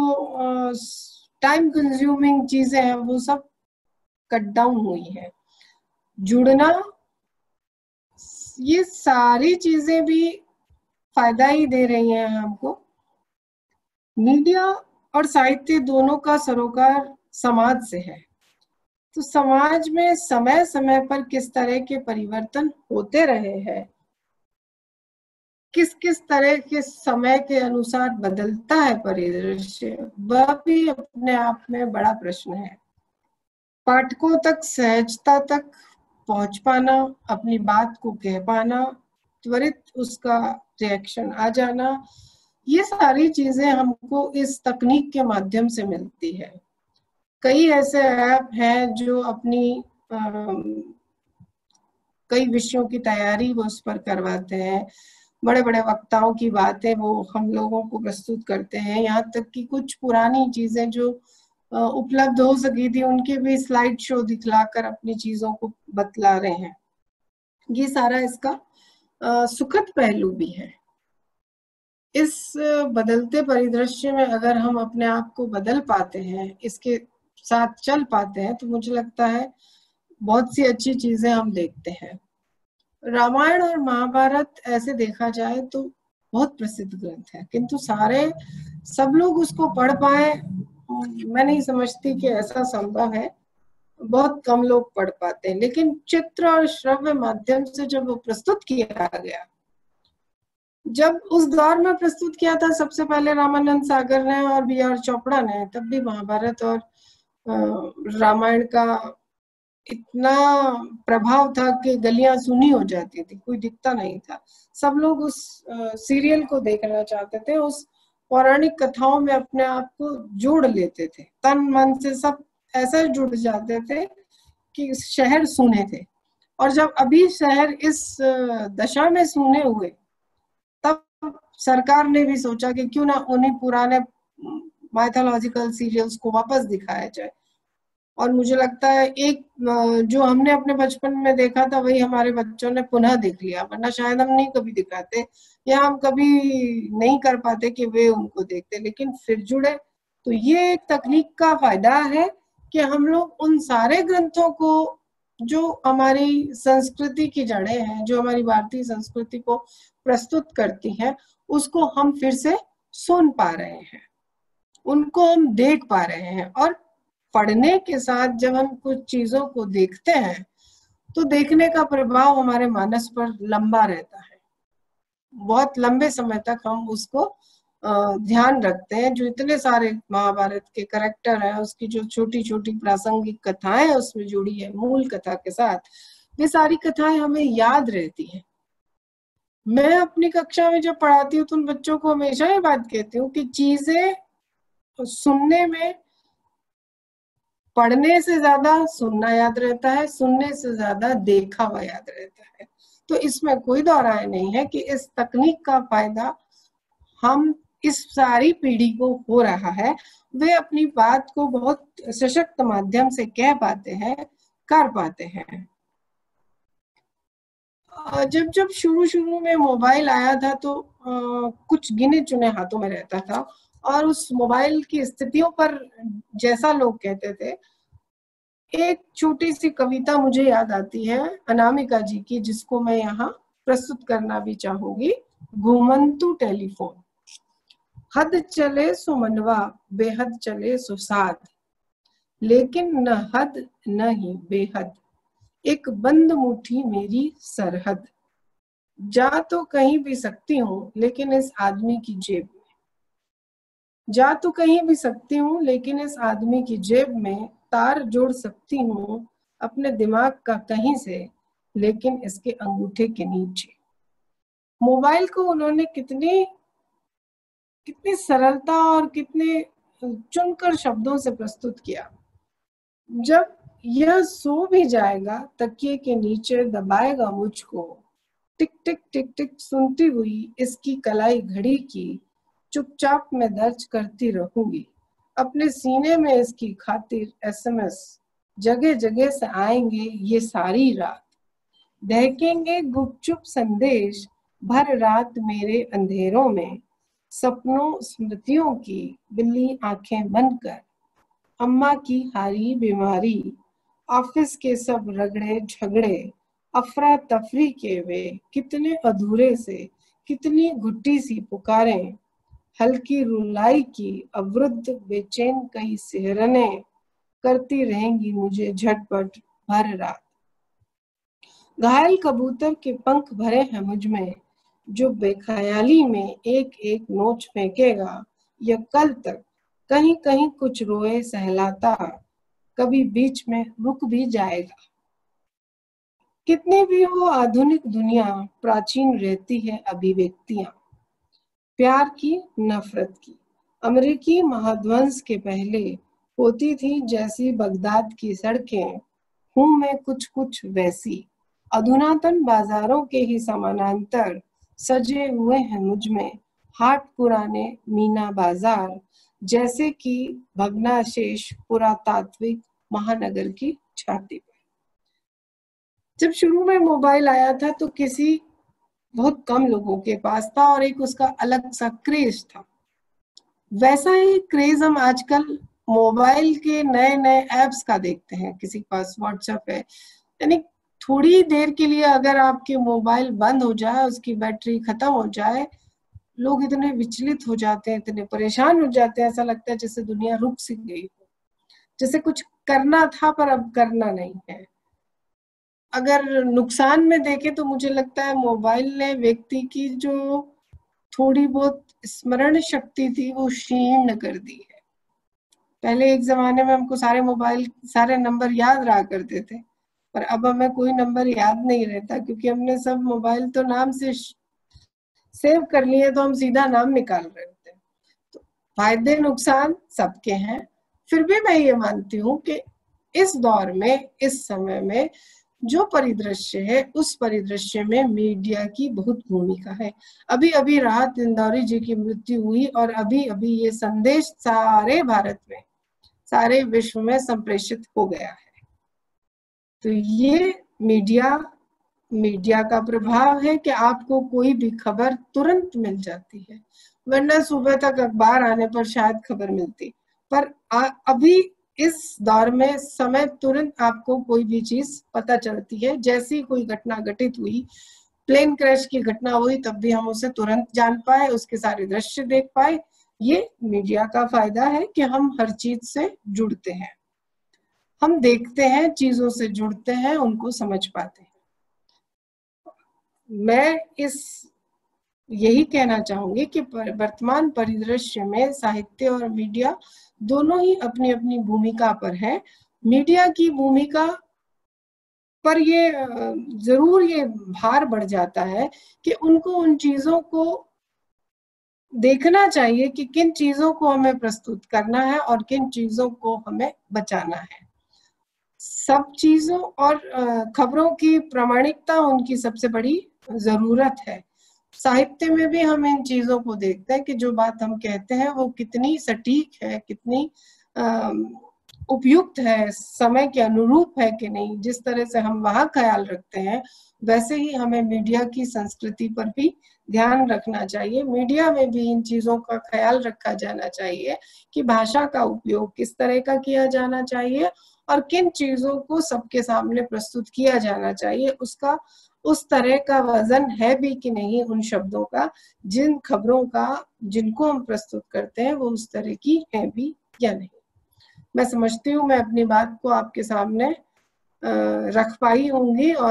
टाइम कंज्यूमिंग चीजें हैं वो सब कट डाउन हुई है। जुड़ना, ये सारी चीजें भी फायदा ही दे रही हैं हमको। मीडिया और साहित्य दोनों का सरोकार समाज से है, तो समाज में समय समय पर किस तरह के परिवर्तन होते रहे हैं, किस किस तरह के समय के अनुसार बदलता है परिदृश्य, वह भी अपने आप में बड़ा प्रश्न है। पाठकों तक सहजता तक पहुंच पाना, अपनी बात को कह पाना, त्वरित उसका रिएक्शन आ जाना, ये सारी चीजें हमको इस तकनीक के माध्यम से मिलती है। कई ऐसे ऐप हैं जो अपनी कई विषयों की तैयारी वो उस पर करवाते हैं। बड़े बड़े वक्ताओं की बातें वो हम लोगों को प्रस्तुत करते हैं। यहाँ तक कि कुछ पुरानी चीजें जो उपलब्ध हो सकी थी, उनके भी स्लाइड शो दिखलाकर अपनी चीजों को बतला रहे हैं। ये सारा इसका सुखद पहलू भी है। इस बदलते परिदृश्य में अगर हम अपने आप को बदल पाते हैं, इसके साथ चल पाते हैं, तो मुझे लगता है बहुत सी अच्छी चीजें हम देखते हैं। रामायण और महाभारत ऐसे देखा जाए तो बहुत प्रसिद्ध ग्रंथ है, किंतु सब लोग उसको पढ़ पाए, मैं नहीं समझती कि ऐसा संभव है। बहुत कम लोग पढ़ पाते हैं। लेकिन चित्र और श्रव्य माध्यम से जब वो प्रस्तुत किया गया, जब उस दौर में प्रस्तुत किया था सबसे पहले रामानंद सागर ने और बी आर चोपड़ा ने, तब भी महाभारत और रामायण का इतना प्रभाव था कि गलियां सुनी हो जाती थी, कोई दिखता नहीं था। सब लोग उस सीरियल को देखना चाहते थे, उस पौराणिक कथाओं में अपने आप को जोड़ लेते थे, तन मन से सब ऐसा जुड़ जाते थे कि शहर सूने थे। और जब अभी शहर इस दशा में सूने हुए, तब सरकार ने भी सोचा कि क्यों ना उन्हीं पुराने माइथोलॉजिकल सीरियल्स को वापस दिखाया जाए। और मुझे लगता है एक जो हमने अपने बचपन में देखा था वही हमारे बच्चों ने पुनः देख लिया, वरना शायद हम नहीं कभी दिखाते या हम कभी नहीं कर पाते कि वे उनको देखते, लेकिन फिर जुड़े। तो ये एक तकनीक का फायदा है कि हम लोग उन सारे ग्रंथों को जो हमारी संस्कृति की जड़ें हैं, जो हमारी भारतीय संस्कृति को प्रस्तुत करती हैं, उसको हम फिर से सुन पा रहे हैं, उनको हम देख पा रहे हैं। और पढ़ने के साथ जब हम कुछ चीजों को देखते हैं तो देखने का प्रभाव हमारे मानस पर लंबा रहता है, बहुत लंबे समय तक हम उसको ध्यान रखते हैं। जो इतने सारे महाभारत के कैरेक्टर हैं, उसकी जो छोटी छोटी प्रासंगिक कथाएं उसमें जुड़ी है मूल कथा के साथ, वे सारी कथाएं हमें याद रहती हैं। मैं अपनी कक्षा में जब पढ़ाती हूँ तो उन बच्चों को हमेशा ये बात कहती हूँ कि चीजें सुनने में, पढ़ने से ज्यादा सुनना याद रहता है, सुनने से ज्यादा देखा हुआ याद रहता है। तो इसमें कोई दो राय नहीं है कि इस तकनीक का फायदा हम इस सारी पीढ़ी को हो रहा है। वे अपनी बात को बहुत सशक्त माध्यम से कह पाते हैं, कर पाते हैं। जब जब शुरू में मोबाइल आया था तो कुछ गिने चुने हाथों में रहता था, और उस मोबाइल की स्थितियों पर जैसा लोग कहते थे, एक छोटी सी कविता मुझे याद आती है अनामिका जी की, जिसको मैं यहाँ प्रस्तुत करना भी चाहूंगी। घूमंतु टेलीफोन, हद चले सो मनवा, बेहद चले सो साध, लेकिन न हद न ही बेहद, एक बंद मुट्ठी मेरी सरहद, जा तो कहीं भी सकती हूँ लेकिन इस आदमी की जेब में, जा तो कहीं भी सकती हूँ लेकिन इस आदमी की जेब में, तार जोड़ सकती हूँ अपने दिमाग का कहीं से, लेकिन इसके अंगूठे के नीचे। मोबाइल को उन्होंने कितनी सरलता और कितने चुनकर शब्दों से प्रस्तुत किया। जब यह सो भी जाएगा तकिए के नीचे दबाएगा मुझको, टिक टिक टिक टिक सुनती हुई इसकी कलाई घड़ी की, चुपचाप मैं दर्ज करती रहूंगी अपने सीने में इसकी खातिर एसएमएस, जगह जगह से आएंगे ये सारी रात, दहकेंगे गुपचुप संदेश भर रात मेरे अंधेरों में, सपनों स्मृतियों की बिल्ली आंखें बंद कर, अम्मा की हारी बीमारी, ऑफिस के सब रगड़े झगड़े, अफरा तफरी के वे कितने अधूरे से, कितनी घुट्टी सी पुकारें, हल्की रुलाई की अवरुद्ध बेचैन कई सिहरने, करती रहेंगी मुझे झटपट भर रात। घायल कबूतर के पंख भरे हैं मुझ में, जो बेख्याली में एक एक नोच फेंकेगा, या कल तक कहीं कहीं कुछ रोए सहलाता, कभी बीच में रुक भी जाएगा। कितनी भी हो आधुनिक दुनिया, प्राचीन रहती है अभिव्यक्तियां, प्यार की नफरत की। अमेरिकी महाध्वंस के पहले होती थी जैसी बगदाद की सड़कें, हूं मैं कुछ कुछ वैसी, अधुनातन बाजारों के ही समानांतर सजे हुए हैं मुझ में हाट पुराने मीना बाजार, जैसे कि भग्नाशेष पुरातात्विक महानगर की छाती पर। जब शुरू में मोबाइल आया था तो किसी बहुत कम लोगों के पास था और एक उसका अलग सा क्रेज था। वैसा ही क्रेज हम आजकल मोबाइल के नए नए एप्स का देखते हैं। किसी के पास व्हाट्सएप है, यानी थोड़ी देर के लिए अगर आपके मोबाइल बंद हो जाए, उसकी बैटरी खत्म हो जाए, लोग इतने विचलित हो जाते हैं, इतने परेशान हो जाते हैं, ऐसा लगता है जैसे दुनिया रुक सी गई हो, जैसे कुछ करना था पर अब करना नहीं है। अगर नुकसान में देखें तो मुझे लगता है मोबाइल ने व्यक्ति की जो थोड़ी बहुत स्मरण शक्ति थी वो क्षीण कर दी है। पहले एक जमाने में हमको सारे नंबर याद रहा करते थे, और अब हमें कोई नंबर याद नहीं रहता, क्योंकि हमने सब मोबाइल तो नाम से सेव कर लिए, तो हम सीधा नाम निकाल रहे होते हैं। तो फायदे नुकसान सबके हैं। फिर भी मैं ये मानती हूँ कि इस दौर में, इस समय में जो परिदृश्य है, उस परिदृश्य में मीडिया की बहुत भूमिका है। अभी अभी राहत इंदौरी जी की मृत्यु हुई और अभी अभी ये संदेश सारे भारत में, सारे विश्व में संप्रेषित हो गया है। तो ये मीडिया का प्रभाव है कि आपको कोई भी खबर तुरंत मिल जाती है, वरना सुबह तक अखबार आने पर शायद खबर मिलती। पर अभी इस दौर में समय तुरंत आपको कोई भी चीज पता चलती है। जैसी कोई घटना घटित हुई, प्लेन क्रैश की घटना हुई, तब भी हम उसे तुरंत जान पाए, उसके सारे दृश्य देख पाए। ये मीडिया का फायदा है कि हम हर चीज से जुड़ते हैं, हम देखते हैं, चीजों से जुड़ते हैं, उनको समझ पाते हैं। मैं यही कहना चाहूंगी कि वर्तमान परिदृश्य में साहित्य और मीडिया दोनों ही अपनी अपनी भूमिका पर है। मीडिया की भूमिका पर ये जरूर ये भार बढ़ जाता है कि उनको उन चीजों को देखना चाहिए कि किन चीजों को हमें प्रस्तुत करना है और किन चीजों को हमें बचाना है। सब चीजों और खबरों की प्रामाणिकता उनकी सबसे बड़ी जरूरत है। साहित्य में भी हम इन चीजों को देखते हैं कि जो बात हम कहते हैं वो कितनी सटीक है, कितनी उपयुक्त है, समय के अनुरूप है कि नहीं। जिस तरह से हम वहाँ ख्याल रखते हैं, वैसे ही हमें मीडिया की संस्कृति पर भी ध्यान रखना चाहिए। मीडिया में भी इन चीजों का ख्याल रखा जाना चाहिए कि भाषा का उपयोग किस तरह का किया जाना चाहिए और किन चीजों को सबके सामने प्रस्तुत किया जाना चाहिए। उसका उस तरह का वजन है भी कि नहीं उन शब्दों का, जिन खबरों का जिनको हम प्रस्तुत करते हैं वो उस तरह की है भी या नहीं। मैं समझती हूँ मैं अपनी बात को आपके सामने रख पाई होंगी और